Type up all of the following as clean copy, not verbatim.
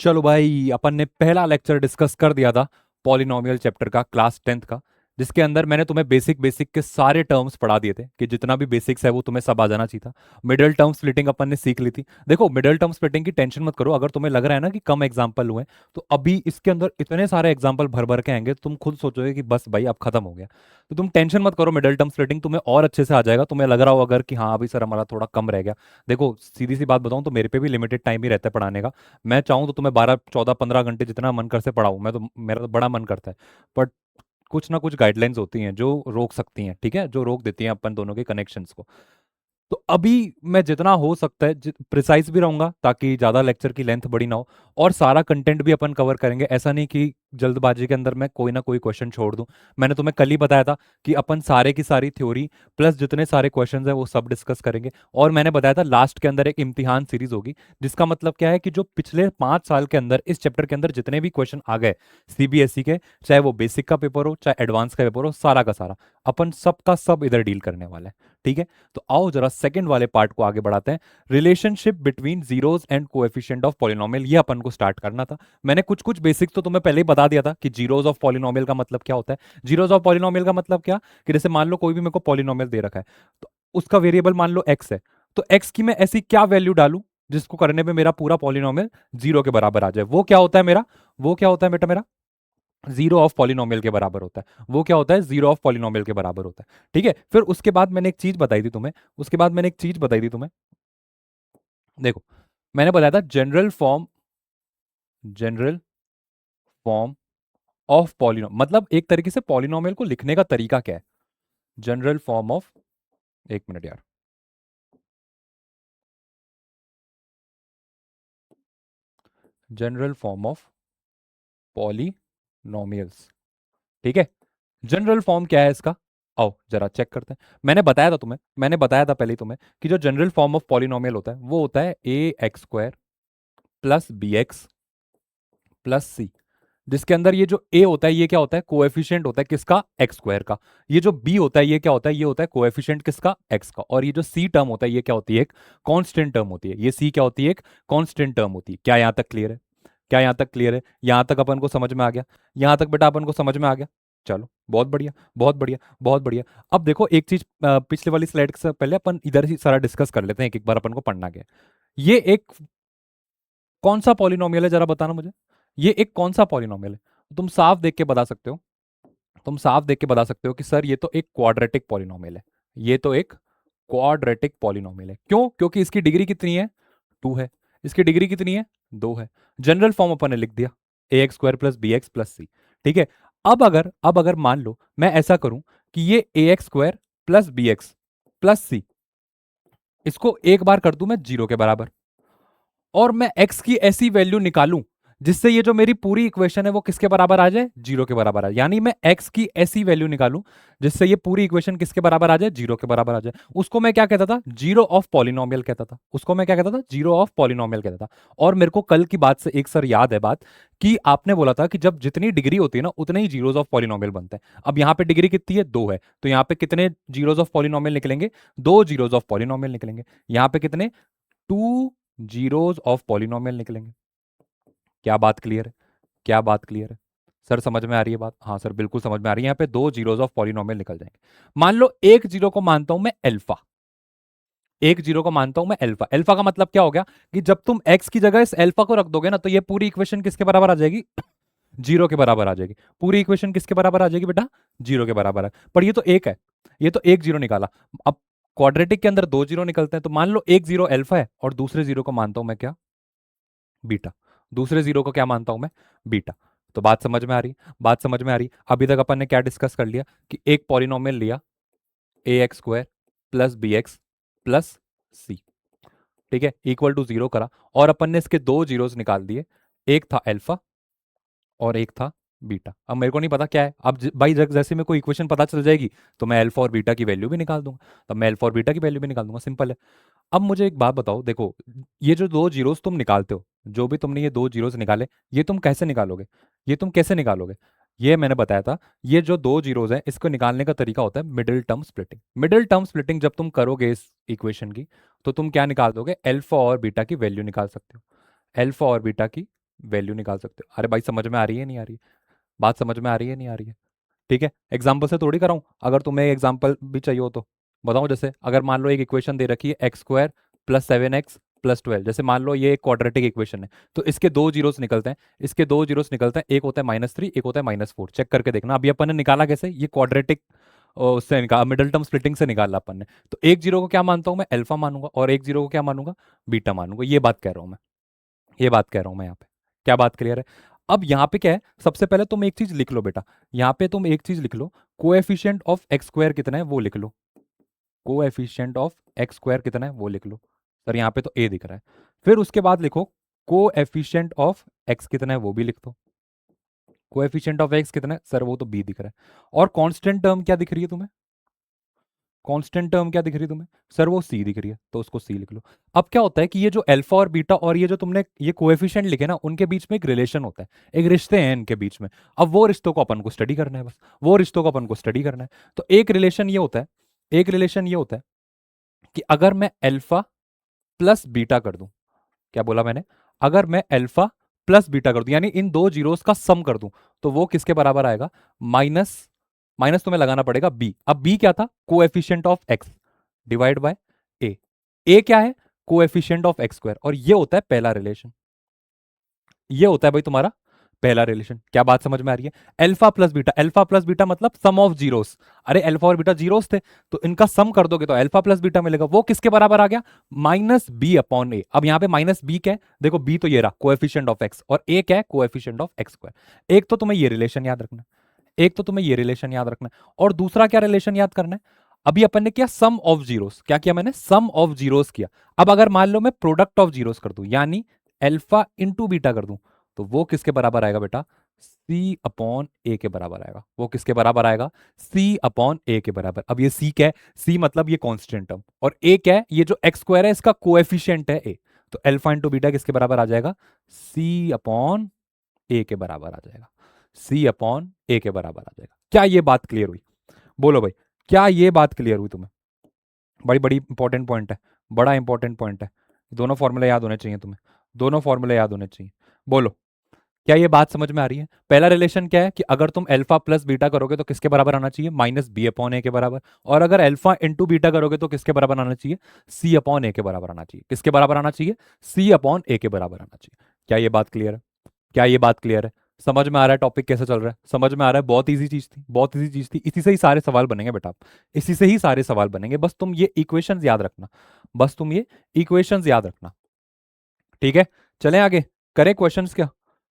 चलो भाई, अपन ने पहला लेक्चर डिस्कस कर दिया था पॉलिनोमियल चैप्टर का, क्लास 10th का, जिसके अंदर मैंने तुम्हें बेसिक बेसिक के सारे टर्म्स पढ़ा दिए थे कि जितना भी बेसिक्स है वो तुम्हें सब आ जाना चाहिए था। मिडिल टर्म स्प्लिटिंग अपन ने सीख ली थी। देखो, मिडिल टर्म स्प्लिटिंग की टेंशन मत करो। अगर तुम्हें लग रहा है ना कि कम एग्जाम्पल हुए, तो अभी इसके अंदर इतने सारे एग्जाम्पल भर भर के आएंगे, तुम खुद सोचोगे कि बस भाई अब खत्म हो गया। तो तुम टेंशन मत करो, मिडिल टर्म स्प्लिटिंग तुम्हें और अच्छे से आ जाएगा। तुम्हें लग रहा हो अगर कि हाँ अभी सर हमारा थोड़ा कम रह गया, देखो सीधी सी बात बताऊं तो मेरे पे भी लिमिटेड टाइम ही रहता है पढ़ाने का। मैं चाहूँ तो तुम्हें 12 14 15 घंटे जितना मन कर से पढ़ाऊँ, मैं तो, मेरा तो बड़ा मन करता है। बट कुछ ना कुछ गाइडलाइंस होती हैं जो रोक सकती हैं, ठीक है, जो रोक देती हैं अपन दोनों के कनेक्शंस को। तो अभी मैं जितना हो सकता है प्रिसाइज भी रहूंगा, ताकि ज्यादा लेक्चर की लेंथ बड़ी ना हो। और सारा कंटेंट भी अपन कवर करेंगे, ऐसा नहीं कि जल्दबाजी के अंदर मैं कोई ना कोई क्वेश्चन छोड़ दूं। मैंने तुम्हें कल ही बताया था कि अपन सारे की सारी थ्योरी प्लस जितने सारे क्वेश्चंस हैं वो सब डिस्कस करेंगे। और मैंने बताया था लास्ट के अंदर एक इम्तिहान सीरीज होगी, जिसका मतलब क्या है कि जो पिछले 5 साल के अंदर इस चैप्टर के अंदर जितने भी क्वेश्चन आ गए सीबीएसई के, चाहे वो बेसिक का पेपर हो चाहे एडवांस का पेपर हो, सारा का सारा अपन सबका सब इधर डील करने वाला है। ठीक है, तो आओ जरा सेकंड वाले पार्ट को आगे बढ़ाते हैं। Relationship between zeros and coefficient of polynomial, ये अपन को स्टार्ट करना था। मैंने कुछ कुछ बेसिक तो तुम्हें पहले ही बता दिया था कि जीरोस ऑफ पॉलिनोमियल का मतलब क्या होता है। जीरोस ऑफ पॉलिनोमियल का मतलब क्या, कि जैसे मान लो कोई भी मेरे को पॉलिनोमियल दे रखा है, तो उसका वेरिएबल मान लो एक्स है, तो एक्स की मैं ऐसी क्या वैल्यू डालूं जिसको करने पे मेरा पूरा पॉलिनोमियल जीरो के बराबर आ जाए। वो क्या होता है मेरा, वो क्या होता है बेटा मेरा, जीरो ऑफ पॉलिनोमियल के बराबर होता है। वो क्या होता है, जीरो ऑफ पॉलिनोमियल के बराबर होता है। ठीक है, फिर उसके बाद मैंने एक चीज बताई थी तुम्हें, उसके बाद मैंने एक चीज बताई थी तुम्हें। देखो, मैंने बताया था जनरल फॉर्म ऑफ पॉलिनोम, मतलब एक तरीके से पॉलिनोमियल को लिखने का तरीका क्या है। जनरल फॉर्म ऑफ, एक मिनट यार, जनरल फॉर्म ऑफ पॉलिनोमियल्स। ठीक है, जनरल फॉर्म क्या है इसका, आओ जरा चेक करते हैं। मैंने बताया था तुम्हें, मैंने बताया था पहले ही तुम्हें कि जो जनरल फॉर्म ऑफ पॉलिनोमियल होता है वो होता है a x square plus b x plus c. जिसके अंदर ये जो a होता है ये क्या होता है, कोएफिशिएंट होता है किसका, एक्स स्क्वायर का। ये जो b होता है ये क्या होता है, ये होता है कोएफिशिएंट किसका, x का। और ये जो c टर्म होता है ये क्या होती है, एक कांस्टेंट टर्म होती है। ये c क्या होती है, एक कांस्टेंट टर्म होती है। क्या यहां तक क्लियर है, क्या यहां तक क्लियर है, यहां तक अपन को समझ में आ गया, यहां तक बेटा अपन को समझ में आ गया। चलो बहुत बढ़िया, बहुत बढ़िया, बहुत बढ़िया। अब देखो एक चीज, पिछले वाली स्लाइड से पहले अपन इधर ही सारा डिस्कस कर लेते हैं, एक एक बार अपन को पढ़ना गया। ये एक कौन सा पॉलिनोमियल है, जरा बताना मुझे। ये एक कौन सा पॉलिनोमियल है, तुम साफ देख के बता सकते हो। तुम साफ देख के बता सकते हो कि सर ये तो एक क्वाड्रेटिक पॉलिनोमियल है। ये तो एक क्वाड्रेटिक पॉलिनोमियल है। क्यों, क्योंकि इसकी डिग्री कितनी है, 2 है। इसकी डिग्री कितनी है, 2 है। जनरल फॉर्म अपन ने लिख दिया, a x square plus b x plus c. ठीक है, अब अगर मान लो मैं ऐसा करूं कि ये a x square plus b x plus c, इसको एक बार कर दूं मैं जीरो के बराबर, और मैं x की ऐसी वैल्यू निकालूं जिससे ये जो मेरी पूरी इक्वेशन है वो किसके बराबर आ जाए, जीरो के बराबर आ जाए। यानी मैं x की ऐसी वैल्यू निकालूं जिससे ये पूरी इक्वेशन किसके बराबर आ जाए, जीरो के बराबर आ जाए। उसको मैं क्या कहता था, जीरो ऑफ पॉलिनोमियल कहता था। उसको मैं क्या कहता था, जीरो ऑफ पॉलिनोमियल कहता था। और मेरे को कल की बात से एक सर याद है बात, कि आपने बोला था कि जब जितनी डिग्री होती है ना उतने ही जीरोज ऑफ पॉलिनोमियल बनते हैं। अब यहाँ पे डिग्री कितनी है, 2 है, तो यहाँ पे कितने जीरोज ऑफ पॉलिनोमियल निकलेंगे, 2 जीरोज ऑफ पॉलिनोमियल निकलेंगे। यहाँ पे कितने, 2 जीरोज ऑफ पॉलिनोमियल निकलेंगे। क्या बात क्लियर है, क्या बात क्लियर है, सर समझ में आ रही है बात, हाँ सर बिल्कुल समझ में आ रही है। यहाँ पे 2 जीरोज ऑफ पॉलिनोमियल निकल जाएंगे। मान लो एक जीरो को मानता हूं मैं अल्फा, एक जीरो को मानता हूं मैं अल्फा। अल्फा का मतलब क्या हो गया, कि जब तुम एक्स की जगह इस अल्फा को रख दोगे ना, तो ये पूरी इक्वेशन किसके बराबर आ जाएगी, जीरो के बराबर आ जाएगी। पूरी इक्वेशन किसके बराबर आ जाएगी बेटा, जीरो के बराबर है। पर ये तो एक है, ये तो एक जीरो निकाला। अब क्वाड्रेटिक के अंदर 2 जीरो निकलते हैं, तो मान लो एक जीरो अल्फा है और दूसरे जीरो को मानता हूं मैं क्या, बीटा। दूसरे जीरो को क्या मानता हूं मैं, बीटा। तो बात समझ में आ रही, बात समझ में आ रही। अभी तक अपन ने क्या डिस्कस कर लिया, कि एक पॉलिनोमियल लिया, a x square plus b x plus c, ठीक है, इक्वल टू जीरो करा, और अपन ने इसके 2 जीरोस निकाल दिए। एक था अल्फा और एक था बीटा। अब मेरे को नहीं पता क्या है, अब भाई जैसे मेरे को इक्वेशन पता चल जाएगी तो मैं अल्फा और बीटा की वैल्यू भी निकाल दूंगा। तब मैं अल्फा और बीटा की वैल्यू भी निकाल दूंगा, सिंपल है। अब मुझे एक बात बताओ, देखो ये जो 2 जीरोस तुम निकालते हो, जो भी तुमने ये 2 जीरोस निकाले, ये तुम कैसे निकालोगे, ये तुम कैसे निकालोगे, ये मैंने बताया था। ये जो 2 जीरोस हैं इसको निकालने का तरीका होता है middle term splitting. Middle term splitting जब तुम करोगे इस इक्वेशन की, तो तुम क्या निकाल दोगे, अल्फा और बीटा की वैल्यू निकाल सकते हो। अल्फा और बीटा की वैल्यू निकाल सकते हो। अरे भाई समझ में आ रही है नहीं आ रही है? बात समझ में आ रही है नहीं आ रही है? ठीक है, एग्जाम्पल से थोड़ी कराऊं, अगर तुम्हें एग्जाम्पल भी चाहिए हो तो बताओ। जैसे अगर मान लो एक इक्वेशन दे रखी है एक्स स्क्वायर प्लस 7x+12, जैसे मान लो ये एक क्वाड्रेटिक इक्वेशन है, तो इसके दो जीरोस निकलते हैं, इसके दो जीरोस निकलते हैं, एक होता है -3, एक होता है -4। चेक करके देखना। अभी अपन ने निकाला कैसे, ये क्वाड्रेटिक उससे निकाला, मिडल टर्म स्प्लिटिंग से निकाला अपन ने। तो एक जीरो को क्या मानता हूं मैं, अल्फा मानूंगा, और एक जीरो को क्या मानूंगा, बीटा मानूंगा। ये बात कह रहा हूं मैं, ये बात कह रहा हूं मैं यहाँ पे। क्या बात क्लियर है? अब यहाँ पे क्या है, सबसे पहले तुम एक चीज लिख लो बेटा, यहाँ पे तुम एक चीज लिख लो, कोएफिशिएंट ऑफ एक्स स्क्वायर कितना है वो लिख लो। कोएफिशिएंट ऑफ एक्स स्क्वायर कितना है वो लिख लो। सर यहाँ पे तो ए दिख रहा है। फिर उसके बाद लिखो कोएफिशिएंट ऑफ एक्स कितना है वो भी लिख दो। कोएफिशिएंट ऑफ एक्स कितना है सर, वो तो बी दिख रहा है। और कांस्टेंट टर्म क्या दिख रही है तुम्हें, कांस्टेंट टर्म क्या दिख रही है तुम्हें सर, वो सी दिख रही है, तो उसको सी लिख लो। अब क्या होता है कि ये जो अल्फा और बीटा और ये जो तुमने ये कोएफिशिएंट लिखे ना, उनके बीच में एक रिलेशन होता है, एक रिश्ते हैं इनके बीच में। अब वो रिश्तों को अपन को स्टडी करना है, बस वो रिश्तों को अपन को स्टडी करना है। तो एक रिलेशन ये होता है, एक रिलेशन ये होता है कि अगर मैं अल्फा प्लस बीटा कर दूं, क्या बोला मैंने, अगर मैं अल्फा प्लस बीटा कर दूं यानी इन दो जीरोस का सम कर दूं, तो वो किसके बराबर आएगा, माइनस, माइनस तुम्हें लगाना पड़ेगा बी। अब बी क्या था, coefficient of x divide by a. A क्या है, कोएफिशिएंट ऑफ एक्स स्क्वायर, और ये होता है पहला रिलेशन। ये होता है भाई तुम्हारा पहला रिलेशन। क्या बात समझ में आ रही है? Alpha plus beta, alpha plus beta मतलब सम ऑफ जीरोस। अरे अल्फा और बीटा जीरोस थे, तो इनका सम कर दोगे तो अल्फा प्लस बीटा मिलेगा, वो किसके बराबर आ गया, -b/a। अब यहां पे -b क्या है, देखो b तो ये रहा कोएफिशिएंट ऑफ एक्स, और a क्या है, कोएफिशिएंट ऑफ एक्स स्क्वायर। एक तो तुम्हें ये रिलेशन याद रखना, एक तो तुम्हें ये रिलेशन याद रखना है, और दूसरा क्या रिलेशन याद करना है, अभी अपन ने किया सम ऑफ जीरोस, क्या किया मैंने, सम ऑफ जीरोस किया। अब अगर मान लो मैं प्रोडक्ट ऑफ जीरोस कर दूं, यानी अल्फा इंटू बीटा कर दूं, तो वो किसके बराबर आएगा बेटा, C/A के बराबर आएगा। वो किसके बराबर आएगा, C/A के बराबर। अब ये C क्या है, C मतलब ये कांस्टेंट टर्म, और A क्या है, ये जो एक्स स्क्वायर है इसका कोएफिशिएंट है A। तो अल्फा इंटू बीटा किसके बराबर आ जाएगा, C/A के बराबर आ जाएगा, C/A के बराबर आ जाएगा। क्या ये बात क्लियर हुई, बोलो भाई, क्या ये बात क्लियर हुई तुम्हें? बड़ी बड़ी इंपॉर्टेंट पॉइंट है, बड़ा इंपॉर्टेंट पॉइंट है। दोनों फॉर्मूले याद होने चाहिए तुम्हें, दोनों फॉर्मूले याद होने चाहिए। बोलो, क्या ये बात समझ में आ रही है? पहला रिलेशन क्या है कि अगर तुम अल्फा प्लस बीटा करोगे तो किसके बराबर आना चाहिए, -b/a के बराबर। और अगर अल्फा इंटू बीटा करोगे तो किसके बराबर आना चाहिए, C/A के बराबर आना चाहिए। किसके बराबर आना चाहिए, C/A के बराबर आना चाहिए। क्या ये बात क्लियर है? क्या ये बात क्लियर है? समझ में आ रहा है टॉपिक कैसे चल रहा है? समझ में आ रहा है? बहुत इजी चीज थी, बहुत इजी चीज थी। इसी से ही सारे सवाल बनेंगे बेटा, इसी से ही सारे सवाल बनेंगे। बस तुम ये इक्वेशंस याद रखना, बस तुम ये इक्वेशंस याद रखना। ठीक है, चलें आगे, करें क्वेश्चंस, क्या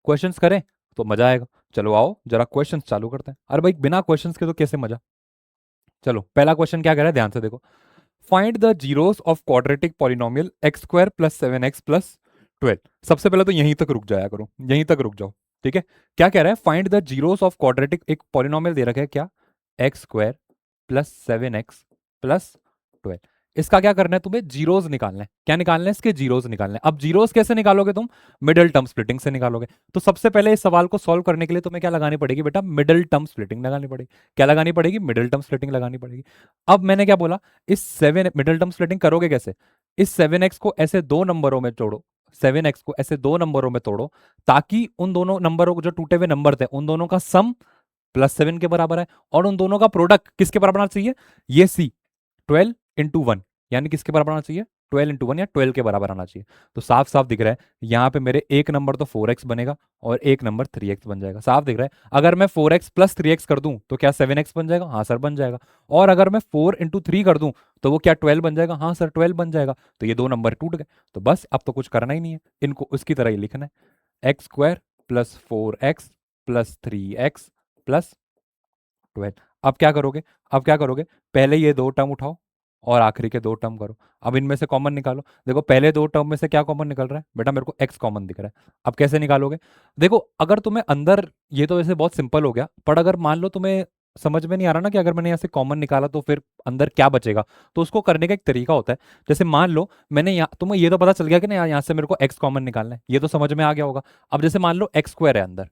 क्वेश्चंस करें तो मजा आएगा। चलो आओ जरा क्वेश्चंस चालू करते हैं। अरे भाई बिना क्वेश्चंस के तो कैसे मजा। चलो पहला क्वेश्चन क्या कह रहा है, ध्यान से देखो। Find the zeros of quadratic polynomial x² + 7x + 12। सबसे पहले तो यहीं तक रुक जाया करो, यहीं तक रुक जाओ। ठीक है, क्या कह रहा है, find the zeros of quadratic, एक पॉलिनोमियल दे रखा है क्या, x² + 7x + 12। इसका क्या करना है तुम्हें, जीरोस निकालना है। क्या निकालना है, इसके जीरोस निकालना है। अब जीरोस कैसे निकालोगे तुम, मिडिल टर्म स्प्लिटिंग से निकालोगे। तो सबसे पहले इस सवाल को सॉल्व करने के लिए तुम्हें क्या लगानी पड़ेगी बेटा, मिडिल टर्म स्प्लिटिंग लगानी पड़ेगी। क्या लगानी पड़ेगी, मिडिल टर्म स्प्लिटिंग लगानी पड़ेगी। अब मैंने क्या बोला, इस 7 मिडिल टर्म स्प्लिटिंग करोगे कैसे, इस 7x को ऐसे दो नंबरों में तोड़ो, 7x को ऐसे दो नंबरों में तोड़ो, ताकि उन दोनों नंबरों को, जो टूटे हुए नंबर थे, उन दोनों का सम +7 के बराबर है, और उन दोनों का प्रोडक्ट किसके बराबर आना चाहिए, ये C 12 × 1, यानी किसके बराबर आना चाहिए, 12 × 1 या 12 के बराबर आना चाहिए। तो साफ साफ दिख रहा है यहाँ पे मेरे एक नंबर तो 4x बनेगा और एक नंबर 3x बन जाएगा। साफ दिख रहा है, अगर मैं 4x + 3x कर दूं तो क्या 7x बन जाएगा, हाँ सर बन जाएगा। और अगर मैं 4 × 3 कर दूं तो वो क्या 12 बन जाएगा, हाँ सर 12 बन जाएगा। तो ये दो नंबर टूट गए। तो बस अब तो कुछ करना ही नहीं है, इनको उसकी तरह ही लिखना है, x² + 4x + 3x + 12। अब क्या करोगे, अब क्या करोगे, पहले ये दो टर्म उठाओ और आखिरी के दो टर्म करो। अब इनमें से कॉमन निकालो। देखो पहले दो टर्म में से क्या कॉमन निकल रहा है बेटा, मेरे को x कॉमन दिख रहा है। अब कैसे निकालोगे, देखो अगर तुम्हें अंदर, ये तो वैसे बहुत सिंपल हो गया, पर अगर मान लो तुम्हें समझ में नहीं आ रहा ना कि अगर मैंने यहाँ से कॉमन निकाला तो फिर अंदर क्या बचेगा, तो उसको करने का एक तरीका होता है। जैसे मान लो मैंने यहाँ, तुम्हें ये तो पता चल गया कि ना यहाँ से मेरे को x कॉमन निकालना है, ये तो समझ में आ गया होगा। अब जैसे मान लो x² है अंदर,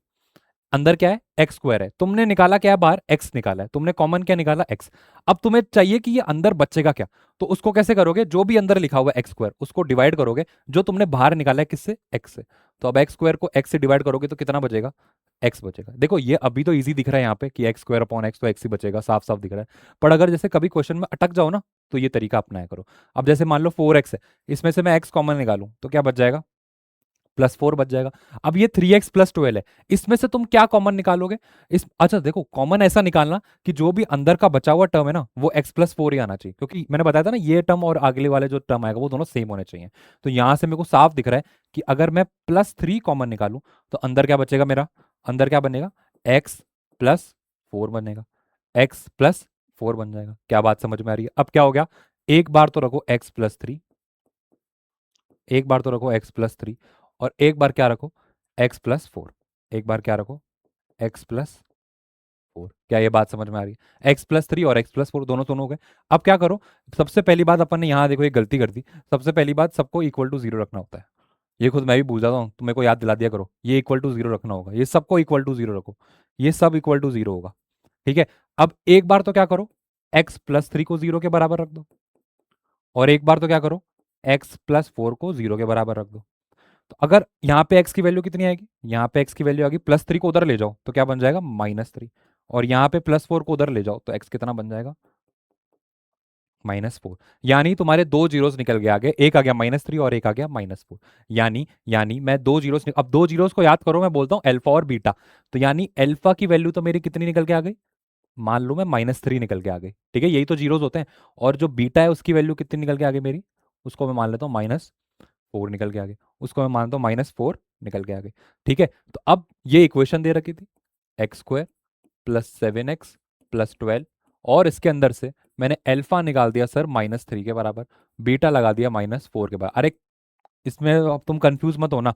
अंदर क्या है, एक्स स्क्वायर है, तुमने निकाला क्या है बाहर, एक्स निकाला है, तुमने कॉमन क्या निकाला, एक्स। अब तुम्हें चाहिए कि ये अंदर बचेगा क्या, तो उसको कैसे करोगे, जो भी अंदर लिखा हुआ है एक्स स्क्वायर उसको डिवाइड करोगे जो तुमने बाहर निकाला है किससे, एक्स से। तो अब एक्स स्क्वायर को एक्स से डिवाइड करोगे तो कितना बचेगा, एक्स बचेगा। देखो ये अभी तो इजी दिख रहा है यहाँ पे कि एक्स स्क्वायर अपॉन एक्स, तो एक्स ही बचेगा, साफ साफ दिख रहा है। पर अगर जैसे कभी क्वेश्चन में अटक जाओ ना, तो ये तरीका अपनाया करो। अब जैसे मान लो 4x है, इसमें से मैं x कॉमन निकालूं तो क्या बच जाएगा, +4 बच जाएगा। अब ये 3x + 12 है, इसमें से तुम क्या कॉमन निकालोगे, इस अच्छा देखो कॉमन ऐसा निकालना कि जो भी अंदर का बचा हुआ टर्म है ना वो x + 4 ही आना चाहिए, क्योंकि मैंने बताया था ना ये टर्म और अगले वाले जो टर्म आएगा वो दोनों सेम होने चाहिए। तो यहां से मेरे को साफ दिख रहा है कि अगर मैं +3 कॉमन निकालूं तो अंदर क्या बचेगा मेरा, अंदर क्या बनेगा, x + 4 बनेगा, x + 4 बन जाएगा। क्या बात समझ में आ रही है, अब क्या हो गया, एक बार तो रखो x + 3, एक बार तो रखो x + 3, और एक बार क्या रखो, x + 4, एक बार क्या रखो, x + 4। क्या ये बात समझ में आ रही है, x + 3 और x + 4 दोनों दोनों हो गए। अब क्या करो, सबसे पहली बात अपन ने यहाँ देखो एक गलती कर दी, सबसे पहली बात सबको इक्वल टू 0 रखना होता है। ये खुद मैं भी भूल जाता हूँ, तुम मेरे को याद दिला दिया करो, ये इक्वल टू 0 रखना होगा, ये सबको इक्वल टू 0 रखो, ये सब इक्वल टू 0 होगा। ठीक है, अब एक बार तो क्या करो, x + 3 को 0 के बराबर रख दो, और एक बार तो क्या करो, x + 4 को 0 के बराबर रख दो। तो अगर यहाँ पे x की वैल्यू कितनी आएगी, यहाँ पे x की वैल्यू आएगी, +3 को उधर ले जाओ तो क्या बन जाएगा, -3, और यहाँ पे +4 को उधर ले जाओ तो x कितना बन जाएगा, -4। यानी तुम्हारे दो जीरोस निकल गए आगे, एक आ गया -3 और एक आ गया -4। यानी मैं दो जीरोस, अब दो जीरोस को याद करो, मैं बोलता हूँ अल्फा और बीटा, तो यानी अल्फा की वैल्यू तो मेरी कितनी निकल के आ गई, मान लो मैं -3 निकल के आ गई, ठीक है, यही तो जीरोस होते हैं। और जो बीटा है उसकी वैल्यू कितनी निकल के आ गई मेरी, उसको मैं मान लेता हूँ -4 निकल के आ गई, उसको मैं मानता हूँ -4 निकल के आ गई। ठीक है, तो अब ये इक्वेशन दे रखी थी, x² + 7x + 12, और इसके अंदर से मैंने अल्फा निकाल दिया सर -3 के बराबर, बीटा लगा दिया -4 के बराबर। अरे इसमें अब तुम कंफ्यूज मत होना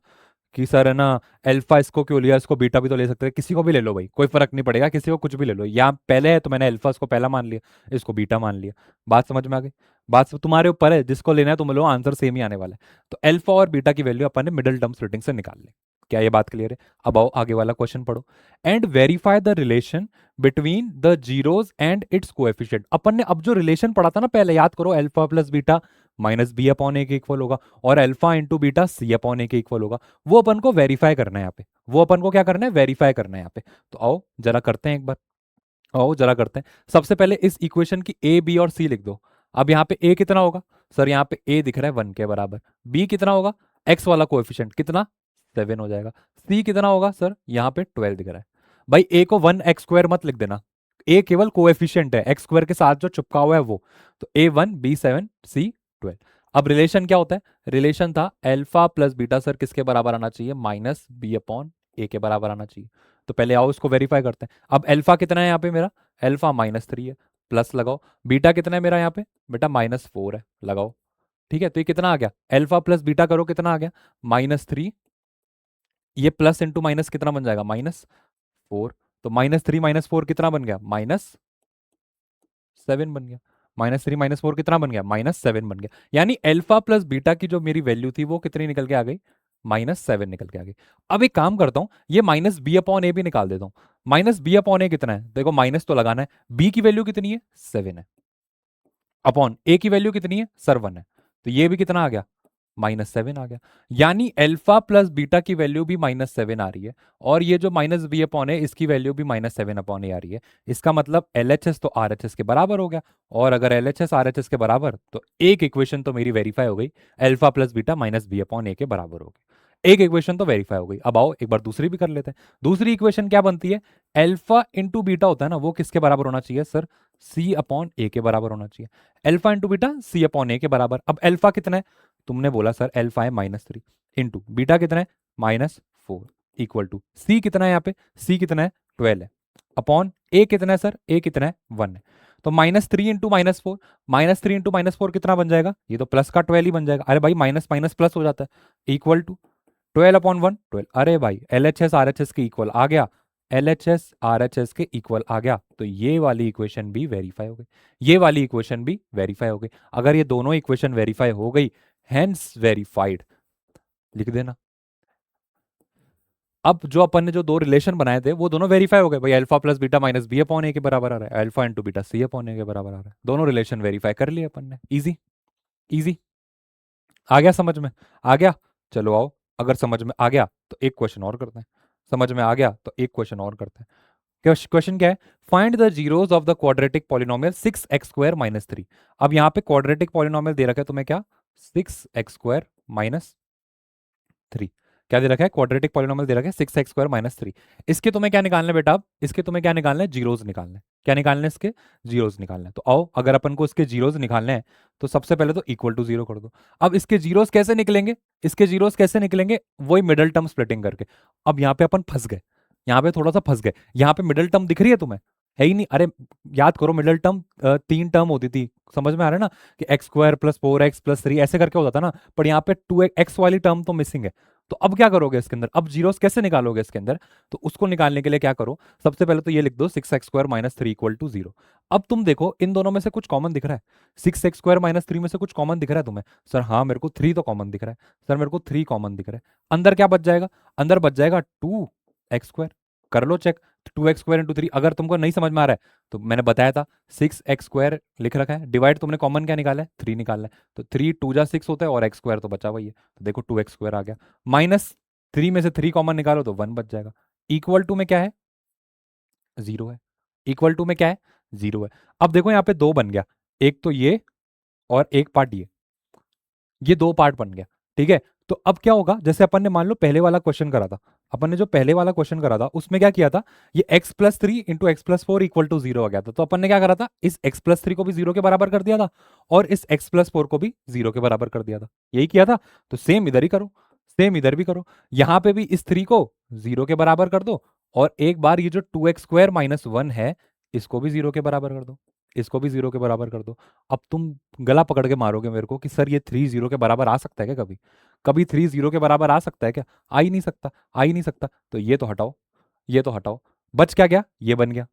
कि सर है ना अल्फा इसको क्यों लिया, इसको बीटा भी तो ले सकते हैं, किसी को भी ले लो भाई, कोई फर्क नहीं पड़ेगा, किसी को कुछ भी ले लो, यहाँ पहले है तो मैंने अल्फा इसको पहला मान लिया, इसको बीटा मान लिया। बात समझ में आ गई, बात सब तुम्हारे ऊपर है, जिसको लेना है तुम लो, आंसर सेम ही आने वाला है। तो अल्फा और बीटा की वैल्यू अपन ने मिडिल टर्म स्प्लिटिंग से निकाल ली। क्या ये बात क्लियर है, अब आओ आगे वाला क्वेश्चन पढ़ो। And verify the relation between the zeros and its coefficient. अपन ने अब जो रिलेशन पढ़ा था ना पहले, याद करो, अल्फा + बीटा -b/a के इक्वल होगा, और अल्फा इंटू बीटा c/a के इक्वल होगा, वो अपन को वेरीफाई करना है यहाँ पे, वो अपन को क्या करना है, वेरीफाई करना है यहाँ पे। तो आओ जरा करते हैं एक बार, आओ जरा करते हैं। सबसे पहले इस इक्वेशन की a b और c लिख दो। अब यहाँ पे a कितना होगा, सर यहाँ पे a दिख रहा है 1 के बराबर, b कितना होगा, x वाला कोएफिशिएंट कितना, 7 हो जाएगा, c कितना होगा सर यहाँ पे 12 दिख रहा है। भाई a को 1x² मत लिख देना, a केवल कोएफिशिएंट है, x² के साथ जो चिपका हुआ है वो, तो a1 b7 c12। अब रिलेशन क्या होता है, रिलेशन था अल्फा + बीटा सर किसके बराबर आना चाहिए, -b/a के बराबर आना चाहिए। तो पहले आओ इसको वेरीफाई करते हैं। अब अल्फा कितना है यहाँ पे मेरा, अल्फा -3 है, प्लस लगाओ, बीटा कितना है मेरा यहाँ पे, बेटा -4 है, लगाओ। ठीक है, तो ये कितना आ गया, अल्फा + बीटा करो कितना आ गया, -3, ये प्लस इंटू माइनस कितना बन जाएगा, -4। तो -3 -4 कितना बन गया, -7 बन गया, -3 -4 कितना बन गया, -7 बन गया। यानी अल्फा + बीटा की जो मेरी वैल्यू थी वो कितनी निकल के आ गई, -7 निकल के आ गई। अब एक काम करता हूं, ये -b/a भी निकाल देता हूं। -b/a कितना है, देखो माइनस तो लगाना है, b की वैल्यू कितनी है, 7 है, अपॉन a की वैल्यू कितनी है, सर 1 है, तो ये भी कितना आ गया, -7 आ गया। यानी अल्फा + बीटा की वैल्यू भी -7 आ रही है, और ये जो -b/a इसकी वैल्यू भी -7/a आ रही है। इसका मतलब LHS तो RHS के बराबर हो गया, और अगर LHS RHS के बराबर तो एक इक्वेशन तो मेरी वेरीफाई हो गई, अल्फा + बीटा -b/a के बराबर हो गई, एक इक्वेशन तो वेरीफाई हो गई। अब आओ एक बार दूसरी भी कर लेते हैं। दूसरी इक्वेशन क्या बनती है, अल्फा इंटू बीटा होता है ना, वो किसके बराबर होना चाहिए सर, c/a के बराबर होना चाहिए। अल्फा इंटू बीटा c/a के बराबर। अब अल्फा कितना है, तुमने बोला सर अल्फा है -3, इंटू बीटा कितना है, -4, इक्वल टू सी कितना है यहाँ पे, सी कितना है 12 है, अपॉन ए कितना है सर, ए कितना है 1 है। तो -3 इंटू -4, -3 इंटू -4 कितना बन जाएगा, ये तो प्लस का 12 ही बन जाएगा। अरे भाई माइनस माइनस प्लस हो जाता है, इक्वल टू 12/1 12। अरे भाई LHS RHS के इक्वल आ गया, LHS RHS के इक्वल आ गया, तो ये वाली इक्वेशन भी वेरीफाई हो गई, ये वाली इक्वेशन भी वेरीफाई हो गई। अगर ये दोनों इक्वेशन वेरीफाई हो गई, हेंस वेरीफाइड लिख देना। अब जो अपन ने जो दो रिलेशन बनाए थे वो दोनों वेरीफाई हो गए भाई, alpha plus beta minus b upon a के बराबर आ रहा है, alpha into beta c upon a के बराबर आ रहा है, दोनों रिलेशन वेरीफाई कर लिए अपन ने। Easy, easy. आ गया समझ में? आ गया? चलो आओ, अगर समझ में आ गया तो एक क्वेश्चन और करते हैं। समझ में आ गया तो एक क्वेश्चन और करते हैं। क्वेश्चन क्या है? Find the zeros of the quadratic polynomial 6x² minus 3। अब यहाँ पे क्वाड्रेटिक पॉलिनोमियल दे रखा है तुम्हें क्या? 6x² minus 3। क्या दे रखा है? क्वाड्रेटिक पॉलिनोमियल दे रखा है 6x² माइनस 3। इसके तुम्हें क्या निकालना है बेटा? अब इसके तुम्हें क्या निकालना है? जीरोस निकालना है। क्या निकालना है इसके? जीरोस निकालना है। तो आओ, अगर अपन को इसके जीरोस निकालने हैं तो सबसे पहले तो इक्वल टू जीरो कर दो। अब इसके जीरोस कैसे निकलेंगे? इसके जीरोस कैसे निकलेंगे? वही मिडल टर्म स्प्लिटिंग करके। अब यहाँ पे अपन फंस गए, यहाँ पे थोड़ा सा फंस गए। यहाँ पे मिडल टर्म दिख रही है तुम्हें? है ही नहीं। अरे याद करो, मिडल टर्म 3 टर्म होती थी, समझ में आ रहा है ना? कि x² प्लस 4x प्लस 3 ऐसे करके होता था ना, पर यहाँ पे 2x वाली टर्म तो मिसिंग है। तो अब क्या करोगे इसके अंदर? अब जीरोस कैसे निकालोगे इसके अंदर? तो उसको निकालने के लिए क्या करो, सबसे पहले तो ये लिख दो 6x² माइनस 3 इक्वल टू 0। अब तुम देखो इन दोनों में से कुछ कॉमन दिख रहा है? 6x² माइनस 3 में से कुछ कॉमन दिख रहा है तुम्हें? सर हाँ, मेरे को 3 तो कॉमन दिख रहा है। सर मेरे को 3 कॉमन दिख रहा है। अंदर क्या बच जाएगा? अंदर बच जाएगा 2x²। कर लो चेक। 2x² into 3। अगर तुमको नहीं समझ में आ रहा है तो मैंने बताया था 6x² लिख रखा है, डिवाइड तुमने कॉमन क्या निकाला है? 3 निकालना है। तो 3 2 जा 6 होता है और x² तो बचा वही है, तो देखो 2x² आ गया। माइनस 3 में से 3 कॉमन निकालो तो 1 बच जाएगा। इक्वल टू में क्या है? 0 है। इक्वल टू में क्या है? 0 है। अब देखो यहाँ पे दो बन गया, एक तो ये और एक पार्ट ये दो पार्ट बन गया। ठीक है। तो अब क्या होगा, जैसे अपन ने मान लो पहले वाला क्वेश्चन करा था, अपन ने जो पहले वाला क्वेश्चन करा था उसमें क्या किया था? ये x plus 3 into x plus 4 equal to 0 आ गया था। तो अपन ने क्या करा था? इस x प्लस 3 को भी 0 के बराबर कर दिया था और इस x प्लस 4 को भी 0 के बराबर कर दिया था। यही किया था। तो सेम इधर ही करो, सेम इधर भी करो। यहां पे भी इस 3 को 0 के बराबर कर दो और एक बार ये जो 2x² माइनस 1 है इसको भी 0 के बराबर कर दो, इसको भी 0 के बराबर कर दो। अब तुम गला पकड़ के मारोगे मेरे को कि सर ये 3 0 के बराबर आ सकता है क्या? कभी कभी 3 0 के बराबर आ सकता है क्या? आ ही नहीं सकता, आ ही नहीं सकता। तो ये तो हटाओ, ये तो हटाओ। बच क्या गया? ये बन गया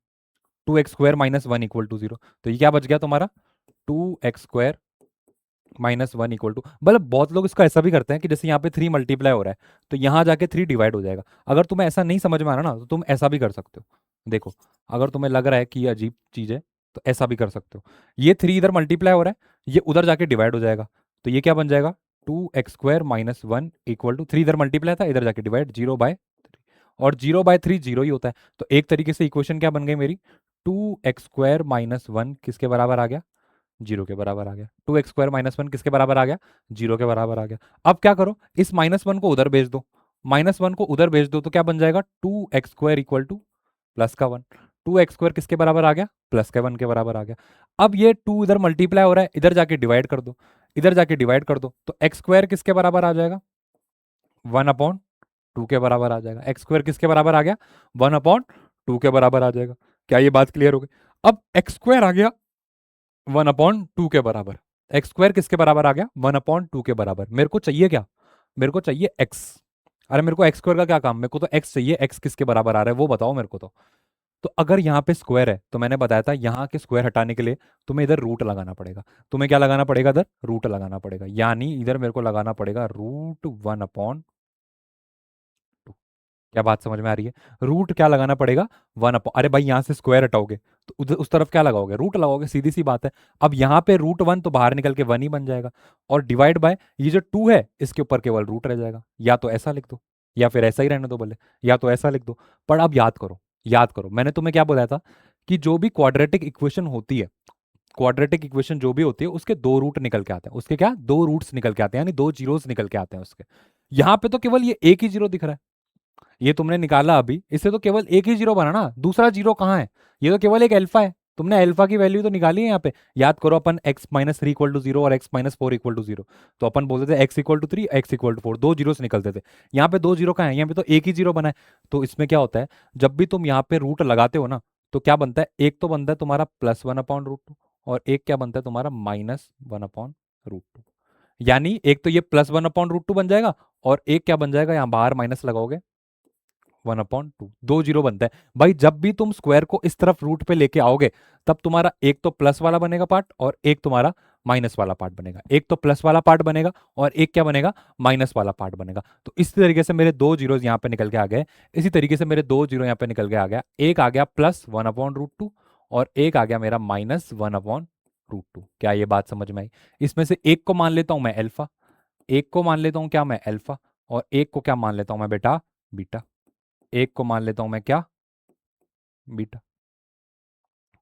2x² माइनस 1 इक्वल टू 0। तो ये क्या बच गया तुम्हारा? 2x² माइनस 1 इक्वल टू, मतलब बहुत लोग इसको ऐसा भी करते हैं कि जैसे यहाँ पे 3 मल्टीप्लाई हो रहा है तो यहाँ जाके 3 डिवाइड हो जाएगा। अगर तुम्हें ऐसा नहीं समझ में आ रहा ना तो तुम ऐसा भी कर सकते हो। देखो, अगर तुम्हें लग रहा है कि ये अजीब चीज है तो ऐसा भी कर सकते हो। ये 3 इधर मल्टीप्लाई हो रहा है, ये उधर जाके डिवाइड हो जाएगा। तो ये क्या बन जाएगा? 2x² माइनस 1 इक्वल टू 3 इधर मल्टीप्लाई था, इधर जाके डिवाइड, 0/3। और 0/3 जीरो ही होता है। तो एक तरीके से इक्वेशन क्या बन गई मेरी? 2x² माइनस 1 किसके बराबर आ गया? 0 के बराबर आ गया। 2x² माइनस 1 किसके बराबर आ गया? 0 के बराबर आ गया। अब क्या करो, इस -1 को उधर भेज दो, -1 को उधर भेज दो तो क्या बन जाएगा? 2x² इक्वल टू प्लस का 1। 2x² किसके बराबर आ गया? प्लस के 1 के बराबर आ गया। अब ये 2 इधर मल्टीप्लाई हो रहा है, इधर जाके डिवाइड कर दो, इधर जाके डिवाइड कर दो तो x² किसके बराबर आ जाएगा? 1/2 के बराबर आ जाएगा। x² किसके बराबर आ गया? 1/2 के बराबर आ जाएगा। क्या ये बात क्लियर हो गई? अब x² आ गया 1/2 के बराबर। x² किसके बराबर आ गया? 1/2 के बराबर। मेरे को चाहिए क्या? मेरे को चाहिए x। अरे मेरे को x² का क्या काम, मेरे को तो x चाहिए। x किसके बराबर आ रहा है वो बताओ मेरे को। तो अगर यहाँ पे स्क्वायर है तो मैंने बताया था यहाँ के स्क्वायर हटाने के लिए तुम्हें इधर रूट लगाना पड़ेगा। तुम्हें क्या लगाना पड़ेगा? इधर रूट लगाना पड़ेगा, यानी इधर मेरे को लगाना पड़ेगा √1/2। क्या बात समझ में आ रही है? रूट क्या लगाना पड़ेगा? 1/, अरे भाई यहाँ से स्क्वायर हटाओगे तो उधर उस तरफ क्या लगाओगे? रूट लगाओगे, सीधी सी बात है। अब यहाँ पे √1 तो बाहर निकल के 1 ही बन जाएगा और डिवाइड बाय ये जो 2 है इसके ऊपर केवल रूट रह जाएगा। या तो ऐसा लिख दो या फिर ऐसा ही रहने दो बोले, या तो ऐसा लिख दो। पर अब याद करो, याद करो, मैंने तुम्हें क्या बोला था कि जो भी क्वाड्रेटिक इक्वेशन होती है, क्वाड्रेटिक इक्वेशन जो भी होती है उसके दो रूट निकल के आते हैं। उसके क्या? दो रूट्स निकल के आते हैं, यानी दो जीरोस निकल के आते हैं उसके। यहाँ पे तो केवल ये एक ही जीरो दिख रहा है, ये तुमने निकाला अभी, इससे तो केवल एक ही जीरो बना ना, दूसरा जीरो कहाँ है? ये तो केवल एक अल्फा है। तुमने अल्फा की वैल्यू तो निकाली है यहाँ पे। याद करो, अपन x माइनस 3 इक्वल टू 0 और x माइनस 4 इक्वल टू 0, तो अपन बोलते थे x equal to 3, x equal to 4, दो जीरो से निकलते थे। यहाँ पे दो जीरो कहाँ है? यहाँ पे तो एक ही जीरो बना है। तो इसमें क्या होता है, जब भी तुम यहाँ पे रूट लगाते हो ना तो क्या बनता है? एक तो बनता है तुम्हारा +1/√2 और एक क्या बनता है तुम्हारा -1/√2। यानी एक तो ये +1/√2 बन जाएगा और एक क्या बन जाएगा? यहाँ बाहर माइनस लगाओगे 1/2, दो जीरो बनता है। भाई जब भी तुम स्क्वायर को इस तरफ रूट पे लेके आओगे तब तुम्हारा एक तो प्लस वाला बनेगा पार्ट और एक तुम्हारा माइनस वाला पार्ट बनेगा, एक तो प्लस वाला पार्ट बनेगा और एक क्या बनेगा, माइनस वाला पार्ट बनेगा। तो इस तरीके से मेरे दो जीरोज यहाँ पे निकल के आ गए, इसी तरीके से मेरे दो जीरो यहाँ पे निकल के आ गया, एक आ गया +1/√2 और एक आ गया मेरा -1/√2। क्या ये बात समझ में आई? इसमें से एक को मान लेता हूं मैं अल्फा, एक को मान लेता हूं क्या मैं अल्फा, और एक को क्या मान लेता हूं मैं बेटा, बीटा। एक को मान लेता हूं मैं क्या, बीटा।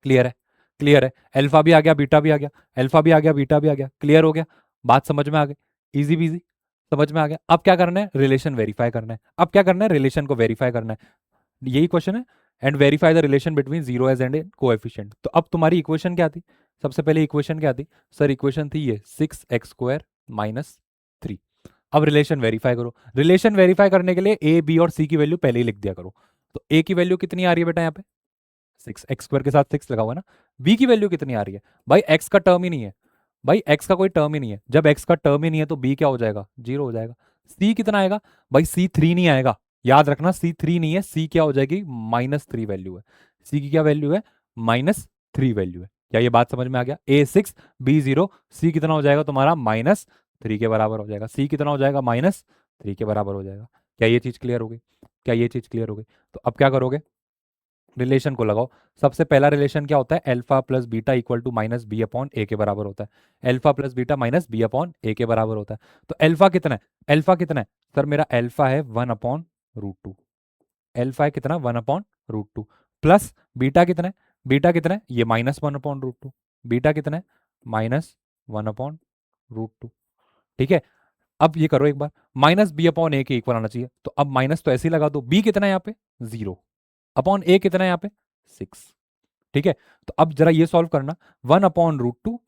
क्लियर है? क्लियर है? अल्फा भी आ गया, बीटा भी आ गया, अल्फा भी आ गया, बीटा भी आ गया। क्लियर हो गया? बात समझ में आ गई? इजी बीजी समझ में आ गया। अब क्या करना है, रिलेशन वेरीफाई करना है। अब क्या करना है, रिलेशन को वेरीफाई करना है, यही क्वेश्चन है। And verify the relation between zeroes and coefficient. तो अब तुम्हारी इक्वेशन क्या थी, सबसे पहले इक्वेशन क्या थी सर, इक्वेशन थी ये 6x² - 3। अब रिलेशन वेरीफाई करो, रिलेशन वेरीफाई करने के लिए ए बी और सी की वैल्यू पहले ही लिख दिया करो। तो ए की वैल्यू कितनी आ रही है बेटा यहाँ पे, 6, x² के साथ 6 लगा हुआ है ना। बी की वैल्यू कितनी आ रही है भाई, एक्स का टर्म ही नहीं है, भाई एक्स का कोई टर्म ही नहीं है, जब एक्स का टर्म ही नहीं है तो बी क्या हो जाएगा, जीरो हो जाएगा। सी कितना आएगा भाई, C3 नहीं आएगा, याद रखना C3 नहीं है, सी क्या हो जाएगी, -3 वैल्यू है। सी की क्या वैल्यू है, -3 वैल्यू है। क्या ये बात समझ में आ गया, A6 B0, सी कितना हो जाएगा तुम्हारा, -3 के बराबर हो जाएगा। सी कितना हो जाएगा, -3 के बराबर हो जाएगा। क्या ये चीज क्लियर हो गई, क्या ये चीज क्लियर हो गई? तो अब क्या करोगे, रिलेशन को लगाओ। सबसे पहला रिलेशन क्या होता है, alpha plus beta equal to -b/a के बराबर होता है। अल्फा प्लस बीटा -b/a के बराबर होता है। तो अल्फा कितना है, अल्फा कितना है सर, मेरा अल्फा है 1/√2। अल्फा है कितना, 1/√2 प्लस बीटा कितना है, बीटा कितना है, ये -1/√2। बीटा कितना है, -1/√2। ठीक है। अब ये करो एक बार, -b/a के इक्वल आना चाहिए, तो अब माइनस तो ऐसे ही लगा दो। बी कितना है यहाँ पे, 0 अपॉन ए कितना है यहाँ पे, 6। ठीक है। तो अब जरा ये सॉल्व करना, 1/√2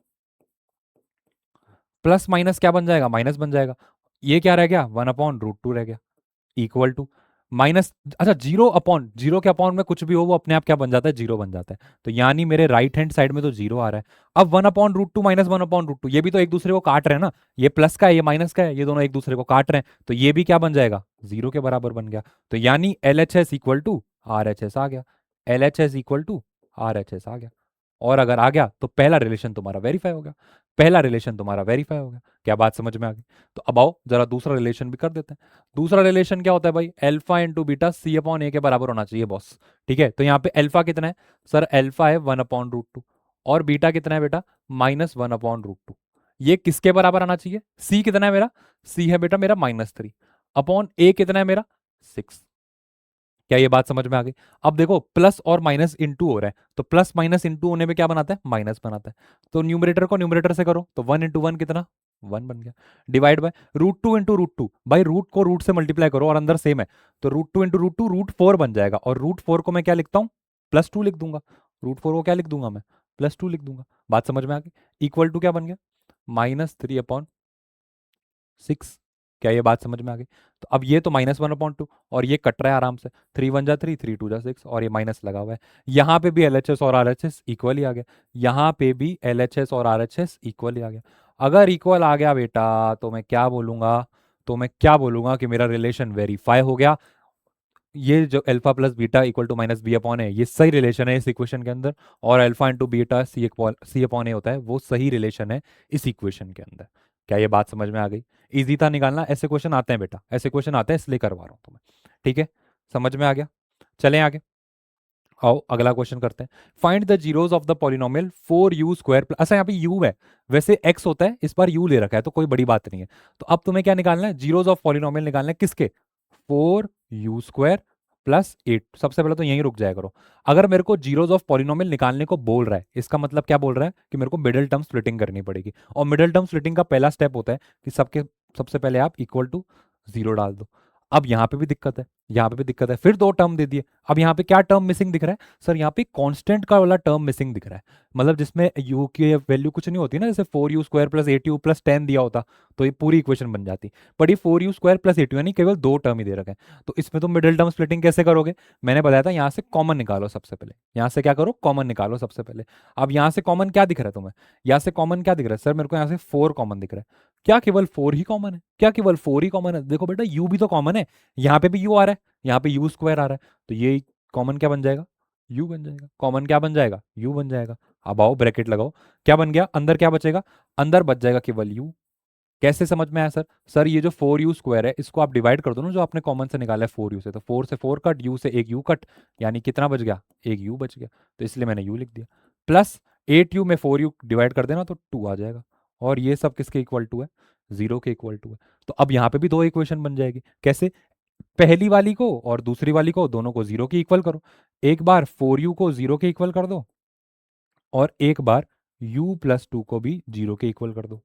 प्लस माइनस क्या बन जाएगा, माइनस बन जाएगा। ये क्या रह गया, 1/√2 रह गया, इक्वल टू माइनस, अच्छा जीरो अपॉन जीरो के अपॉन में कुछ भी हो वो अपने आप क्या बन जाता है, जीरो बन जाता है। तो यानी मेरे राइट हैंड साइड में तो जीरो आ रहा है। अब 1/√2 -1/√2, ये भी तो एक दूसरे को काट रहे हैं ना, ये प्लस का है ये माइनस का है, ये दोनों एक दूसरे को काट रहे हैं, तो ये भी क्या बन जाएगा, जीरो के बराबर बन गया। तो यानी LHS इक्वल टू RHS आ गया, LHS इक्वल टू RHS आ गया। और अगर आ गया तो पहला रिलेशन तुम्हारा वेरीफाई हो गया, पहला रिलेशन तुम्हारा वेरीफाई हो गया। क्या बात समझ में आ गई? तो अब आओ जरा दूसरा रिलेशन भी कर देते हैं। दूसरा रिलेशन क्या होता है भाई, अल्फा इंटू बीटा C/A के बराबर होना चाहिए बॉस। ठीक है। तो यहाँ पे अल्फा कितना है सर, अल्फा है 1/√2 और बीटा कितना है बेटा, -1/√2। ये किसके बराबर आना चाहिए, सी कितना है मेरा, सी है बेटा मेरा -3 अपॉन ए कितना है मेरा, 6। क्या ये बात समझ में आ गई? अब देखो प्लस और माइनस इंटू हो रहा है, तो प्लस माइनस इंटू होने में क्या बनाता है, माइनस बनाता है। तो न्यूमरेटर को न्यूमरेटर से करो, तो 1 × 1 कितना, 1 बन गया। डिवाइड बाय √2 × √2, भाई रूट को रूट से मल्टीप्लाई करो और अंदर सेम है, तो √2 × √2 √4 बन जाएगा। और √4 को मैं क्या लिखता हूँ, +2 लिख दूंगा। √4 को क्या लिख दूंगा मैं, +2 लिख दूंगा। बात समझ में आ गई? इक्वल टू क्या बन गया, -3/6। क्या ये बात समझ में आ गई? तो अब ये तो -1/2 और ये कट रहा है आराम से, 3 × 1 = 3, 3 × 2 = 6 और ये माइनस लगा हुआ है। यहाँ पे भी LHS और RHS इक्वल ही आ गया, यहाँ पे भी LHS और RHS इक्वल ही आ गया। अगर इक्वल आ गया बेटा तो मैं क्या बोलूंगा, तो मैं क्या बोलूंगा कि मेरा रिलेशन वेरीफाई हो गया। ये जो alpha plus beta equal to -b/a है, ये सही रिलेशन है इस इक्वेशन के अंदर। और अल्फा इंटू बीटा C/a होता है, वो सही रिलेशन है इस इक्वेशन के अंदर। क्या ये बात समझ में आ गई? इजी था निकालना, ऐसे क्वेश्चन आते हैं बेटा, ऐसे क्वेश्चन आते हैं इसलिए करवा रहा हूँ तुम्हें। ठीक है, समझ में आ गया? चलें आगे, आओ अगला क्वेश्चन करते हैं। Find the zeros of the polynomial 4u²। अच्छा यहाँ पे u है, वैसे x होता है, इस बार u ले रखा है तो कोई बड़ी बात नहीं है। तो अब तुम्हें क्या निकालना है, जीरोस ऑफ पॉलिनोमियल निकालना है, किसके, 4u² + 8। सबसे पहले तो यहीं रुक जाया करो। अगर मेरे को जीरोस ऑफ पॉलिनोमियल निकालने को बोल रहा है, इसका मतलब क्या बोल रहा है कि मेरे को मिडिल टर्म स्प्लिटिंग करनी पड़ेगी। और मिडिल टर्म स्प्लिटिंग का पहला स्टेप होता है कि सबसे पहले आप इक्वल टू 0 डाल दो। अब यहाँ पे भी दिक्कत है, यहाँ पे भी दिक्कत है, फिर दो टर्म दे दिए। अब यहाँ पे क्या टर्म मिसिंग दिख रहा है सर, यहाँ पे कांस्टेंट का वाला टर्म मिसिंग दिख रहा है, मतलब जिसमें u की वैल्यू कुछ नहीं होती ना, जैसे 4u² + 8u + 10 दिया होता तो ये पूरी इक्वेशन बन जाती। बट ये 4u² + 8u यानी केवल दो टर्म ही दे रखे हैं। तो इसमें तुम मिडिल टर्म स्प्लिटिंग कैसे करोगे, मैंने बताया था यहाँ से कॉमन निकालो सबसे पहले, यहाँ से क्या करो, कॉमन निकालो सबसे पहले। अब यहाँ से कॉमन क्या दिख रहा है तुम्हें, यहाँ से कॉमन क्या दिख रहा है सर, मेरे को यहाँ से 4 कॉमन दिख रहा है। क्या केवल 4 ही कॉमन है, क्या केवल 4 ही कॉमन है? देखो बेटा u भी तो कॉमन है, यहाँ पे भी u आ रहा है, यहाँ पे u² आ रहा है, तो ये कॉमन क्या बन जाएगा, u बन जाएगा। कॉमन क्या बन जाएगा, u बन जाएगा। अब आओ ब्रैकेट लगाओ, क्या बन गया, अंदर क्या बचेगा, अंदर बच जाएगा केवल u। कैसे समझ में आया सर? सर ये जो 4u² है इसको आप डिवाइड कर दो ना, जो आपने कॉमन से निकाला है 4u से, तो 4 से 4 कट, u से एक u कट, यानी कितना बच गया, एक u बच गया, तो इसलिए मैंने u लिख दिया। प्लस 8u में 4u डिवाइड कर देना तो 2 आ जाएगा, और ये सब किसके इक्वल टू है, 0 के इक्वल टू है। तो अब यहाँ पे भी दो इक्वेशन बन जाएगी, कैसे, पहली वाली को और दूसरी वाली को, दोनों को 0 के इक्वल करो, एक बार 4u को 0 के इक्वल कर दो, और एक बार u+2 को भी 0 के इक्वल कर दो।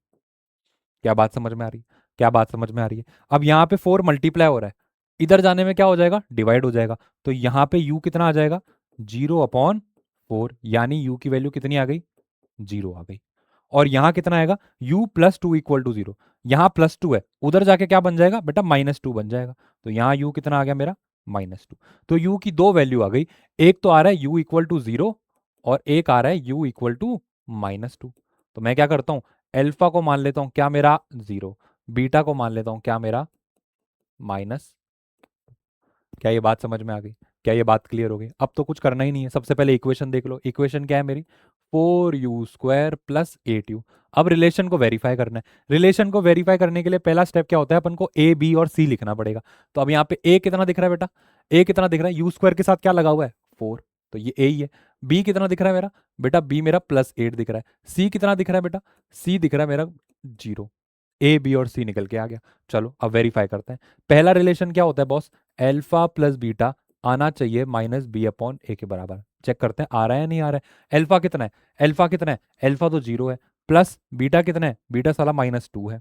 क्या बात समझ में आ रही है? क्या बात समझ में आ रही है? अब यहाँ पे 4 मल्टीप्लाई हो रहा है, इधर जाने में क्या हो जाएगा, डिवाइड हो जाएगा, तो यहाँ पे u कितना आ जाएगा, 0/4, यानी u की वैल्यू कितनी आ गई, 0 आ गई। और यहाँ कितना आएगा, u+2 इक्वल टू 0, यहाँ +2 है, उधर जाके क्या बन जाएगा बेटा, -2 बन जाएगा, तो यहाँ u कितना आ गया मेरा, -2। तो u की दो वैल्यू आ गई, एक तो आ रहा है u इक्वल टू 0, और एक आ रहा है u इक्वल टू -2। तो मैं क्या करता हूँ, अल्फा को मान लेता हूँ क्या मेरा 0, बीटा को मान लेता हूँ क्या मेरा माइनस। क्या ये बात समझ में आ गई? क्या ये बात क्लियर हो गई? अब तो कुछ करना ही नहीं है, सबसे पहले इक्वेशन देख लो, इक्वेशन क्या है मेरी, 4u² + 8u। अब रिलेशन को वेरीफाई करना है, रिलेशन को वेरीफाई करने के लिए पहला स्टेप क्या होता है, अपन को a b और c लिखना पड़ेगा। तो अब यहाँ पे a कितना दिख रहा है बेटा, a कितना दिख रहा है, u² के साथ क्या लगा हुआ है 4, तो ये a ही है। b कितना दिख रहा है मेरा बेटा, b मेरा +8 दिख रहा है। c कितना दिख रहा है बेटा, c दिख रहा है मेरा 0। a b और c निकल के आ गया। चलो अब वेरीफाई करते हैं। पहला रिलेशन क्या होता है बॉस, अल्फा प्लस बीटा आना चाहिए -b/a के बराबर। चेक करते हैं आ रहा है या नहीं आ रहा है। अल्फा कितना है, अल्फा कितना है, अल्फा तो 0 है, प्लस बीटा कितना है, बीटा साला -2 है,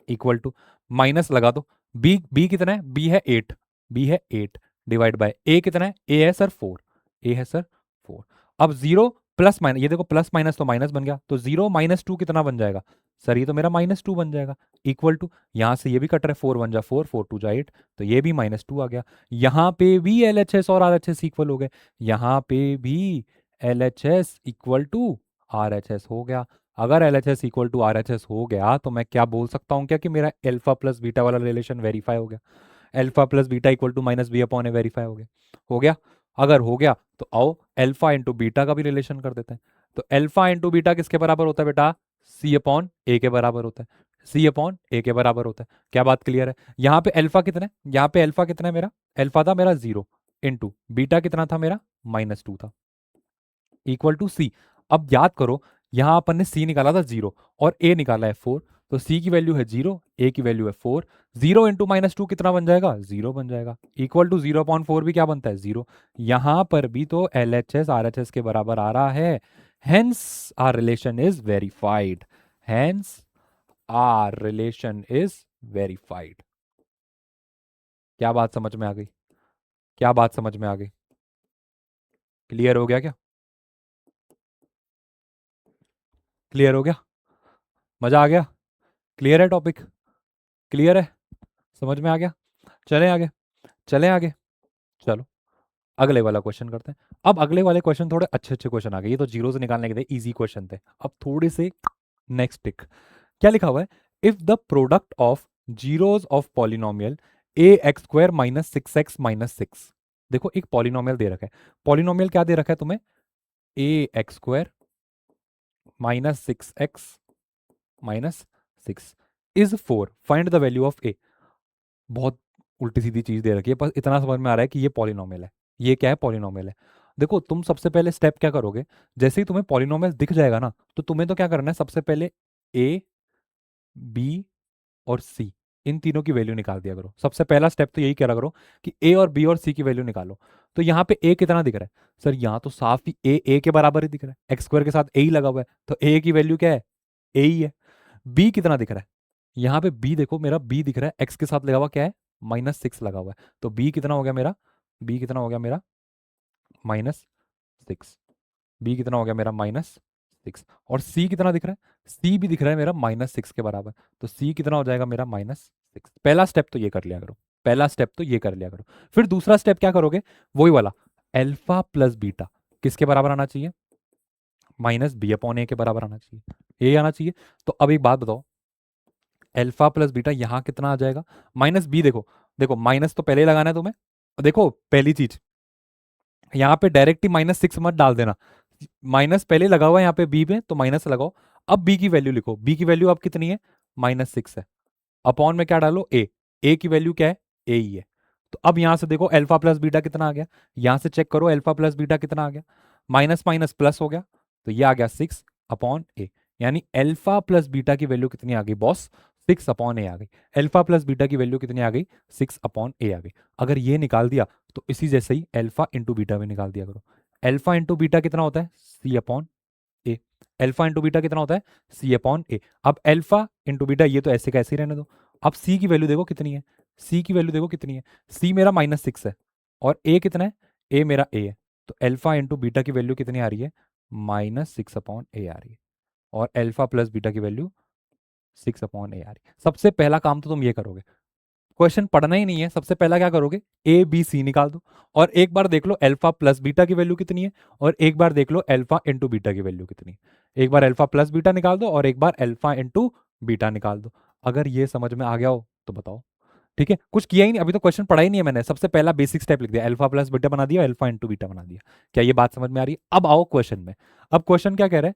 इक्वल टू, माइनस लगा दो, बी कितना है, बी है 8, बी है 8 डिवाइड बाय ए कितना है, ए है सर 4, ए है सर 4। अब 0 प्लस माइनस, ये देखो प्लस माइनस तो माइनस बन गया, तो 0 -2 कितना बन जाएगा सर, ये तो मेरा -2 बन जाएगा, इक्वल टू, यहां से ये भी कट रहा है, 4 1 जा 4, 4 2 जा 8, तो ये भी -2 आ गया। यहां पे भी LHS और RHS इक्वल हो गए, यहां पे भी LHS इक्वल टू RHS हो गया। अगर LHS इक्वल टू RHS हो गया तो मैं क्या बोल सकता हूँ क्या, कि मेरा अल्फा प्लस बीटा वाला रिलेशन वेरीफाई हो गया, alpha plus beta equal to -b/a verify हो गया, हो गया। अगर हो गया तो आओ अल्फा इंटू बीटा का भी रिलेशन कर देते हैं। तो अल्फा इंटू बीटा किसके बराबर होता है बेटा, c/a के बराबर होता है, c/a के बराबर होता है। क्या बात क्लियर है? यहाँ पे अल्फा कितना है, यहाँ पे अल्फा कितना है मेरा, अल्फा था मेरा 0, इंटू बीटा कितना था मेरा -2 था, इक्वल टू सी। अब याद करो, यहां अपन ने सी निकाला था 0 और ए निकाला है 4, तो सी की वैल्यू है 0, ए की वैल्यू है 4, 0 इंटू -2 कितना बन जाएगा, 0 बन जाएगा, इक्वल टू 0/4 भी क्या बनता है 0। यहां पर भी तो LHS RHS के बराबर आ रहा है, hence our relation is verified, hence our relation is verified. क्या बात समझ में आ गई? क्या बात समझ में आ गई? क्लियर हो गया क्या? क्लियर हो गया? मजा आ गया? क्लियर है टॉपिक? क्लियर है? समझ में आ गया? चलें आगे, चलें आगे। चलो अगले वाला क्वेश्चन करते हैं। अब अगले वाले क्वेश्चन थोड़े अच्छे अच्छे क्वेश्चन आ गए, ये तो जीरो से निकालने के थे, इजी क्वेश्चन थे। अब थोड़े से नेक्स्ट टिक, क्या लिखा हुआ है, if the product of zeros of polynomial ax² - 6x - 6। देखो एक पॉलिनोमियल दे रखा है, पॉलिनोमियल क्या दे रखा है तुम्हें, ax² - 6x - 6 is 4, find the value of a। बहुत उल्टी सीधी चीज दे रखी है, बस इतना समझ में आ रहा है कि ये पॉलिनोमियल है। ये क्या है, पॉलिनोमियल है। देखो तुम सबसे पहले स्टेप क्या करोगे, जैसे ही तुम्हें पॉलिनोमियल दिख जाएगा ना, तो तुम्हें तो क्या करना है, सबसे पहले ए बी और सी, इन तीनों की वैल्यू निकाल दिया करो। सबसे पहला स्टेप तो यही करा करो कि ए और बी और सी की वैल्यू निकालो। तो यहाँ पे ए कितना दिख रहा है सर, यहाँ तो साफ ही ए के बराबर ही दिख रहा है, x² के साथ ए ही लगा हुआ है, तो ए की वैल्यू क्या है, ए ही है। बी कितना दिख रहा है, यहाँ पे बी देखो, मेरा बी दिख रहा है, एक्स के साथ लगा हुआ क्या है, -6 लगा हुआ है, तो बी कितना हो गया मेरा, बी कितना हो गया मेरा -6, बी कितना हो गया मेरा -6। और सी कितना दिख रहा है, सी भी दिख रहा है मेरा -6 के बराबर, तो सी कितना हो जाएगा मेरा -6। पहला स्टेप तो ये कर लिया करो, पहला स्टेप तो ये कर लिया करो। फिर दूसरा स्टेप क्या करोगे, वही वाला, अल्फा प्लस बीटा किसके बराबर आना चाहिए, -b/a के बराबर आना चाहिए, ये आना चाहिए। तो अब एक बात बताओ, अल्फा प्लस बीटा यहां कितना आ जाएगा, -b। देखो देखो माइनस तो पहले ही लगाना है तुम्हें, देखो पहली चीज, यहाँ पे डायरेक्ट ही -6 मत डाल देना, माइनस पहले लगा हुआ है यहाँ पे बी में, तो माइनस लगाओ। अब बी की वैल्यू लिखो, बी की वैल्यू अब कितनी है, -6 है। अपॉन में क्या डालो, ए की वैल्यू क्या है, ए ही है। तो अब यहां से देखो अल्फा प्लस बीटा कितना आ गया, यहां से चेक करो अल्फा प्लस बीटा कितना आ गया, माइनस माइनस प्लस हो गया, तो ये आ गया 6/a। यानी अल्फा प्लस बीटा की वैल्यू कितनी आ गई बॉस, 6/a आ गई। अल्फा प्लस बीटा की वैल्यू कितनी आ गई, 6/a आ गई। अगर ये निकाल दिया तो इसी जैसे ही अल्फा इंटू बीटा भी निकाल दिया करो। अल्फा इंटू बीटा कितना होता है, C/a। अल्फा इंटू बीटा कितना होता है, C/a। अब अल्फा इंटू बीटा ये तो ऐसे का ऐसे ही रहने दो। अब सी की वैल्यू देखो कितनी है, सी की वैल्यू देखो कितनी है, सी मेरा -6 है और ए कितना है, ए मेरा ए है। तो अल्फा इंटू बीटा की वैल्यू कितनी आ रही है, -6/a आ रही है। और अल्फा प्लस बीटा की वैल्यू 6/a आ रही है। सबसे पहला काम तो तुम ये करोगे, क्वेश्चन पढ़ना ही नहीं है, सबसे पहला क्या करोगे, ए बी सी निकाल दो और एक बार देख लो अल्फा प्लस बीटा की वैल्यू कितनी है और एक बार देख लो अल्फा इंटू बीटा की वैल्यू कितनी है। एक बार अल्फा प्लस बीटा निकाल दो और एक बार अल्फा इंटू बीटा निकाल दो। अगर ये समझ में आ गया हो तो बताओ। ठीक है, कुछ किया ही नहीं, अभी तो क्वेश्चन पढ़ा ही नहीं है मैंने, सबसे पहला बेसिक स्टेप लिख दिया, अल्फा प्लस बीटा बना दिया, अल्फा इंटू बीटा बना दिया। क्या ये बात समझ में आ रही है? अब आओ क्वेश्चन में। अब क्वेश्चन क्या कह रहा है,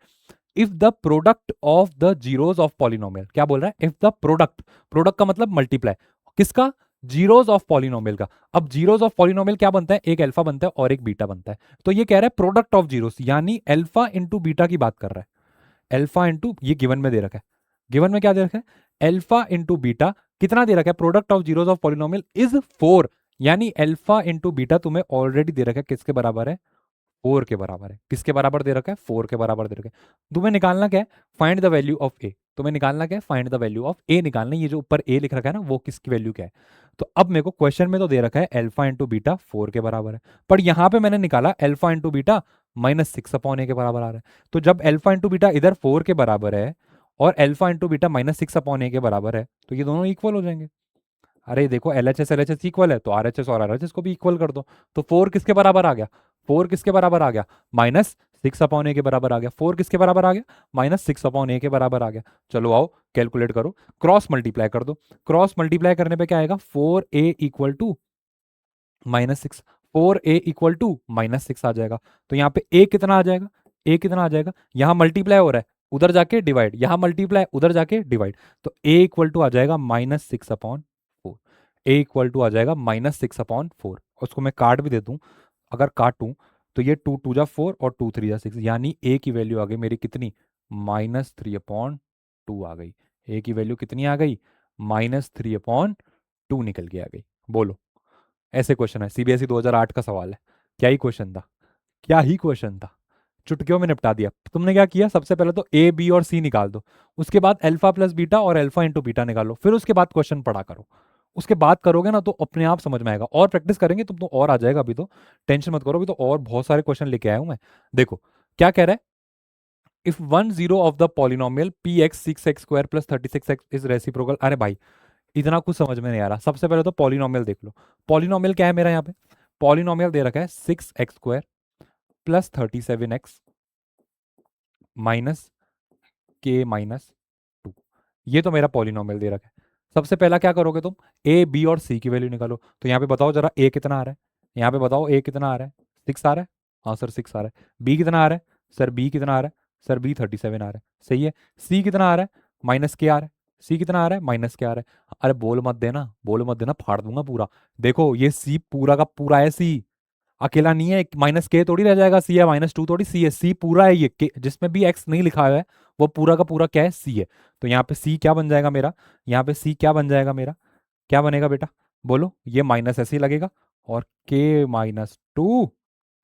if the product of the zeros of polynomial, क्या बोल रहा है, इफ द प्रोडक्ट, प्रोडक्ट का मतलब मल्टीप्लाई, किसका, जीरोस ऑफ पॉलिनोमियल का। अब जीरोस ऑफ पॉलिनोमियल क्या बनता है, एक अल्फा बनता है और एक बीटा बनता है। तो ये कह रहा है प्रोडक्ट ऑफ जीरोस, यानी अल्फा इंटू बीटा की बात कर रहा है। अल्फा इंटू, ये गिवन में दे रखा है, गिवन में क्या दे रखा है, अल्फा इंटू बीटा कितना दे रखा है, product of zeros of polynomial is 4। यानी अल्फा इंटू बीटा तुम्हें ऑलरेडी दे रखा है, किसके बराबर है, 4 के बराबर है। किसके बराबर दे रखा है, 4 के बराबर दे रखा है। तुम्हें निकालना क्या है, फाइंड द वैल्यू ऑफ ए। तुम्हें निकालना क्या है, फाइंड द वैल्यू ऑफ ए निकालना है। ये जो ऊपर ए लिख रखा है ना, वो किसकी वैल्यू क्या है। तो अब मेरे को क्वेश्चन में तो दे रखा है अल्फा इंटू बीटा 4 के बराबर है, पर यहां पे मैंने निकाला अल्फा इंटू बीटा -6/a के बराबर आ रहा है। तो जब अल्फा इंटू बीटा इधर 4 के बराबर है और अल्फा इंटू बीटा -6/a के बराबर है, तो ये दोनों इक्वल हो जाएंगे। अरे देखो LHS इक्वल है तो RHS और RHS को भी इक्वल कर दो। तो 4 किसके बराबर आ गया, 4 किसके बराबर आ गया, -6/a के बराबर आ गया। 4 किसके बराबर आ गया, -6/a के बराबर आ गया। चलो आओ कैलकुलेट करो, क्रॉस मल्टीप्लाई कर दो। क्रॉस मल्टीप्लाई करने पे क्या आएगा, 4a equal to -6, 4a equal to -6 आ जाएगा। तो यहाँ पे a कितना आ जाएगा, a कितना आ जाएगा, यहाँ मल्टीप्लाई हो रहा है उधर जाके डिवाइड, यहाँ मल्टीप्लाई उधर जाके डिवाइड। तो a इक्वल टू आ जाएगा -6/4, a इक्वल टू आ जाएगा -6/4। उसको मैं काट भी दे दूं, अगर काटूं तो ये 2 2 जा 4 और 2 3 जा 6, यानी a की वैल्यू आ गई मेरी कितनी, -3/2 आ गई। a की वैल्यू कितनी आ गई, -3/2 निकल के आ गई। बोलो, ऐसे क्वेश्चन है, CBSE 2008 का सवाल है। क्या ही क्वेश्चन था, क्या ही क्वेश्चन था, चुटकियों में निपटा दिया। तुमने क्या किया, सबसे पहले तो ए बी और सी निकाल दो, उसके बाद अल्फा प्लस बीटा और अल्फा इंटू बीटा निकालो, फिर उसके बाद क्वेश्चन पढ़ा करो। उसके बाद करोगे ना तो अपने आप समझ में आएगा, और प्रैक्टिस करेंगे तुम तो और आ जाएगा। अभी तो टेंशन मत करो, अभी तो और बहुत सारे क्वेश्चन लेके आया हूं मैं। देखो क्या कह रहा है, if 1 0 of the polynomial P x 6x² + 36x is reciprocal. अरे भाई इतना कुछ समझ में नहीं आ रहा, सबसे पहले तो पॉलिनोमियल देख लो। पॉलिनोमियल क्या है मेरा यहाँ पे, पॉलिनोमियल दे रखा है 6x² + 37x माइनस के -2। ये तो मेरा पॉलिनोमियल दे रखा है। सबसे पहला क्या करोगे तुम, ए बी और सी की वैल्यू निकालो। तो यहाँ पे बताओ जरा ए कितना आ रहा है, यहाँ पे बताओ ए कितना आ रहा है, 6 आ रहा है, हाँ सर 6 आ रहा है। बी कितना आ रहा है, सर बी कितना आ रहा है, सर बी 37 आ रहा है, सही है। सी कितना आ रहा है, माइनस के आ रहा है, सी कितना आ रहा है, माइनस के आ रहा है। अरे बोल मत देना, बोल मत देना, फाड़ दूंगा पूरा। देखो ये सी पूरा का पूरा है, सी अकेला नहीं है, माइनस के थोड़ी रह जाएगा, सी है, -2 थोड़ी, सी है, सी पूरा है। ये के जिसमें भी एक्स नहीं लिखा हुआ है वो पूरा का पूरा क्या है, सी है। तो यहाँ पे सी क्या बन जाएगा मेरा, यहाँ पे सी क्या बन जाएगा मेरा, क्या बनेगा बेटा, बोलो। ये माइनस ऐसे ही लगेगा और के -2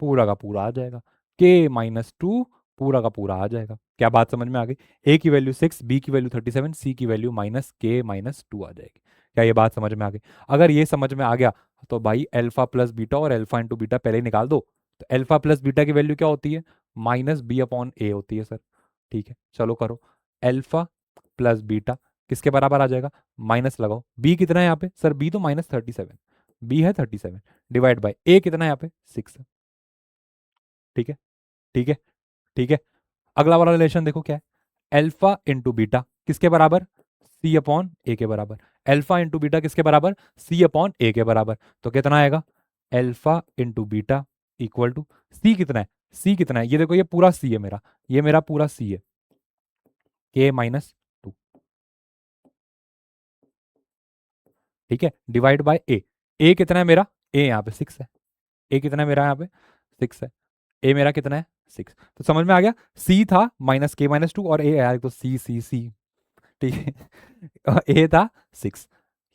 पूरा का पूरा आ जाएगा, के -2 पूरा का पूरा आ जाएगा। क्या बात समझ में आ गई, ए की वैल्यू 6, बी की वैल्यू 37, सी की वैल्यू -के-2 आ जाएगी। क्या ये बात समझ में आ गई? अगर ये समझ में आ गया तो भाई अल्फा प्लस बीटा और अल्फा इंटू बीटा पहले ही निकाल दो। तो अल्फा प्लस बीटा की वैल्यू क्या होती है, -b/a होती है सर। ठीक है चलो करो, अल्फा प्लस बीटा किसके बराबर आ जाएगा, माइनस लगाओ, बी कितना है यहाँ पे, सर बी तो -37, बी है 37, डिवाइड बाय ए कितना है यहाँ पे 6 है। ठीक है, ठीक है, ठीक है। अगला वाला रिलेशन देखो क्या है, अल्फा इंटू बीटा किसके बराबर, C/a के बराबर। अल्फा इंटू बीटा किसके बराबर, C/a के बराबर। तो कितना आएगा, alpha into beta equal to c कितना है, सी कितना है, ये देखो ये पूरा सी है मेरा, ये मेरा पूरा सी है, के माइनस टू, ठीक है, डिवाइड बाय ए कितना है मेरा, ए यहाँ पे 6 है, ए कितना है मेरा यहाँ पे 6 है, ए मेरा कितना है 6, तो समझ में आ गया, सी था माइनस के माइनस टू और ए आया तो सी सी सी, ठीक है और ए था 6,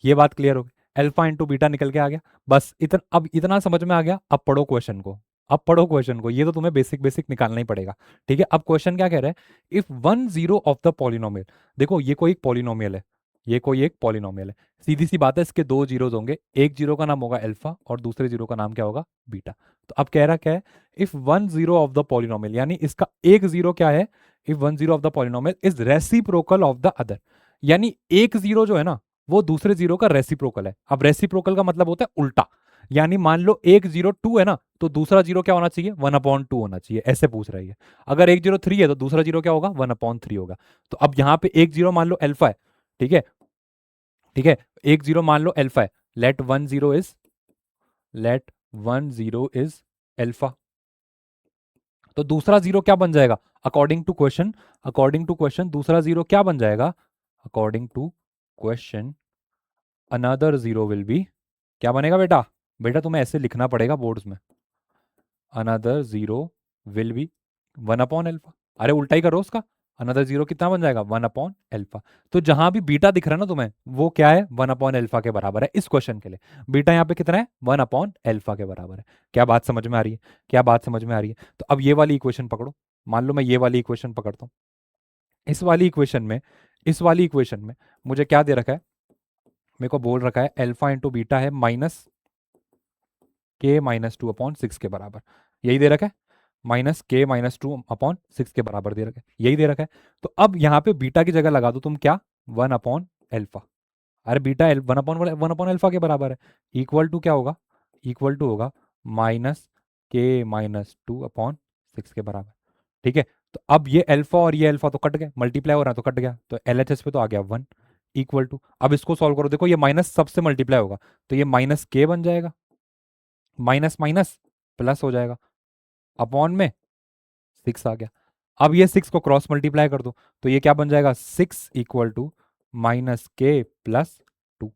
ये बात क्लियर हो गई, अल्फा इंटू बीटा निकल के आ गया, बस इतना, अब इतना समझ में आ गया, अब पढ़ो क्वेश्चन को, अब पढ़ो क्वेश्चन को, ये तो तुम्हें बेसिक बेसिक निकालना ही पड़ेगा, ठीक है। अब क्वेश्चन क्या कह रहा है, if one zero of the polynomial, देखो ये कोई एक पॉलिनोमियल है, ये कोई एक पॉलिनोमियल है, सीधी सी बात है, इसके दो जीरोज होंगे, एक जीरो का नाम होगा अल्फा और दूसरे जीरो का नाम क्या होगा बीटा, तो अब कह रहा क्या है, if one zero of the polynomial, यानी इसका एक जीरो क्या है, if one zero of the polynomial is reciprocal of the other, यानी एक जीरो जो है ना वो दूसरे जीरो का रेसिप्रोकल है, अब रेसिप्रोकल का मतलब होता है उल्टा, यानी मान लो एक जीरो टू है ना तो दूसरा जीरो क्या होना चाहिए, वन अपॉन टू होना चाहिए, ऐसे पूछ रही है, अगर एक जीरो थ्री है तो दूसरा जीरो क्या होगा, वन अपॉन थ्री होगा, तो अब यहाँ पे एक जीरो मान लो अल्फा है, ठीक है, ठीक है, एक जीरो मान लो अल्फा है, let one zero is, let one zero is alpha, तो दूसरा जीरो क्या बन जाएगा, according to question, according to question दूसरा जीरो क्या बन जाएगा, according to question another zero will be, क्या बनेगा बेटा, बेटा तुम्हें ऐसे लिखना पड़ेगा बोर्ड्स में, another zero will B one upon alpha, अरे उल्टा ही करो उसका, अनदर जीरो कितना बन जाएगा, वन अपॉन एल्फा, तो जहां भी बीटा दिख रहा है ना तुम्हें वो क्या है, वन अपॉन एल्फा के बराबर है इस क्वेश्चन के लिए, बीटा यहाँ पे कितना है, वन अपॉन एल्फा के बराबर है, क्या बात समझ में आ रही है, क्या बात समझ में आ रही है, तो अब ये वाली इक्वेशन पकड़ो, मान लो मैं ये वाली इक्वेशन पकड़ता हूँ, इस वाली इक्वेशन में, इस वाली इक्वेशन में मुझे क्या दे रखा है, मेरे को बोल रखा है अल्फा इंटू बीटा है माइनस के माइनस टू अपॉन सिक्स के बराबर, यही दे रखा है, माइनस के माइनस टू अपॉन सिक्स के बराबर दे रखा है, यही दे रखा है, तो अब यहाँ पे बीटा की जगह लगा दो तुम क्या, वन अपॉन एल्फा, अरे बीटा वन अपॉन एल्फा के बराबर है, इक्वल टू क्या होगा, इक्वल टू होगा माइनस के माइनस टू अपॉन सिक्स के बराबर, ठीक है, तो अब ये अल्फा और ये अल्फा तो कट गए, मल्टीप्लाई हो रहा है तो कट गया, तो एलएचएस पे तो आ गया वन, इक्वल टू, अब इसको सॉल्व करो, देखो ये माइनस सबसे मल्टीप्लाई होगा, तो ये माइनस के बन जाएगा, माइनस माइनस प्लस हो जाएगा, अपॉन में सिक्स आ गया, अब ये सिक्स को क्रॉस मल्टीप्लाई कर दो, तो ये क्या बन जाएगा, सिक्स इक्वल टू माइनस के प्लस टू,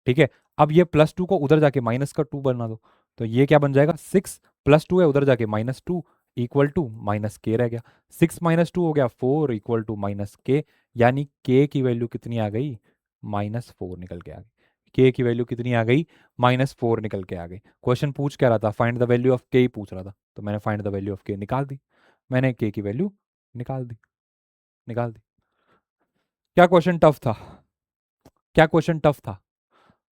ठीक है, अब ये प्लस टू को उधर जाके माइनस का टू बना दो, तो ये क्या बन जाएगा, सिक्स प्लस टू है उधर जाके minus two equal to minus के रह गया, सिक्स माइनस टू हो गया फोर इक्वल टू माइनस के, यानी के की वैल्यू कितनी आ गई, माइनस फोर निकल के आ गई, के की वैल्यू कितनी आ गई, माइनस फोर निकल के आ गई, क्वेश्चन पूछ क्या रहा था, फाइंड द वैल्यू ऑफ के ही पूछ रहा था, तो मैंने फाइंड द वैल्यू ऑफ के निकाल दी, मैंने के की वैल्यू निकाल दी, निकाल दी, क्या क्वेश्चन टफ था, क्या क्वेश्चन टफ था,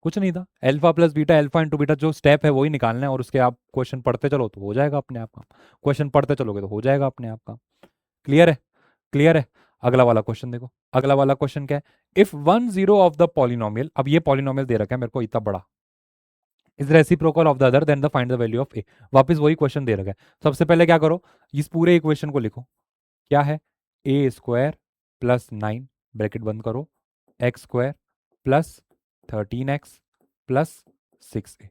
कुछ नहीं था, alpha plus beta, alpha into beta जो स्टेप है वही निकालना है, और उसके आप क्वेश्चन पढ़ते चलो तो हो जाएगा अपने आप काम, क्वेश्चन पढ़ते चलोगे तो हो जाएगा अपने आप काम, क्लियर है, क्लियर है, अगला वाला क्वेश्चन देखो, अगला वाला क्वेश्चन क्या है, if one zero of the polynomial, अब ये पॉलिनोमियल दे रखा है मेरे को इतना बड़ा, is reciprocal of the other then the find the value of a, वापस वही क्वेश्चन दे रखा है, सबसे पहले क्या करो, इस पूरे इक्वेशन को लिखो, क्या है, a square plus nine, bracket बंद करो, x square plus thirteen x plus six a,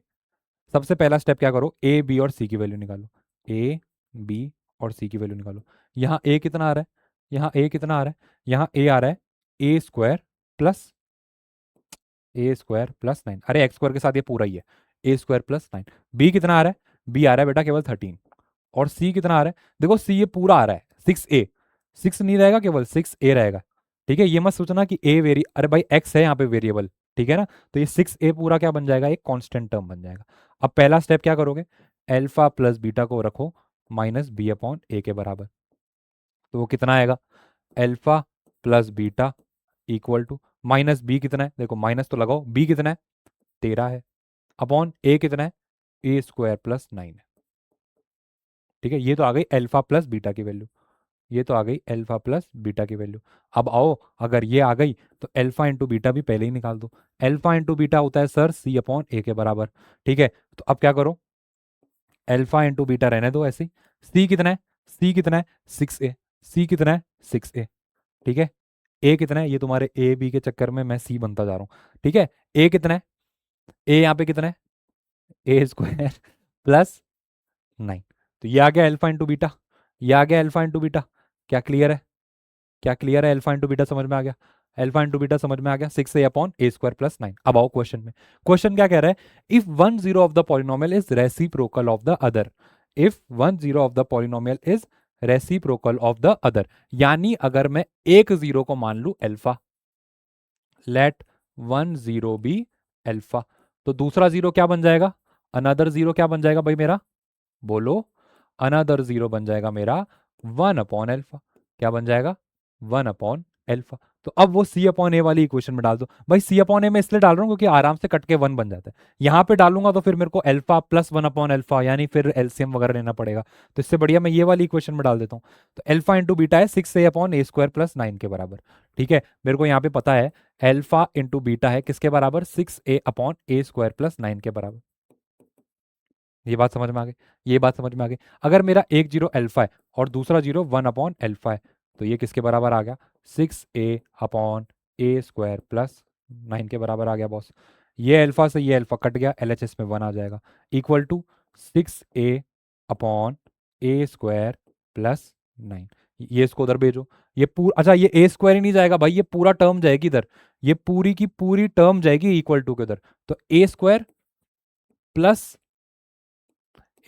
सबसे पहला स्टेप क्या करो, ए बी और सी की वैल्यू निकालो, ए बी और सी की वैल्यू निकालो, यहाँ ए कितना आ रहा है, यहाँ ए कितना आ रहा है, यहाँ ए आ रहा है a square plus, A square plus nine, अरे एक्स स्क्वायर के साथ ये पूरा ही है, a square plus nine, B कितना आ रहा है, बी आ रहा है बेटा केवल थर्टीन, और सी कितना आ रहा है, देखो सी ये पूरा आ रहा है सिक्स ए, सिक्स नहीं रहेगा केवल सिक्स ए रहेगा, ठीक है, ये मत सोचना कि ए वेरी, अरे भाई एक्स है यहाँ पे वेरिएबल, ठीक है ना, तो ये सिक्स ए पूरा क्या बन जाएगा, एक कांस्टेंट टर्म बन जाएगा, अब पहला स्टेप क्या करोगे, अल्फा प्लस बीटा को रखो माइनस बी अपॉन ए के बराबर, तो वो कितना आएगा, alpha plus beta equal to minus b कितना है, देखो माइनस तो लगाओ, बी कितना है 13 है, अपॉन ए कितना है, ए स्क्वायर प्लस नाइन है, ठीक है, ये तो आ गई अल्फा प्लस बीटा की वैल्यू, ये तो आ गई अल्फा प्लस बीटा की वैल्यू, अब आओ अगर ये आ गई तो अल्फा इंटू बीटा भी पहले ही निकाल दो, अल्फा इंटू बीटा होता है सर सी अपॉन ए के बराबर, ठीक है, तो अब क्या करो, अल्फा इंटू बीटा रहने दो ऐसे ही, सी कितना है, सी कितना है सिक्स ए, सी कितना है सिक्स ए, ठीक है, ए कितना है, ये तुम्हारे ए बी के चक्कर में मैं सी बनता जा रहा हूँ, ठीक है, ए कितना है, ए यहाँ पे कितना है, ए स्क्वायर प्लस नाइन, तो ये आ गया अल्फा इंटू बीटा, ये आ गया अल्फा इंटू बीटा। क्या क्लियर है? क्या क्लियर है? अल्फा इंटू बीटा समझ में आ गया? अल्फा इंटू बीटा समझ में आ गया, 6a upon a square plus 9। अब आओ क्वेश्चन में। क्वेश्चन क्या कह रहा है? If one zero of the polynomial is reciprocal of the other, if one zero of the polynomial is reciprocal of the other, यानी अगर मैं एक जीरो को मान लू alpha, let one zero be alpha, तो दूसरा जीरो क्या बन जाएगा? अनदर जीरो क्या बन जाएगा भाई मेरा? बोलो। अनदर जीरो बन जाएगा मेरा वन अपॉन एल्फा। क्या बन जाएगा? One upon alpha. तो अब वो सी अपॉन ए वाली इक्वेशन में डाल दो भाई। सी अपॉन ए में इसलिए डाल रहा हूँ क्योंकि आराम से कट के वन बन जाता है। यहां पे डालूंगा तो फिर मेरे को alpha plus one upon alpha, यानी फिर एलसीएम वगैरह लेना पड़ेगा। तो इससे बढ़िया मैं ये वाली इक्वेशन में डाल देता हूँ। तो एल्फा इंटू बीटा है 6a upon a square plus 9 के बराबर। ठीक है, मेरे को यहाँ पे पता है एल्फा इंटू बीटा है किसके बराबर? 6a upon a square plus 9 के बराबर। ये बात समझ में आ गई? ये बात समझ में आ गई? अगर मेरा एक जीरो अल्फा है और दूसरा जीरो वन अपॉन अल्फा है, तो ये किसके बराबर आ गया? 6a upon a square plus 9 के बराबर आ गया बॉस। ये अल्फा से ये अल्फा कट गया, एलएचएस में वन आ जाएगा, equal to 6a upon a square plus 9। ये इसको उधर भेजो। ये पूरा, अच्छा ये ए स्क्वायर ही नहीं जाएगा भाई, ये पूरा टर्म जाएगी इधर, ये पूरी की पूरी टर्म जाएगी इक्वल टू के उधर। तो ए स्क्वायर प्लस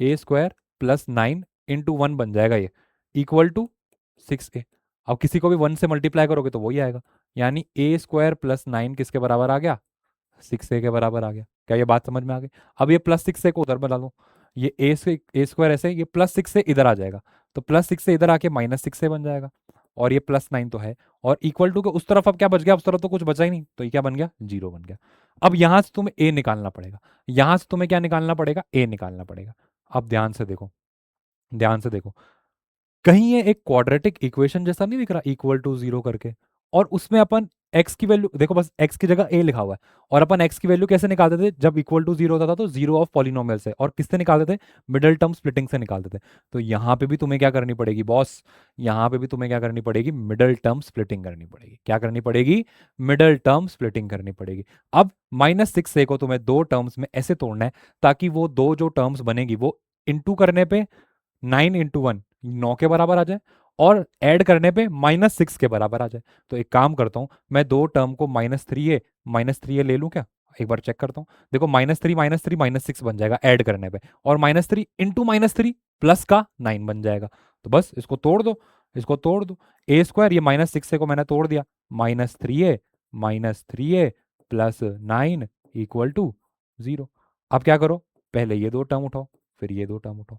ए स्क्वायर प्लस 9 इंटू वन बन जाएगा ये, इक्वल टू 6a। अब किसी को भी वन से मल्टीप्लाई करोगे तो वही आएगा, यानी ए स्क्वायर प्लस 9 किसके बराबर आ गया? 6a के बराबर आ गया। क्या ये बात समझ में आ गई? अब ये प्लस 6a को उधर बना लो, ये ए स्क्वायर ऐसे, ये प्लस 6 से इधर आ जाएगा, तो प्लस 6 से इधर आके माइनस 6 बन जाएगा, और ये प्लस 9 तो है, और इक्वल टू के उस तरफ अब क्या बच गया? उस तरफ तो कुछ बचा ही नहीं, तो ये क्या बन गया? जीरो बन गया। अब यहां से तुम्हें ए निकालना पड़ेगा, यहां से तुम्हें क्या निकालना पड़ेगा? ए निकालना पड़ेगा। अब ध्यान से देखो, ध्यान से देखो, कहीं ये एक क्वाड्रेटिक इक्वेशन जैसा नहीं दिख रहा, इक्वल टू जीरो करके, और उसमें अपन x की वैल्यू देखो, बस x की जगह a लिखा हुआ है, और अपन x की वैल्यू कैसे निकालते थे? जब इक्वल टू जीरो होता था तो जीरो ऑफ पॉलिनोमियल से, और किससे निकालते थे? मिडिल टर्म स्प्लिटिंग से निकालते थे। तो यहां पे भी तुम्हें क्या करनी पड़ेगी बॉस? यहां पे भी तुम्हें क्या करनी पड़ेगी? मिडिल टर्म स्प्लिटिंग करनी पड़ेगी। क्या करनी पड़ेगी? मिडिल टर्म स्प्लिटिंग करनी पड़ेगी। अब माइनस 6a को तुम्हें दो टर्म्स में ऐसे तोड़ना है ताकि वो दो जो टर्म्स बनेगी वो इंटू करने पे 9 इंटू वन 9 के बराबर आ जाए, और ऐड करने पे -6 के बराबर आ जाए। तो एक काम करता हूं, मैं दो टर्म को -3a ले लूं क्या? एक बार चेक करता हूं। देखो -3 -6 बन जाएगा ऐड करने पे, और -3 इंटू -3 प्लस का 9 बन जाएगा। तो बस इसको तोड़ दो, इसको तोड़ दो। ए स्क्वायर, ये -6 को मैंने तोड़ दिया, -3a प्लस 9 इक्वल टू 0। अब क्या करो? पहले ये दो टर्म उठाओ, फिर ये दो टर्म उठाओ।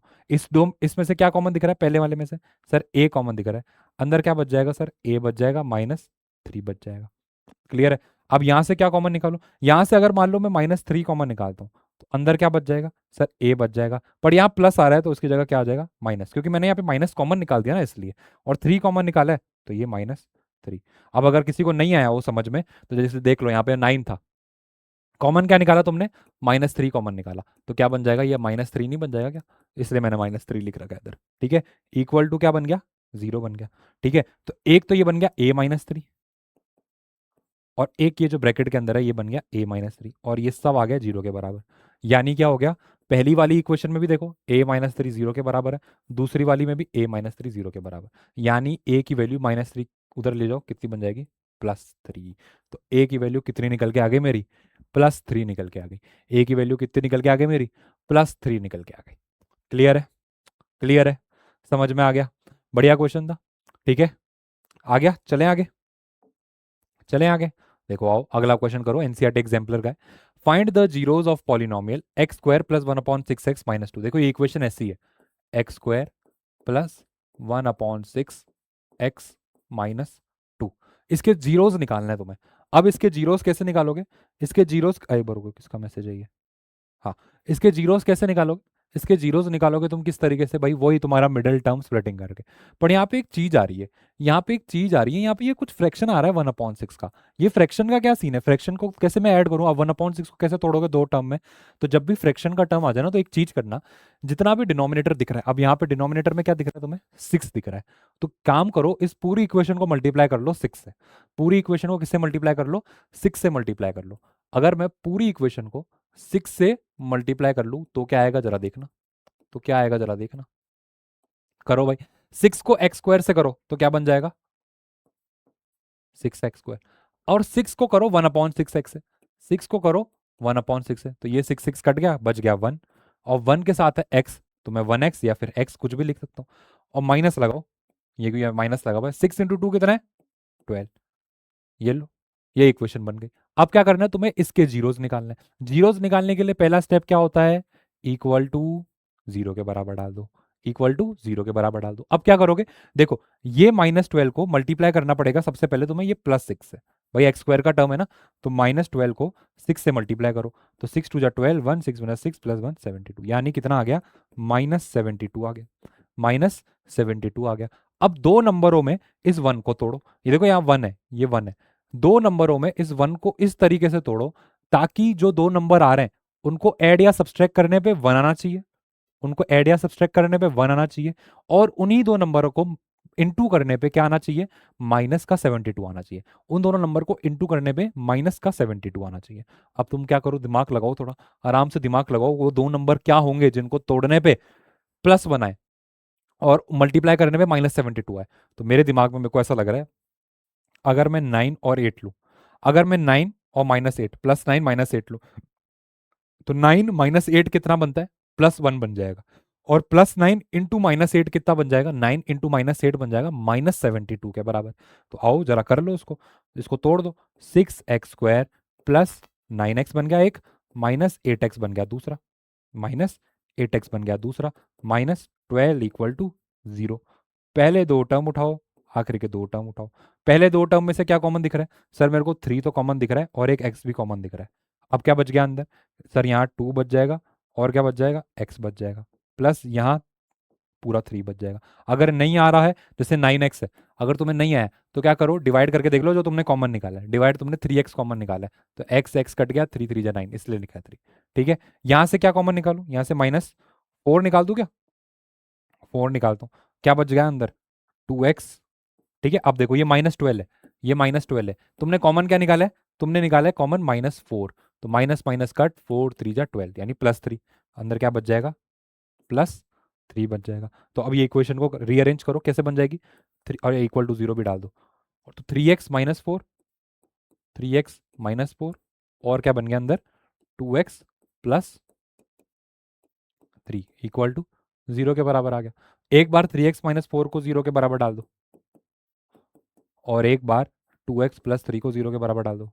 इसमें से क्या कॉमन दिख रहा है? पहले वाले में से सर ए कॉमन दिख रहा है, अंदर क्या बच जाएगा सर? ए बच जाएगा, -3 बच जाएगा। क्लियर है? अब यहां से क्या कॉमन निकालो? यहां से अगर मान लो मैं -3 कॉमन निकालता हूं, तो अंदर क्या बच जाएगा सर? ए बच जाएगा, पर यहाँ प्लस आ रहा है तो उसकी जगह क्या आ जाएगा? माइनस, क्योंकि मैंने यहाँ पे माइनस कॉमन निकाल दिया ना इसलिए, और 3 कॉमन निकाला है तो ये -3। अब अगर किसी को नहीं आया वो समझ में, तो जैसे देख लो यहाँ पे 9 था, कॉमन क्या निकाला तुमने? -3 कॉमन निकाला, तो क्या बन जाएगा? ये -3 नहीं बन जाएगा क्या? इसलिए मैंने -3 लिख रखा है इधर। ठीक है, इक्वल टू क्या बन गया? 0 बन गया। ठीक है, तो एक तो ये बन गया a-3, और एक ये जो ब्रैकेट के अंदर है ये बन गया a-3, और ये सब आ गया 0 के बराबर। यानी क्या हो गया? पहली वाली इक्वेशन में भी देखो a-3 0 के बराबर है, दूसरी वाली में भी a-3 0 के बराबर, यानी a की वैल्यू -3 उधर ले जाओ, कितनी बन जाएगी? +3। तो a की वैल्यू कितनी निकल के आ गई मेरी? +3 निकल के आ गई। a की वैल्यू कितनी निकल के आ गई मेरी? +3 निकल के आ गई। क्लियर है? क्लियर है? समझ में आ गया? बढ़िया क्वेश्चन था। ठीक है, आ गया? चलें आगे, चलें आगे। देखो आओ अगला क्वेश्चन करो, एनसीईआरटी एग्जाम्पलर का है। Find the zeros of polynomial x square plus 1/6x minus 2। देखो ये इक्वेशन ऐसी है, x square plus 1/6x minus 2। इसके जीरोस निकालना है तुम्हें। अब इसके जीरोस कैसे निकालोगे? इसके जीरोस, अरे बरोबर किसका मैसेज है ये? हाँ, इसके जीरोस कैसे निकालोगे? इसके जीरोस निकालोगे तुम किस तरीके से भाई? वही तुम्हारा मिडिल टर्म स्प्लिटिंग करके। पर यहाँ पे एक चीज आ रही है, यहाँ पे एक चीज आ रही है, यहाँ पे ये कुछ फ्रैक्शन आ रहा है 1/6 का। ये फ्रैक्शन का क्या सीन है? फ्रैक्शन को कैसे मैं ऐड करूँ? अब 1/6 को कैसे तोड़ोगे दो टर्म में? तो जब भी फ्रैक्शन का टर्म आ जाए ना, तो एक चीज करना, जितना भी डिनोमिनेटर दिख रहा है, अब यहाँ पे डिनोमिनेटर में क्या दिख रहा है तुम्हें? 6 दिख रहा है। तो काम करो, इस पूरी इक्वेशन को मल्टीप्लाई कर लो 6 से। पूरी इक्वेशन को किससे मल्टीप्लाई कर लो? 6 से मल्टीप्लाई कर लो। अगर मैं पूरी इक्वेशन को 6 से मल्टीप्लाई कर लूं तो क्या आएगा जरा देखना, तो क्या आएगा जरा देखना। करो भाई, 6 को एक्स स्क्वायर से करो तो क्या बन जाएगा 6x²। और 6 को करो 1/6x से, 6 को करो 1/6 से, तो ये 6 कट गया, बच गया 1। और 1 के साथ है x, तो मैं 1x या फिर x कुछ भी लिख सकता हूँ। और माइनस लगाओ, ये माइनस लगा हुआ है, 6 × 2 कितना है 12। ये लो, ये इक्वेशन बन गई। अब क्या करना है तुम्हें, इसके जीरोस निकालना है। जीरोस निकालने के लिए पहला स्टेप क्या होता है, इक्वल टू जीरो के बराबर डाल दो, इक्वल टू जीरो के बराबर डाल दो। अब क्या करोगे, देखो ये -12 को मल्टीप्लाई करना पड़ेगा सबसे पहले तुम्हें, ये +6 से, भाई x² का टर्म है ना, तो -12 को 6 से मल्टीप्लाई करो, तो 6×2 = 12, 1 6 × 6 + 1 72, यानी कितना आ गया -72 आ गया, -72 आ गया। अब दो नंबरों में इस 1 को तोड़ो, ये देखो यहाँ 1 है, ये 1 है, दो नंबरों में इस 1 को इस तरीके से तोड़ो ताकि जो दो नंबर आ रहे हैं उनको ऐड या सब्सट्रैक्ट करने पे 1 आना चाहिए, उनको ऐड या सब्सट्रैक्ट करने पे 1 आना चाहिए, और उन्हीं दो नंबरों को इंटू करने पे क्या आना चाहिए, -72 आना चाहिए। उन दोनों नंबर को इंटू करने पे -72 आना चाहिए। अब तुम क्या करो, दिमाग लगाओ, थोड़ा आराम से दिमाग लगाओ, वो दो नंबर क्या होंगे जिनको तोड़ने पे +1 आए और मल्टीप्लाई करने पे -72 आए। तो मेरे दिमाग में मेरे को ऐसा लग रहा है, अगर मैं 9 और 8 लूँ, अगर मैं 9 और -8 +9 -8 लूँ, तो 9 -8 कितना बनता है, +1 बन जाएगा। और +9 इंटू -8 कितना बन जाएगा, 9 इंटू -8 बन जाएगा -72 के बराबर। तो आओ जरा कर लो इसको, इसको तोड़ दो, 6x² प्लस 9x बन गया एक, -8x बन गया दूसरा, -8x बन गया दूसरा, -12 = 0। पहले दो टर्म उठाओ, आखिरी के दो टर्म उठाओ। पहले दो टर्म में से क्या कॉमन दिख रहा है, सर मेरे को 3 तो कॉमन दिख रहा है और एक x भी कॉमन दिख रहा है। अब क्या बच गया अंदर, सर यहाँ 2 बच जाएगा, और क्या बच जाएगा, x बच जाएगा, प्लस यहाँ पूरा 3 बच जाएगा। अगर नहीं आ रहा है, जैसे 9x है, अगर तुम्हें नहीं आया तो क्या करो, डिवाइड करके देख लो, जो तुमने कॉमन निकाला है, डिवाइड तुमने 3x कॉमन निकाला है, तो x कट गया, 3 3 9, इसलिए लिखा है 3। ठीक है, यहाँ से क्या कॉमन निकालू, यहाँ से -4 निकाल दूं क्या, 4 निकालता हूँ, क्या बच गया अंदर 2x। ठीक है, अब देखो ये -12 है, ये -12 है, तुमने कॉमन क्या निकाला है, तुमने निकाला है कॉमन -4, तो माइनस माइनस कट, 4 3 जा 12 यानी +3, अंदर क्या बच जाएगा +3 बच जाएगा। तो अब ये इक्वेशन को रीअरेंज करो, कैसे बन जाएगी, 3 और इक्वल टू 0 भी डाल दो, तो 3x - 4, 3x - 4, और क्या बन गया अंदर 2x + 3 इक्वल टू 0 के बराबर आ गया। एक बार 3x - 4 को 0 के बराबर डाल दो, और एक बार 2x + 3 को 0 के बराबर डाल दो।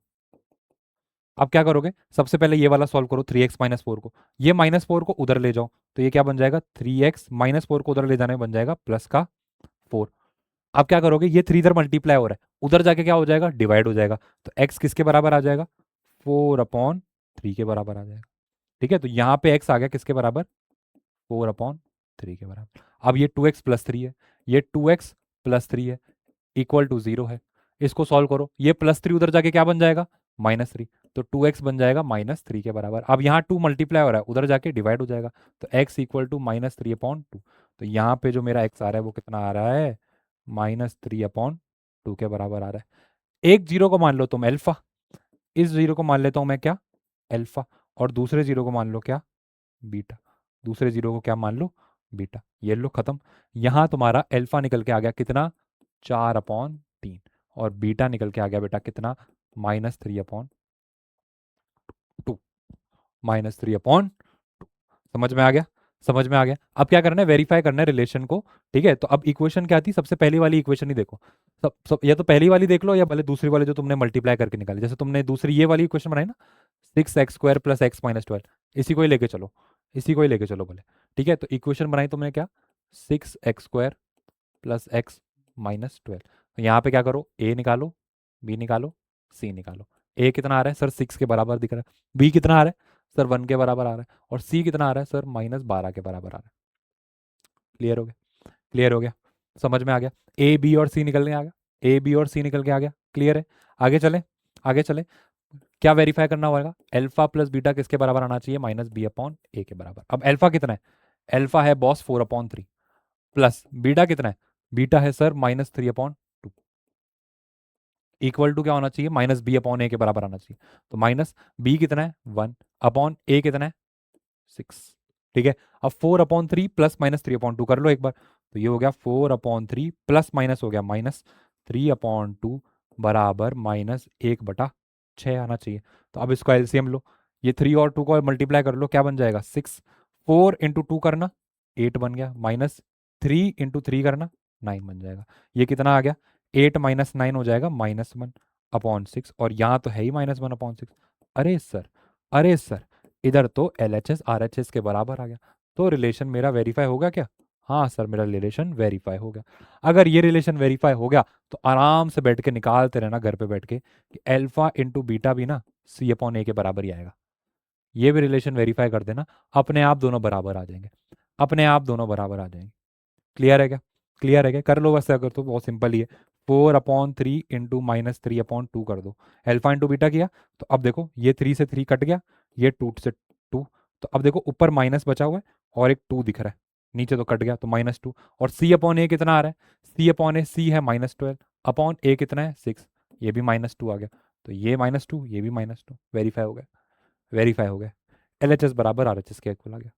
अब क्या करोगे, सबसे पहले ये वाला सॉल्व करो, 3x - 4 को, ये -4 को उधर ले जाओ, तो ये क्या बन जाएगा, 3x - 4 को उधर ले जाने बन जाएगा +4। अब क्या करोगे, ये 3 इधर मल्टीप्लाई हो रहा है, उधर जाके क्या हो जाएगा, डिवाइड हो जाएगा, तो x किसके बराबर आ जाएगा, 4/3 के बराबर आ जाएगा। ठीक है, तो यहाँ पे x आ गया किसके बराबर, 4/3 के बराबर। अब ये 2x + 3 है, ये 2x + 3 है, इक्वल टू 0 है। इसको सॉल्व करो, ये +3 उधर जाके क्या बन जाएगा, -3, तो 2x बन जाएगा -3 के बराबर। अब यहाँ 2 मल्टीप्लाई हो रहा है, उधर जाके डिवाइड हो जाएगा, तो x = -3/2। तो यहाँ पे जो मेरा x आ रहा है वो कितना आ रहा है, -3/2 के बराबर आ रहा है। एक जीरो को मान लो तुम अल्फा, इस जीरो को मान लेता हूँ मैं क्या, अल्फा, और दूसरे जीरो को मान लो क्या, बीटा, दूसरे जीरो को क्या मान लो, बीटा। ये लो खत्म, यहाँ तुम्हारा अल्फा निकल के आ गया कितना, 4/3, और बीटा निकल के आ गया बेटा कितना, -3/2, -3/2। समझ में आ गया, समझ में आ गया। अब क्या करना है, वेरीफाई करना है रिलेशन को। ठीक है, तो अब इक्वेशन क्या थी, सबसे पहली वाली इक्वेशन ही देखो, सब या तो पहली वाली देख लो या भले दूसरी वाली जो तुमने मल्टीप्लाई करके निकाली, जैसे तुमने दूसरी ये वाली इक्वेशन बनाई ना, 6x² + x - 12, इसी को ही लेके चलो, इसी को ही लेके चलो भले। ठीक है, तो इक्वेशन बनाई तुमने क्या, 6x² + x - 12। तो यहाँ पे क्या करो, a निकालो, b निकालो, c निकालो। a कितना आ रहा है सर, 6 के बराबर दिख रहा है, b कितना आ रहा है सर, 1 के बराबर आ रहा है, और c कितना आ रहा है सर, -12 के बराबर आ रहा है। क्लियर हो गया, क्लियर हो गया, समझ में आ गया, a b और c निकल के आ गया, a b और c निकल के आ गया। क्लियर है, आगे चले, आगे चले, क्या वेरीफाई करना होगा, अल्फा प्लस बीटा किसके बराबर आना चाहिए, -b/a के बराबर। अब अल्फा कितना है, अल्फा है बॉस 4/3, प्लस बीटा कितना है, बीटा है सर -3/2, इक्वल टू क्या होना चाहिए, -b/a के बराबर आना चाहिए। तो -b कितना है 1 अपॉन a कितना है 6। ठीक है, अब 4/3 + -3/2 कर लो एक बार, तो ये हो गया 4/3 प्लस माइनस हो गया -3/2 बराबर -1/6 आना चाहिए। तो अब इसको एलसीएम लो, ये 3 और 2 को मल्टीप्लाई कर लो, क्या बन जाएगा 6। 4 इंटू 2 करना 8 बन गया, -3 इंटू 3 करना 9 बन जाएगा। ये कितना आ गया 8 माइनस 9 हो जाएगा -1/6, और यहाँ तो है ही -1/6। अरे सर, अरे सर, इधर तो LHS RHS के बराबर आ गया, तो रिलेशन मेरा वेरीफाई होगा क्या? हाँ सर, मेरा रिलेशन वेरीफाई हो गया। अगर ये रिलेशन वेरीफाई हो गया तो आराम से बैठ के निकालते रहना घर पे बैठ के कि अल्फा इंटू बीटा भी ना C/A के बराबर ही आएगा। ये भी रिलेशन वेरीफाई कर देना, अपने आप दोनों बराबर आ जाएंगे, अपने आप दोनों बराबर आ जाएंगे। क्लियर है क्या? क्लियर है क्या? कर लो वैसे, अगर तो बहुत सिंपल ही है। 4/3 इंटू -3/2 कर दो, अल्फा इंटू बीटा किया तो अब देखो ये 3 से 3 कट गया, ये 2 से 2, तो अब देखो ऊपर माइनस बचा हुआ है और एक 2 दिख रहा है, नीचे तो कट गया तो -2, और C/A कितना आ रहा है? C/A C है -12, अपॉन A कितना है 6, ये भी -2 आ गया, तो ये -2 ये भी -2, वेरीफाई हो गया, वेरीफाई हो गया। LHS बराबर RHS के इक्वल आ गया,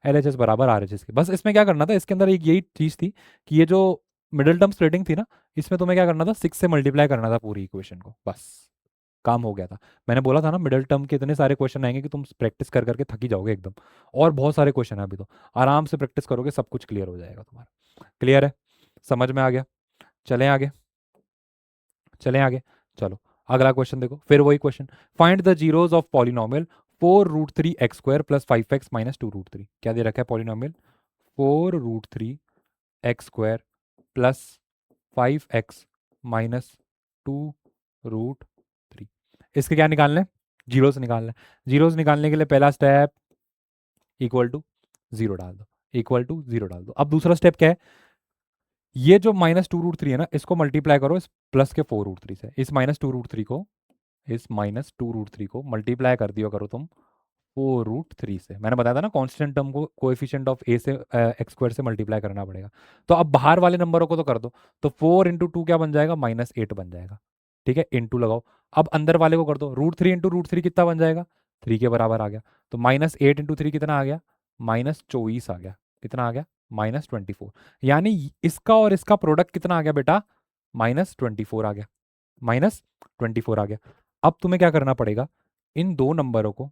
LHS बराबर RHS के। बस इसमें क्या करना था, इसके अंदर एक यही चीज थी कि ये जो मिडिल टर्म स्प्लिटिंग थी ना, इसमें तुम्हें क्या करना था 6 से मल्टीप्लाई करना था पूरी इक्वेशन को, बस काम हो गया था। मैंने बोला था ना मिडिल टर्म के इतने सारे क्वेश्चन आएंगे कि तुम प्रैक्टिस कर करके थक ही जाओगे एकदम, और बहुत सारे क्वेश्चन है अभी तो, आराम से प्रैक्टिस करोगे सब कुछ क्लियर हो जाएगा तुम्हारा। क्लियर है? समझ में आ गया? चलें आगे, चलें आगे, चलो अगला क्वेश्चन देखो, फिर वही question, find the zeros of polynomial 4√3 x² plus 5x minus 2√3। क्या दे रखा है polynomial? 4√3 x² plus 5x minus 2√3। इसके क्या निकालना है? जीरोस निकालना है। जीरोस निकालने के लिए पहला स्टेप इक्वल टू जीरो डाल दो, इक्वल टू जीरो डाल दो। अब दूसरा स्टेप क्या है? ये जो -2√3 है ना, इसको मल्टीप्लाई करो इस प्लस के 4√3 से, इस -2√3 को, इस -2√3 को मल्टीप्लाई कर दिया करो तुम 4√3 से। मैंने बताया था ना कांस्टेंट टर्म को कोएफिशिएंट ऑफ ए से x² से मल्टीप्लाई करना पड़ेगा। तो अब बाहर वाले नंबरों को तो कर दो, तो 4 इंटू 2 क्या बन जाएगा? -8 बन जाएगा, ठीक है, इंटू लगाओ। अब अंदर वाले को कर दो, √3 इंटू √3 कितना बन जाएगा? 3 के बराबर आ गया, तो -8 इंटू 3 कितना आ गया? -24 आ गया। कितना आ गया? -24। यानी इसका और इसका प्रोडक्ट कितना आ गया बेटा? -24 आ गया, -24 आ गया। अब तुम्हें क्या करना पड़ेगा, इन दो नंबरों को,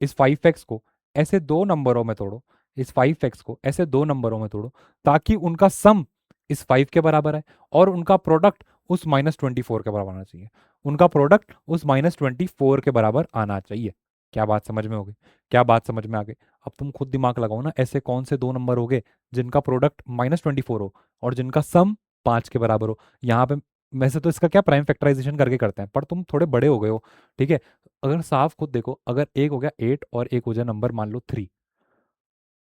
इस 5x को ऐसे दो नंबरों में तोड़ो, इस 5x को ऐसे दो नंबरों में तोड़ो, ताकि उनका सम इस 5 के बराबर है और उनका प्रोडक्ट उस -24 के बराबर आना चाहिए, उनका प्रोडक्ट उस -24 के बराबर आना चाहिए। क्या बात समझ में होगी? क्या बात समझ में आ गई? अब तुम खुद दिमाग लगाओ ना, ऐसे कौन से दो नंबर हो गए जिनका प्रोडक्ट -24 हो और जिनका सम 5 के बराबर हो। यहाँ पे वैसे तो इसका क्या प्राइम फैक्टराइजेशन करके करते हैं, पर तुम थोड़े बड़े हो गए हो, ठीक है। अगर साफ खुद देखो, अगर एक हो गया 8 और एक हो जाए नंबर मान लो 3,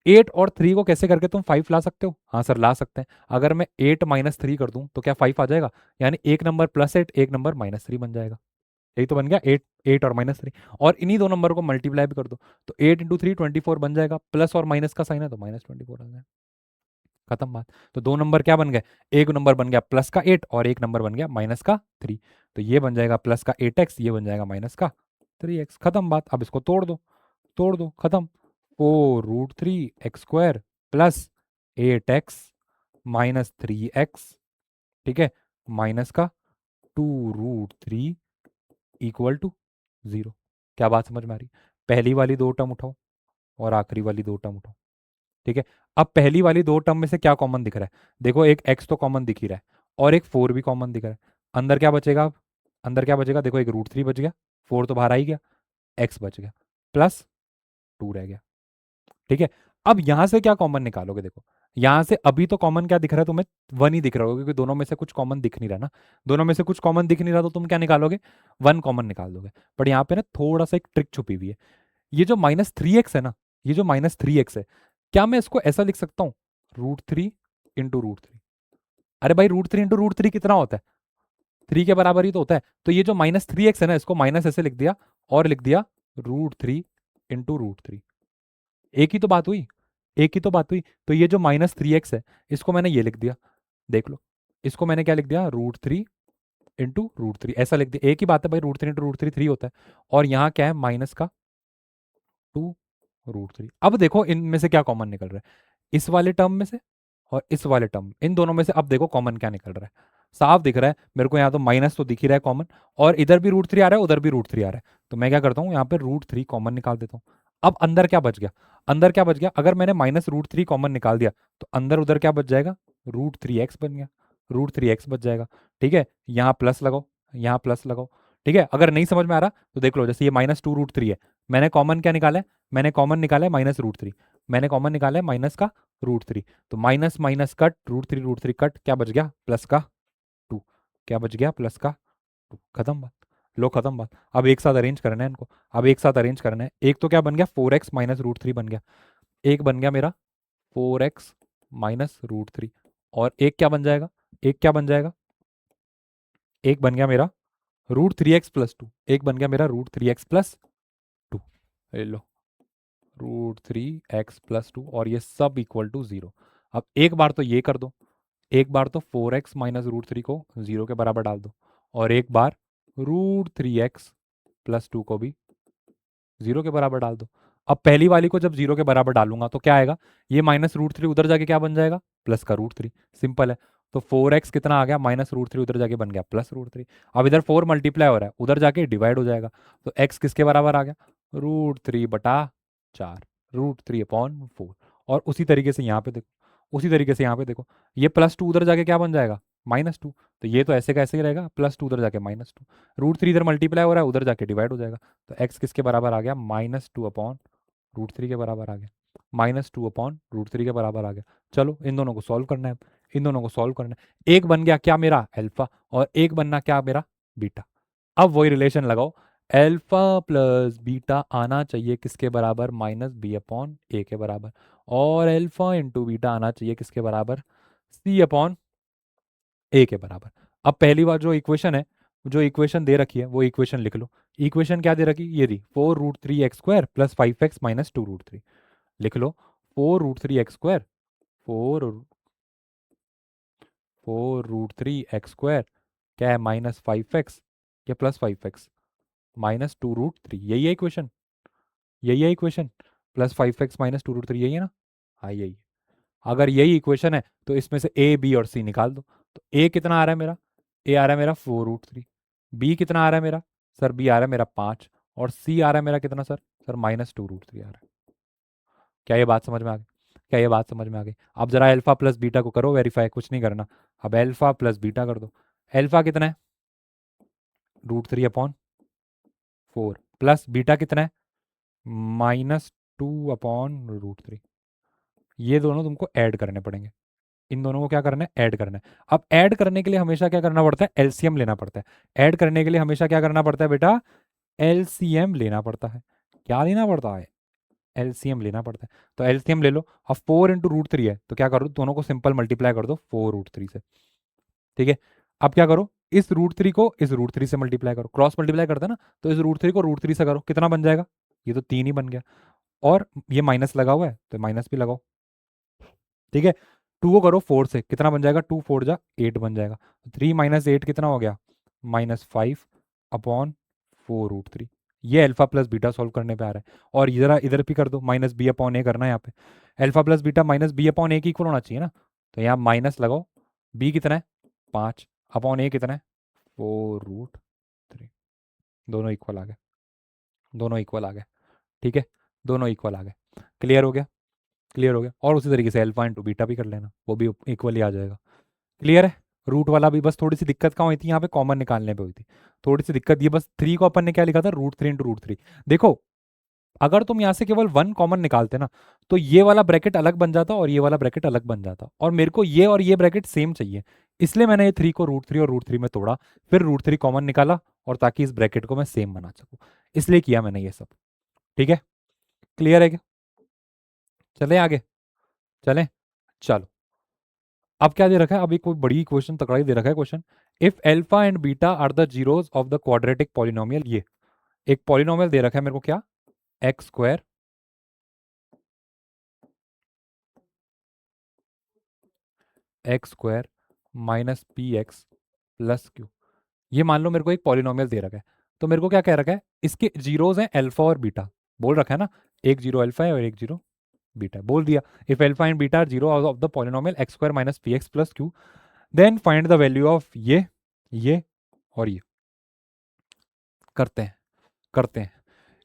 8 और 3 को कैसे करके तुम 5 ला सकते हो? हाँ सर ला सकते हैं। अगर मैं 8 -3 कर दूं तो क्या 5 आ जाएगा? यानी एक नंबर +8 एक नंबर -3 बन जाएगा। यही तो बन गया 8, 8 और -3, और इन्हीं दो नंबर को मल्टीप्लाई भी कर दो, तो 8 इंटू 3 24 बन जाएगा, प्लस और माइनस का साइन है तो -24 आ जाएगा। खत्म बात। तो दो नंबर क्या बन गए? एक नंबर बन गया +8 और एक नंबर बन गया -3। तो ये बन जाएगा +8x, ये बन जाएगा -3x। खत्म बात। अब इसको तोड़ दो, तोड़ दो, खत्म। 4√3 x² plus 8x minus 3x, ठीक है, माइनस का 2√3 इक्वल टू 0। क्या बात समझ में आ रही? पहली वाली दो टर्म उठाओ और आखिरी वाली दो टर्म उठाओ, ठीक है। अब पहली वाली दो टर्म में से क्या कॉमन दिख रहा है? देखो एक x तो कॉमन दिख ही रहा है और एक 4 भी कॉमन दिख रहा है। अंदर क्या बचेगा? अब अंदर क्या बचेगा? देखो एक √3 बच गया, 4 तो बाहर आ ही गया, x बच गया, प्लस 2 रह गया, ठीक है। अब यहां से क्या कॉमन निकालोगे? देखो यहां से अभी तो कॉमन क्या दिख रहा है तुम्हें? 1 ही दिख रहा होगा, क्योंकि दोनों में से कुछ कॉमन दिख नहीं रहा ना। दोनों में से कुछ कॉमन दिख नहीं रहा तो तुम क्या निकालोगे? 1 कॉमन निकाल दोगे। बट यहाँ पे ना थोड़ा सा एक ट्रिक छुपी हुई है। ये जो -3x है ना, ये जो -3x है, क्या मैं इसको ऐसा लिख सकता हूँ? √3 इंटू √3। अरे भाई √3 इंटू √3 कितना होता है? 3 के बराबर ही तो होता है। तो ये जो -3x है ना, इसको माइनस ऐसे लिख दिया और लिख दिया √3 इंटू √3। एक ही तो बात हुई, एक ही तो बात हुई। तो ये जो -3x है, इसको मैंने ये लिख दिया, देख लो, इसको मैंने क्या लिख दिया? √3 इंटू √3 ऐसा लिख दिया। एक ही बात है भाई, √3 इंटू √3 3 होता है, और यहाँ क्या है? माइनस का 2√3। अब देखो इनमें से क्या कॉमन निकल रहा है, इस वाले टर्म में से और इस वाले टर्म, इन दोनों में से अब देखो कॉमन क्या निकल रहा है। साफ दिख रहा है मेरे को, यहाँ तो माइनस तो दिख ही रहा है कॉमन, और इधर भी √3 आ रहा है, उधर भी √3 आ रहा है। तो मैं क्या करता हूँ, यहाँ पे √3 कॉमन निकाल देता हूँ। अब अंदर क्या बच गया, अंदर क्या बच गया, अगर मैंने -√3 कॉमन निकाल दिया तो अंदर उधर क्या बच जाएगा, √3x बन गया, √3x बच जाएगा। ठीक है, यहाँ प्लस लगाओ, यहाँ प्लस लगाओ। ठीक है, अगर नहीं समझ में आ रहा तो देख लो, जैसे ये -2√3 है, मैंने कॉमन क्या निकाला है, मैंने कॉमन निकाला है -√3, मैंने कॉमन निकाला है माइनस का √3, तो माइनस माइनस कट, √3 कट, क्या बच गया, प्लस का 2, क्या बच गया, प्लस का 2, खत्म बात। लो खत्म बात। अब एक साथ अरेंज करना है इनको, अब एक साथ अरेंज करना है। एक तो क्या बन गया, 4x माइनस √3 बन गया, एक बन गया मेरा 4x माइनस √3, और एक क्या बन जाएगा, एक क्या बन जाएगा, एक बन गया मेरा √3x प्लस 2, एक बन गया मेरा √3x प्लस 2। लो, √3x प्लस 2, और ये सब इक्वल टू 0। अब एक बार तो ये कर दो, एक बार तो 4x माइनस √3 को 0 के बराबर डाल दो, और एक बार √3x प्लस 2 को भी 0 के बराबर डाल दो। अब पहली वाली को जब 0 के बराबर डालूंगा तो क्या आएगा, ये -√3 उधर जाके क्या बन जाएगा, प्लस का √3। सिंपल है। तो 4x कितना आ गया, -√3 उधर जाके बन गया +√3। अब इधर 4 मल्टीप्लाई हो रहा है, उधर जाके डिवाइड हो जाएगा, तो x किसके बराबर आ गया, √3/4, √3/4। और उसी तरीके से यहाँ पे देखो, उसी तरीके से यहाँ पे देखो, ये +2 उधर जाके क्या बन जाएगा, -2। तो ये तो ऐसे का ऐसे ही रहेगा, +2 उधर जाके -2, √3 इधर मल्टीप्लाई हो रहा है, उधर जाके डिवाइड हो जाएगा। तो x किसके बराबर आ गया, -2/√3 के बराबर आ गया, -2/√3 के बराबर आ गया। चलो इन दोनों को सॉल्व करना है, इन दोनों को सॉल्व करना है। एक बन गया क्या मेरा अल्फा, और एक बनना क्या मेरा बीटा। अब वही रिलेशन लगाओ, अल्फा प्लस बीटा आना चाहिए किसके बराबर, -b/a के बराबर, और अल्फा इंटू बीटा आना चाहिए किसके बराबर, c/a के बराबर। अब पहली बार जो इक्वेशन है, जो इक्वेशन दे रखी है वो इक्वेशन लिख लो। इक्वेशन क्या दे रखी, ये दी 4√3x² प्लस 5x माइनस 2√3। लिख लो 4√3x², 4√3x² क्या है, -5x, या +5x माइनस 2√3, यही है इक्वेशन, यही है इक्वेशन, +5x माइनस 2√3, यही है ना, हाँ यही है। अगर यही इक्वेशन है तो इसमें से ए बी और सी निकाल दो। तो ए कितना आ रहा है मेरा, ए आ रहा है मेरा 4√3, बी कितना आ रहा है मेरा, सर बी आ रहा है मेरा 5, और सी आ रहा है मेरा कितना सर, सर -2√3 आ रहा है। क्या ये बात समझ में आ गई, क्या ये बात समझ में आ गई। अब जरा अल्फा प्लस बीटा को करो वेरीफाई, कुछ नहीं करना। अब अल्फा प्लस बीटा कर दो। अल्फा कितना है, √3/4, प्लस बीटा कितना है, -2/√3। ये दोनों तुमको ऐड करने पड़ेंगे, इन दोनों को क्या करना है, ऐड करना है। अब ऐड करने के लिए हमेशा क्या करना पड़ता है, एलसीएम लेना पड़ता है। ऐड करने के लिए हमेशा क्या करना पड़ता है बेटा, एलसीएम लेना पड़ता है। क्या लेना पड़ता है, एलसीएम लेना पड़ता है। तो एलसीएम ले लो। अब 4 × √3 है तो क्या करो, दोनों को सिंपल मल्टीप्लाई कर दो 4√3 से। ठीक है, अब क्या करो, इस √3 को इस √3 से मल्टीप्लाई करो, क्रॉस मल्टीप्लाई करते हैं ना, तो इस √3 को √3 से करो, कितना बन जाएगा, ये तो 3 ही बन गया, और ये माइनस लगा हुआ है तो माइनस भी लगाओ। ठीक है, 2 को करो 4 से, कितना बन जाएगा, 2 4 जा 8 बन जाएगा। 3 - 8 कितना हो गया, -5/4√3। ये अल्फा प्लस बीटा सॉल्व करने पे आ रहा है। और जरा इधर भी कर दो, -b/a करना है यहाँ पे। अल्फा प्लस बीटा -b/a की इक्वल होना चाहिए ना, तो यहाँ माइनस लगाओ। b कितना है 5/a कितना है 4√3। दोनों इक्वल आ गए, दोनों इक्वल आ गए। ठीक है, दोनों इक्वल आ गए। क्लियर हो गया, क्लियर हो गया। और उसी तरीके से अल्फा इंटू बीटा भी कर लेना, वो भी इक्वली आ जाएगा। क्लियर है। रूट वाला भी बस थोड़ी सी दिक्कत कहाँ हुई थी, यहाँ पे कॉमन निकालने पे हुई थी थोड़ी सी दिक्कत। ये बस 3 को अपन ने क्या लिखा था, √3 × √3। देखो, अगर तुम यहाँ से केवल 1 कॉमन निकालते ना, तो ये वाला ब्रैकेट अलग बन जाता और ये वाला ब्रैकेट अलग बन जाता, और मेरे को ये और ये ब्रैकेट सेम चाहिए। इसलिए मैंने ये 3 को √3 और √3 में तोड़ा, फिर √3 कॉमन निकाला, और ताकि इस ब्रैकेट को मैं सेम बना सकूं, इसलिए किया मैंने ये सब। ठीक है, क्लियर है क्या, चले आगे, चलें, चलो। अब क्या दे रखा है, अभी कोई बड़ी क्वेश्चन तकड़ा ही दे रखा है question. If alpha and beta are the zeros of the quadratic polynomial, ये एक पॉलिनोमियल दे रखा है मेरे को, क्या, x² x² minus px plus q। ये मान लो मेरे को एक पॉलिनोमियल दे रखा है, तो मेरे को क्या कह रखा है, इसके जीरोस हैं अल्फा और बीटा, बोल रखा है ना, एक जीरो अल्फा है और एक जीरो बीटा बोल दिया। If alpha and beta are zero of the polynomial x square minus p x plus q, then find the value of ये और ये। करते हैं करते हैं।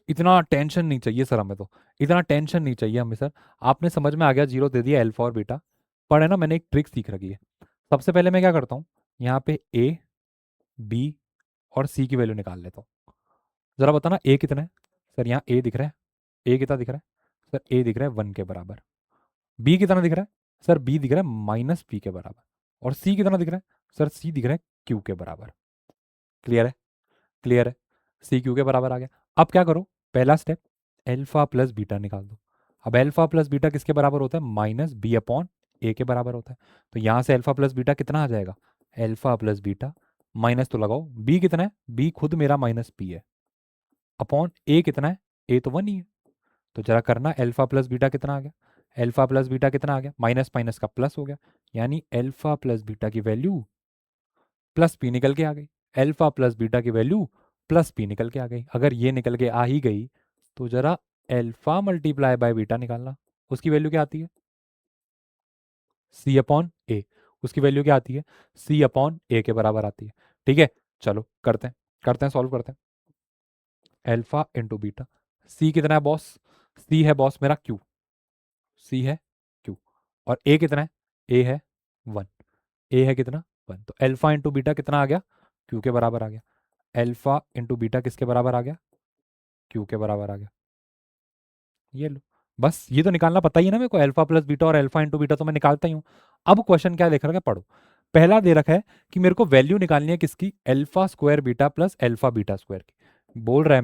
इतना टेंशन नहीं चाहिए सर हमें, तो इतना टेंशन नहीं चाहिए हमें सर। आपने समझ में आ गया, जीरो दे दिया अल्फा और बीटा। पर है ना, मैंने एक ट्रिक सीख रखी है। सबसे पहले मैं क्या करता हूँ, यहाँ पे ए बी और सी की वैल्यू निकाल लेता हूँ। जरा बताना ए कितना है। सर यहाँ ए दिख रहा है। ए कितना दिख रहा है? सर ए दिख रहा है 1 के बराबर। बी कितना दिख रहा है? सर बी दिख रहा है माइनस पी के बराबर। और सी कितना दिख रहा है? सर सी दिख रहा है क्यू के बराबर। क्लियर है? क्लियर है? सी क्यू के बराबर आ गया। अब क्या करो, पहला स्टेप, एल्फा प्लस बीटा निकाल दो। अब एल्फा प्लस बीटा किसके बराबर होता है? माइनस बी अपॉन ए के बराबर होता है। तो यहां से एल्फा प्लस बीटा कितना आ जाएगा? एल्फा प्लस बीटा माइनस तो लगाओ, बी कितना है? बी खुद मेरा माइनस पी है, अपॉन ए कितना है? ए तो 1 ही है। तो जरा करना, एल्फा प्लस बीटा कितना आ गया? एल्फा प्लस बीटा कितना आ गया? माइनस माइनस का प्लस हो गया, यानी एल्फा प्लस बीटा की वैल्यू प्लस पी निकल के आ गई। एल्फा प्लस बीटा की वैल्यू प्लस पी निकल के आ गई। अगर ये निकल के आ ही गई तो जरा एल्फा मल्टीप्लाई बाय बीटा निकालना, उसकी वैल्यू क्या आती है? सी अपॉन ए। उसकी वैल्यू क्या आती है? सी अपॉन ए के बराबर आती है। ठीक है, चलो करते हैं सॉल्व करते हैं। एल्फा इंटू बीटा, सी कितना है बॉस? सी है बॉस मेरा क्यू। सी है क्यू। और ए कितना है? ए है 1। ए है कितना? 1। तो एल्फा इंटू बीटा कितना आ गया? क्यू के बराबर आ गया। एल्फा इंटू बीटा किसके बराबर आ गया? क्यू के बराबर आ गया। ये लो, बस ये तो निकालना पता ही है ना मेरे को, अल्फा प्लस बीटा और अल्फा इंटू बीटा तो मैं निकालता ही हूँ। अब क्वेश्चन क्या देख रखा है, पढ़ो। पहला दे रखा है कि मेरे को वैल्यू निकालनी है किसकी? Alpha square beta plus alpha beta square की। बोल रहा है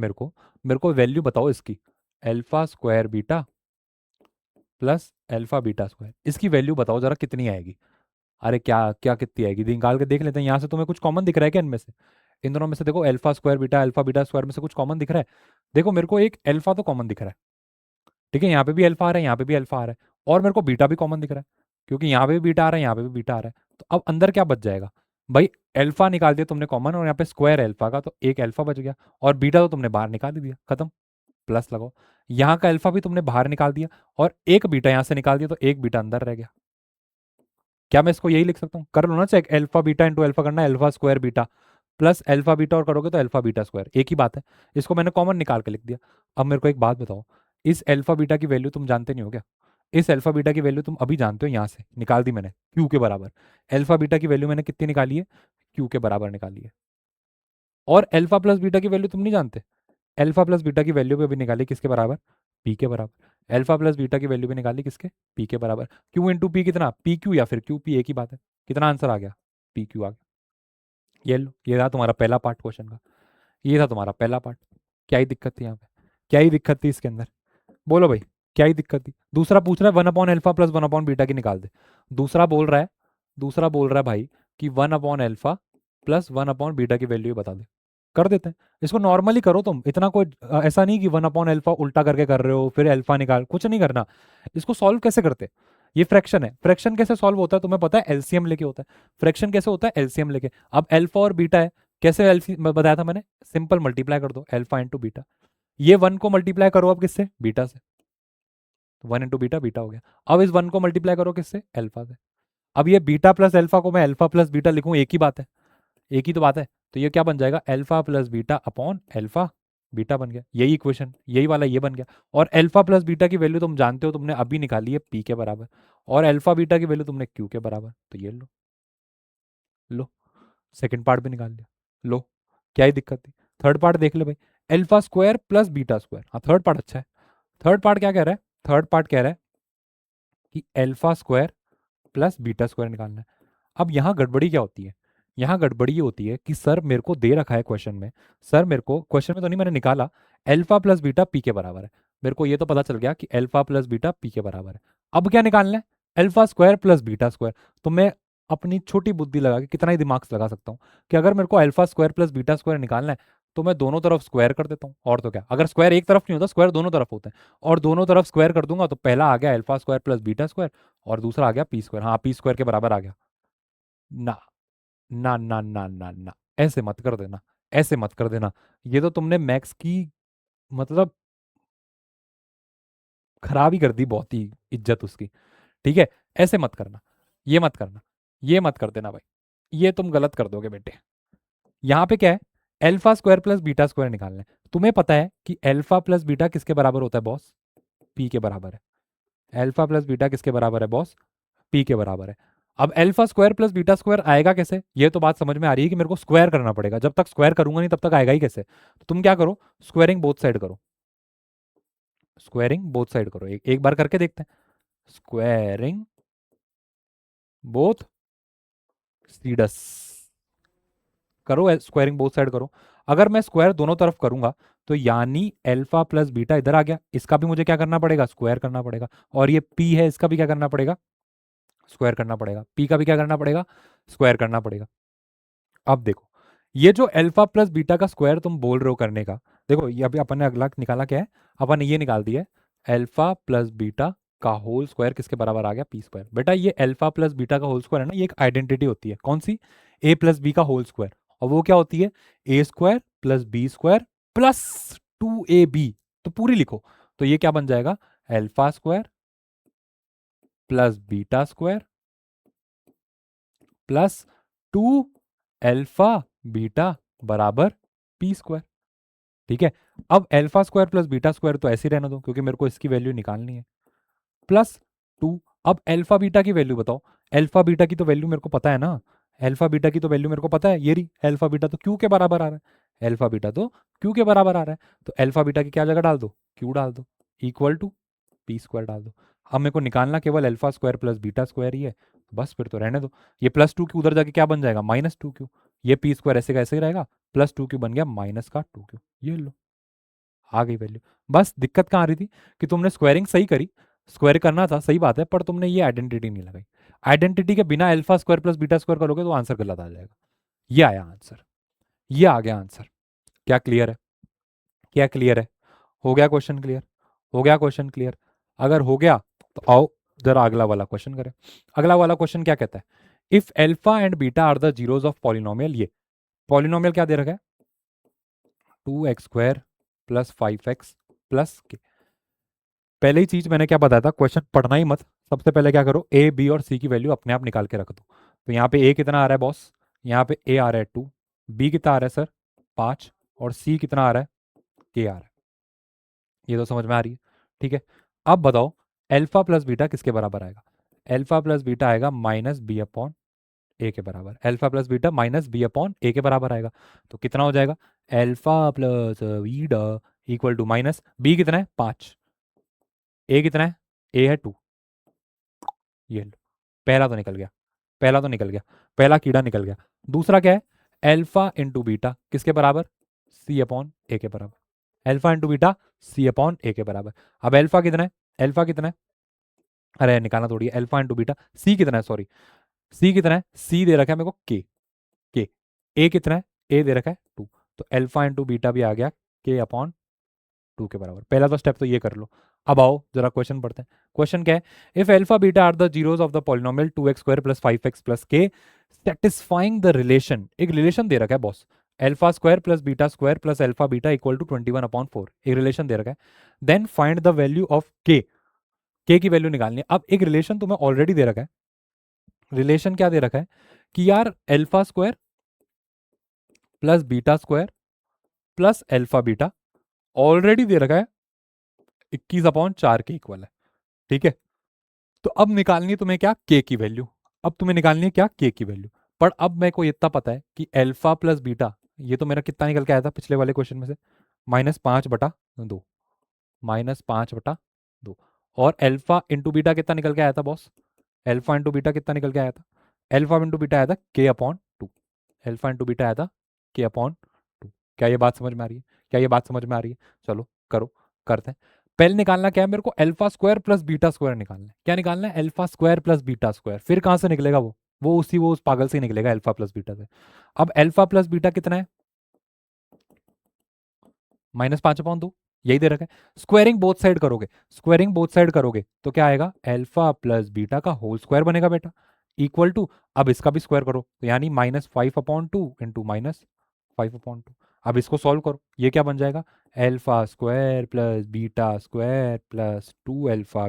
मेरे को वैल्यू बताओ इसकी, alpha square beta plus alpha beta square, इसकी वैल्यू बताओ जरा कितनी आएगी। अरे क्या क्या कितनी आएगी, निकाल के देख लेते हैं। यहाँ से तुम्हें कुछ कॉमन दिख रहा है क्या इनमें से? इन दोनों में से देखो, अल्फा बीटा स्क्वायर में से कुछ कॉमन दिख रहा है? देखो मेरे को एक अल्फा तो कॉमन दिख रहा है, ठीक है, यहाँ पे भी अल्फा आ रहा है, यहाँ पे भी अल्फा आ रहा है। और मेरे को बीटा भी कॉमन दिख रहा है, क्योंकि यहाँ पे भी बीटा आ रहा है, यहाँ पे भी बीटा आ रहा है। तो अब अंदर क्या बच जाएगा भाई? अल्फा निकाल दिया तुमने कॉमन, और यहाँ पे स्क्वायर अल्फा का, तो एक अल्फा बच गया। और बीटा तो तुमने बाहर निकाल ही दिया, खत्म। प्लस लगाओ, यहाँ का अल्फा भी तुमने बाहर निकाल दिया, और एक बीटा यहाँ से निकाल दिया, तो एक बीटा अंदर रह गया। क्या मैं इसको यही लिख सकता हूँ? कर लो ना check, alpha beta into alpha करना है, alpha square beta plus alpha beta और करोगे तो अल्फा बीटा स्क्वायर, एक ही बात है। इसको मैंने कॉमन निकाल के लिख दिया। अब मेरे को एक बात बताओ, इस अल्फा बीटा की वैल्यू तुम जानते नहीं हो क्या? इस अल्फा बीटा की वैल्यू तुम अभी जानते हो, यहाँ से निकाल दी मैंने क्यू के बराबर। अल्फा बीटा की वैल्यू मैंने कितनी निकाली है? क्यू के बराबर निकाली है। और अल्फा प्लस बीटा की वैल्यू तुम नहीं जानते? अल्फा प्लस बीटा की वैल्यू भी अभी निकाली किसके बराबर? पी के बराबर। अल्फा प्लस बीटा की वैल्यू भी निकाली किसके? पी के बराबर। क्यू इंटू पी कितना? पी क्यू या फिर क्यू पी, एक ही बात है। कितना आंसर आ गया? पी क्यू आ गया। ये लो, ये था तुम्हारा पहला पार्ट क्वेश्चन का। ये था तुम्हारा पहला पार्ट। क्या ही दिक्कत थी यहाँ पे? क्या ही दिक्कत थी इसके अंदर? बोलो भाई, क्या ही दिक्कत थी? दूसरा पूछ रहा है 1/अल्फा प्लस 1/बीटा की निकाल दे। दूसरा बोल रहा है, भाई कि 1/अल्फा प्लस 1/बीटा की वैल्यू बता दे। कर देते हैं, इसको नॉर्मली करो तुम, इतना कोई ऐसा नहीं कि 1/अल्फा उल्टा करके कर रहे हो फिर अल्फा निकाल, कुछ नहीं करना। इसको सॉल्व कैसे करते? ये फ्रैक्शन है, फ्रैक्शन कैसे सॉल्व होता है तुम्हें पता है? एलसीएम लेके होता है। फ्रैक्शन कैसे होता है? एलसीएम लेके। अब अल्फा और बीटा है, कैसे एलसीएम बताया था मैंने? सिंपल मल्टीप्लाई कर दो, अल्फा इंटू बीटा। ये 1 को मल्टीप्लाई करो अब किससे? बीटा से। 1 इंटू बीटा, बीटा हो गया। अब इस 1 को मल्टीप्लाई करो किससे? अल्फा से। अब ये बीटा प्लस अल्फा को मैं अल्फा प्लस बीटा लिखूं, एक ही बात है, एक ही तो बात है। तो ये क्या बन जाएगा? Alpha plus beta upon alpha beta बन गया, यही इक्वेशन, यही वाला ये बन गया। और अल्फा प्लस बीटा की वैल्यू तुम जानते हो, तुमने अभी निकाली है पी के बराबर, और अल्फा बीटा की वैल्यू तुमने क्यू के बराबर। तो ये लो, लो, सेकंड पार्ट भी निकाल लिया। लो, क्या ही दिक्कत थी? थर्ड पार्ट देख ले भाई, alpha square plus beta square. हाँ, थर्ड पार्ट अच्छा है। थर्ड पार्ट क्या कह रहा है? थर्ड पार्ट कह रहा है कि alpha square plus beta square निकालना है। अब यहाँ गड़बड़ी क्या होती है? यहाँ गड़बड़ी ये होती है कि सर मेरे को दे रखा है क्वेश्चन में, सर मेरे को क्वेश्चन में तो नहीं मैंने निकाला, अल्फा प्लस बीटा पी के बराबर है। मेरे को ये तो पता चल गया कि अल्फा प्लस बीटा पी के बराबर है। अब क्या निकालना है? Alpha square plus beta square. तो मैं अपनी छोटी बुद्धि लगा के कितना ही दिमाग से लगा सकता हूँ कि अगर मेरे को alpha square plus beta square निकालना है, तो मैं दोनों तरफ स्क्वायर कर देता हूँ। और तो क्या, अगर स्क्वायर एक तरफ नहीं होता, स्क्वायर दोनों तरफ होता है, और दोनों तरफ स्क्वायर कर दूंगा, तो पहला आ गया alpha square plus beta square, और दूसरा आ गया पी स्क्वायर। हाँ, पी स्क्वायर के बराबर आ गया ना। ना ना ना ना ना, ऐसे मत कर देना, ऐसे मत कर देना। ये तो तुमने मैक्स की, मतलब खराब ही कर दी बहुत ही इज्जत उसकी। ठीक है, ऐसे मत करना, ये मत करना, ये मत कर देना भाई, ये तुम गलत कर दोगे बेटे। यहाँ पे क्या है, alpha square plus beta square निकालना है। तुम्हें पता है कि अल्फा प्लस बीटा किसके बराबर होता है बॉस? पी के बराबर है। अल्फा प्लस बीटा किसके बराबर है बॉस? पी के बराबर है। अब alpha square plus beta square आएगा कैसे, ये तो बात समझ में आ रही है कि मेरे को स्क्वायर करना पड़ेगा, जब तक स्क्वायर करूंगा नहीं तब तक आएगा ही कैसे? तो तुम क्या करो, स्क्वायरिंग बोथ साइड करो, स्क्वायरिंग बोथ साइड करो, एक बार करके देखते हैं। स्क्वायरिंग बोथ सीडस करो, स्क्वायरिंग बोथ साइड करो। अगर मैं स्क्वायर दोनों तरफ करूंगा तो यानी अल्फा प्लस बीटा इधर आ गया, इसका भी मुझे क्या करना पड़ेगा, स्क्वायर करना पड़ेगा। और ये पी है, इसका भी क्या करना पड़ेगा, स्क्वायर करना पड़ेगा। पी का भी क्या करना पड़ेगा, स्क्वायर करना पड़ेगा। अब देखो, ये जो अल्फा प्लस बीटा का स्क्वायर तुम बोल रहे हो करने का, देखो ये अभी अपन ने अगला निकाला क्या है, अपन ने ये निकाल दिया है अल्फा प्लस बीटा का होल स्क्वायर किसके बराबर आ गया, पी स्क्वायर। बेटा ये अल्फा प्लस बीटा का होल स्क्वायर है ना, ये एक आइडेंटिटी होती है, कौन सी, ए प्लस बी का होल स्क्वायर। और वो क्या होती है, a square plus b square plus 2ab। तो पूरी लिखो, तो ये क्या बन जाएगा, alpha square plus beta square plus 2 alpha beta बराबर पी स्क्वायर। ठीक है, अब alpha square plus beta square तो ऐसे ही रहने दो क्योंकि मेरे को इसकी वैल्यू निकालनी है, प्लस 2। अब अल्फा बीटा की वैल्यू बताओ, अल्फा बीटा की तो वैल्यू मेरे को पता है ना, अल्फा बीटा की तो वैल्यू मेरे को पता है, ये रही अल्फा बीटा तो क्यू के बराबर आ रहा है, अल्फा बीटा तो क्यू के बराबर आ रहा है, तो अल्फा बीटा की क्या जगह डाल दो, क्यू डाल दो, इक्वल टू पी स्क्वायर डाल दो। अब मेरे को निकालना केवल alpha square plus beta square ही है, बस फिर तो रहने दो। ये प्लस 2 क्यू उधर जाके क्या बन जाएगा, -2 क्यू। ये पी स्क्वायर ऐसे का ऐसे ही रहेगा, +2 क्यू बन गया -2 क्यू, ये लो आ गई वैल्यू। बस दिक्कत कहाँ आ रही थी कि तुमने स्क्वायरिंग सही करी, स्क्वायर करना था सही बात है, पर तुमने ये आइडेंटिटी नहीं लगाई। आइडेंटिटी के बिना alpha square plus beta square करोगे तो आंसर गलत आ जाएगा। ये आया आंसर, ये आ गया आंसर। क्या क्लियर है, क्या क्लियर है, हो गया क्वेश्चन क्लियर, हो गया क्वेश्चन क्लियर। अगर हो गया तो आओ जरा अगला वाला क्वेश्चन करें। अगला वाला क्वेश्चन क्या कहता है, if alpha and beta are the zeros of polynomial, ये पॉलिनोमियल क्या दे रखा है, 2x² प्लस 5x प्लस के। पहले ही चीज मैंने क्या बताया था, क्वेश्चन पढ़ना ही मत, सबसे पहले क्या करो, ए बी और सी की वैल्यू अपने आप निकाल के रख दो। तो यहाँ पे ए कितना आ रहा है बॉस, यहाँ पे ए आ रहा है 2, बी कितना आ रहा है सर 5, और सी कितना आ रहा है, के आ रहा है। ये तो समझ में आ रही है, ठीक है। अब बताओ अल्फा प्लस बीटा किसके बराबर आएगा, अल्फा प्लस बीटा आएगा -b/a के बराबर, अल्फा प्लस बीटा -b/a के बराबर आएगा। तो कितना हो जाएगा, alpha plus beta equal to minus b कितना है 5, ए कितना है, ए है 2, ये लो पहला तो निकल गया, पहला तो निकल गया, पहला कीड़ा निकल गया। दूसरा क्या है, अल्फा इंटू बीटा किसके बराबर, c/a के बराबर, अल्फा इंटू बीटा c/a के बराबर। अब अल्फा कितना है, अल्फा कितना है, अरे निकालना थोड़ी है, अल्फा इंटू बीटा सी कितना है, सॉरी सी कितना है, सी दे रखा है मेरे को के, ए कितना है, ए दे रखा है 2, तो अल्फा इंटू बीटा भी आ गया k/2 के बराबर। पहला तो स्टेप तो ये कर लो। अब आओ जरा क्वेश्चन पढ़ते हैं। क्वेश्चन क्या है, if alpha beta are the zeros of the polynomial 2x² plus 5x plus k satisfying the relation, एक रिलेशन दे रखा है boss, alpha square plus beta square plus alpha beta equal to 21/4, एक relation दे रखा है। Then find the value of k की value निकालनी है। अब एक रिलेशन तुम्हें ऑलरेडी दे रखा है, रिलेशन क्या दे रखा है कि यार alpha square plus beta square plus alpha beta already दे रखा है 21/4 के इक्वल है, ठीक है। तो अब निकालनी है तुम्हें क्या, के की वैल्यू। अब तुम्हें निकालनी है क्या, के की वैल्यू। पर अब मेरे को इतना पता है कि अल्फा प्लस बीटा, ये तो मेरा कितना निकल के आया था पिछले वाले क्वेश्चन में से, -5/2, -5/2। और अल्फा इंटू बीटा कितना निकल के आया था बॉस, अल्फा इंटू बीटा कितना निकल के आया था, अल्फा इंटू बीटा आया था k/2, अल्फा इंटू बीटा आया था k/2। क्या ये बात समझ में आ रही है, क्या ये बात समझ में आ रही है, चलो करो, करते हैं। पहले निकालना क्या है मेरे को, alpha square plus beta square निकालना है। क्या निकालना है, alpha square plus beta square. फिर कहां से निकलेगा वो उस पागल से ही निकलेगा, अल्फा प्लस बीटा से। अब अल्फा प्लस बीटा कितना है, -5/2, यही दे रखा है। स्क्वायरिंग बोथ साइड करोगे, स्क्वायरिंग बोथ साइड करोगे तो क्या आएगा, अल्फा प्लस बीटा का होल स्क्वायर बनेगा बेटा, इक्वल टू, अब इसका भी स्क्वायर करो तो यानी -5/2 इंटू -5/2। अब इसको सॉल्व करो, ये क्या बन जाएगा, alpha square plus beta square plus 2 alpha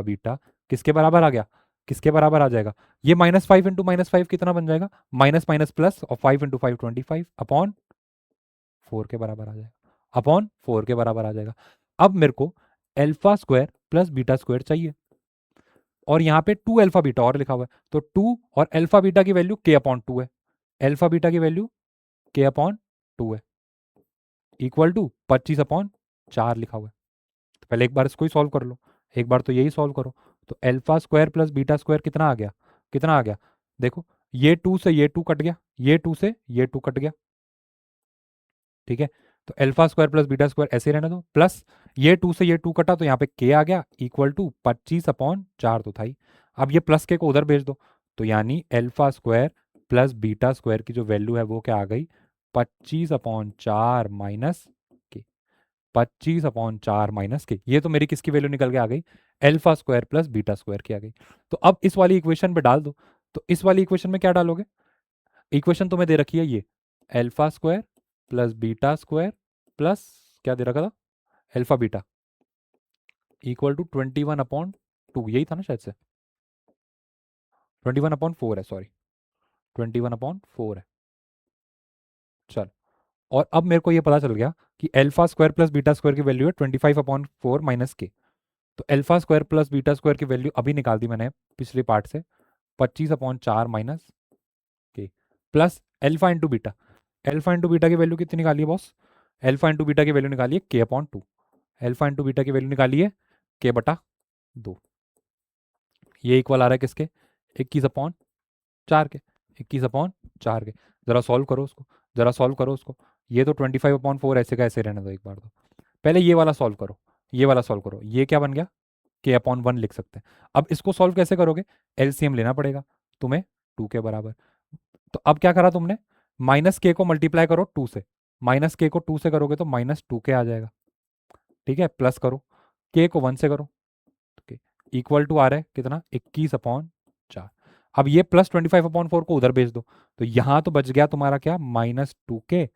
beta किसके बराबर आ गया, किसके बराबर आ जाएगा, ये -5 × -5 कितना बन जाएगा, माइनस माइनस प्लस, और 5 × 5 25 अपॉन 4 के बराबर आ जाएगा, अपॉन 4 के बराबर आ जाएगा। अब मेरे को alpha square plus beta square चाहिए, और यहाँ पे 2 अल्फा बीटा और लिखा हुआ है, तो 2 और अल्फा बीटा की वैल्यू k/2 है, अल्फा बीटा की वैल्यू k/2 है, इक्वल टू 25/4 लिखा हुआ है। तो पहले एक बार इसको ही सॉल्व कर लो, एक बार तो यही सॉल्व करो। तो alpha square plus beta square कितना आ गया, कितना आ गया, देखो ये 2 से ये 2 कट गया, ये 2 से ये 2 कट गया, ठीक है। तो alpha square plus beta square ऐसे रहने दो, प्लस ये 2 से ये 2 कटा तो यहाँ पे के आ गया, इक्वल टू 25/4 तो था ही। अब ये प्लस के को उधर भेज दो, तो यानी alpha square plus beta square की जो वैल्यू है वो क्या आ गई, 25/4 माइनस के, 25/4 माइनस के, ये तो मेरी किसकी वैल्यू निकल के आ गई, alpha square plus beta square की आ गई। तो अब इस वाली इक्वेशन पे डाल दो, तो इस वाली इक्वेशन में क्या डालोगे, इक्वेशन तुम्हें दे रखी है ये, alpha square plus beta square plus क्या दे रखा था, अल्फा बीटा, इक्वल टू 21/2, यही था ना शायद से, 21/4 है, सॉरी 21/4 है। चल, और अब मेरे को ये पता चल गया कि alpha square plus beta square की वैल्यू है 25/4 माइनस के। तो alpha square plus beta square की वैल्यू अभी निकाल दी मैंने पिछले पार्ट से, 25/4 माइनस के, plus alpha into beta, alpha into beta की वैल्यू कितनी निकाली है बॉस, अल्फा इंटू बीटा की वैल्यू निकाली है k/2, अल्फा इंटू बीटा की वैल्यू निकाली है k/2, ये इक्वल आ रहा है किसके, 21/4 के, 21/4 के। जरा सॉल्व करो उसको, जरा सॉल्व करो उसको, ये तो 25/4 ऐसे का ऐसे रहने दो एक बार, तो पहले ये वाला सॉल्व करो, ये वाला सॉल्व करो, ये क्या बन गया, k/1 लिख सकते हैं। अब इसको सॉल्व कैसे करोगे, एलसीएम लेना पड़ेगा तुम्हें 2 के बराबर। तो अब क्या करा तुमने, माइनस के को मल्टीप्लाई करो 2 से, माइनस के को 2 से करोगे तो -2 के आ जाएगा, ठीक है, प्लस करो के को 1 से करो, इक्वल टू आ रहा है कितना, 21/4। अब ये प्लस 25/4 को उधर भेज दो, तो यहां तो बच गया तुम्हारा क्या, -2 के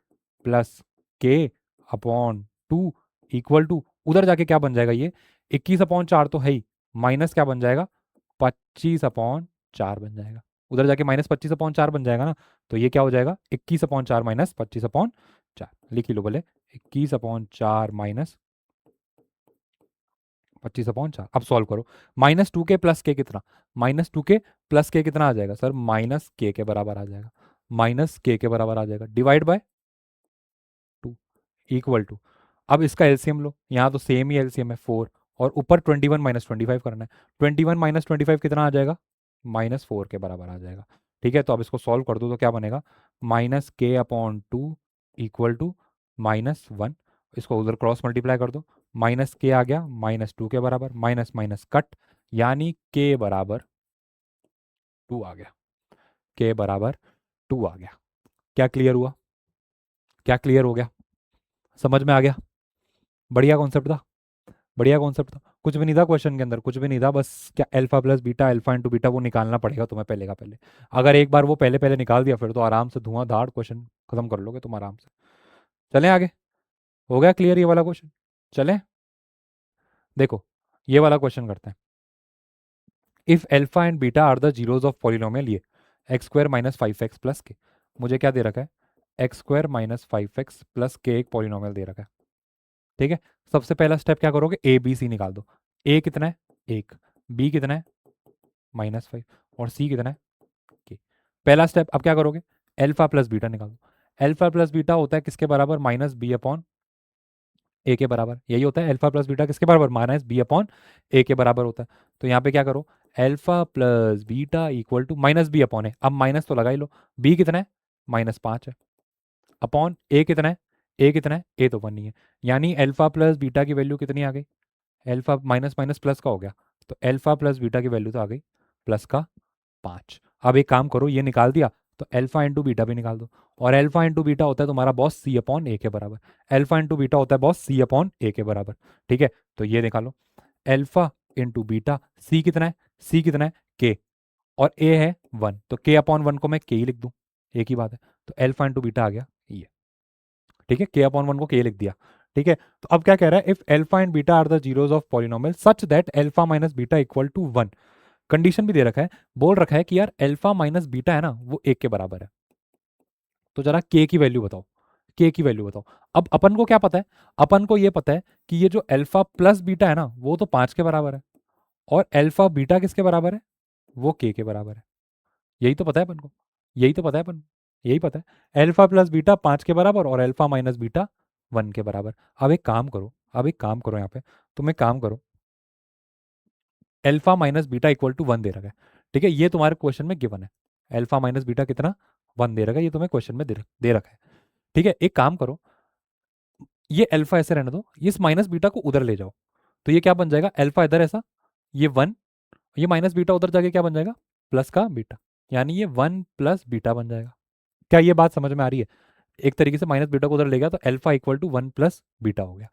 प्लस k/2 इक्वल टू, उधर जाके क्या बन जाएगा, ये 21/4 तो है ही, माइनस क्या बन जाएगा, 25/4 बन जाएगा, उधर जाके -25/4 बन जाएगा ना। तो ये क्या हो जाएगा, 21/4 माइनस 25/4, लिख ही लो बोले, 21/4 माइनस 25/4। अब सॉल्व करो, -2 के प्लस के कितना, -2 के प्लस के कितना आ जाएगा सर, माइनस के बराबर आ जाएगा, माइनस के बराबर आ जाएगा, डिवाइड बाय 2, इक्वल टू, अब इसका एलसीएम लो, यहाँ तो सेम ही एलसीएम है 4, और ऊपर 21 माइनस 25 करना है, 21 माइनस 25 कितना आ जाएगा, -4 के बराबर आ जाएगा, ठीक है। तो अब इसको सॉल्व कर दो तो क्या बनेगा, -k/2 इक्वल टू -1, इसको उधर क्रॉस मल्टीप्लाई कर दो, माइनस के आ गया -2 के बराबर, माइनस माइनस कट, यानी के बराबर 2 आ गया, के बराबर 2 आ गया। क्या क्लियर हुआ, क्या क्लियर हो गया, समझ में आ गया, बढ़िया कॉन्सेप्ट था, बढ़िया कॉन्सेप्ट था, कुछ भी नहीं था क्वेश्चन के अंदर, कुछ भी नहीं था, बस क्या alpha plus beta, alpha into beta वो निकालना पड़ेगा तुम्हें पहले का पहले। अगर एक बार वो पहले पहले निकाल दिया फिर तो आराम से धुआंधार क्वेश्चन खत्म कर लोगे तुम आराम से। चलें आगे, हो गया क्लियर ये वाला क्वेश्चन, चलें, देखो ये वाला क्वेश्चन करते हैं। If alpha and beta are the zeros of polynomial ये x² - 5x प्लस के, मुझे क्या दे रखा है, x² - 5x प्लस के एक पॉलिनोमियल दे रखा है, ठीक है। सबसे पहला स्टेप क्या करोगे, ए बी सी निकाल दो, ए कितना है 1, बी कितना है -5, और सी कितना है के। पहला स्टेप, अब क्या करोगे, अल्फा प्लस बीटा निकाल दो, अल्फा प्लस बीटा होता है किसके बराबर, -b/a के बराबर, यही होता है, अल्फा प्लस बीटा किसके बराबर, -b/a के बराबर होता है। तो यहाँ पे क्या करो, alpha plus beta equal to -b/a, अब माइनस तो लगा ही लो, b कितना है -5 है, अपॉन ए कितना है, ए कितना है, ए तो 1 नहीं है, यानी अल्फा प्लस बीटा की वैल्यू कितनी आ गई, अल्फा माइनस माइनस प्लस का हो गया, तो अल्फा प्लस बीटा की वैल्यू तो आ गई प्लस का 5। अब एक काम करो, ये निकाल दिया तो अल्फा इंटू बीटा भी निकाल दो, और अल्फा इंटू बीटा होता है तुम्हारा बॉस c/a के बराबर, अल्फा इंटू बीटा होता है बॉस c/a के बराबर, ठीक है। तो ये निकालो, अल्फा इंटू बीटा, c कितना है, c कितना है k, और a है 1, तो k/1 को मैं k ही लिख दूं, एक ही बात है। तो एल्फा इंटू बीटा आ गया ये, ठीक है, k अपॉन 1 को k लिख दिया, ठीक है। तो अब क्या कह रहा है, if alpha and beta are the zeros of polynomial such that alpha minus beta equal to 1, condition भी दे रखा है, बोल रखा है कि यार एल्फा माइनस बीटा है ना वो 1 के बराबर है। तो जरा k की वैल्यू बताओ, k की वैल्यू बताओ। अब अपन को क्या पता है, अपन को ये पता है कि ये जो एल्फा प्लस बीटा है ना वो तो 5 के बराबर है, और एल्फा बीटा किसके बराबर है, वो k के बराबर है। यही तो पता है अपन को, यही तो पता है अपन को, यही पता है, एल्फा प्लस बीटा 5 के बराबर और एल्फा माइनस बीटा 1 के बराबर। अब एक काम करो, अब एक काम करो, यहाँ पे तुम एक काम करो, alpha minus beta equal to 1 दे रखा है, ठीक है, ये तुम्हारे क्वेश्चन में गिवन है, एल्फा माइनस बीटा कितना 1 दे रखा है, ये तुम्हें क्वेश्चन में दे रखा है, ठीक है। एक काम करो, ये अल्फा ऐसे रहने दो, ये इस माइनस बीटा को उधर ले जाओ, तो ये क्या बन जाएगा, अल्फा इधर ऐसा, ये 1, ये माइनस बीटा उधर जाके क्या बन जाएगा, प्लस का बीटा, यानी ये 1 प्लस बीटा बन जाएगा। क्या ये बात समझ में आ रही है, एक तरीके से माइनस बीटा को उधर ले गया तो alpha equal to 1 plus beta हो गया,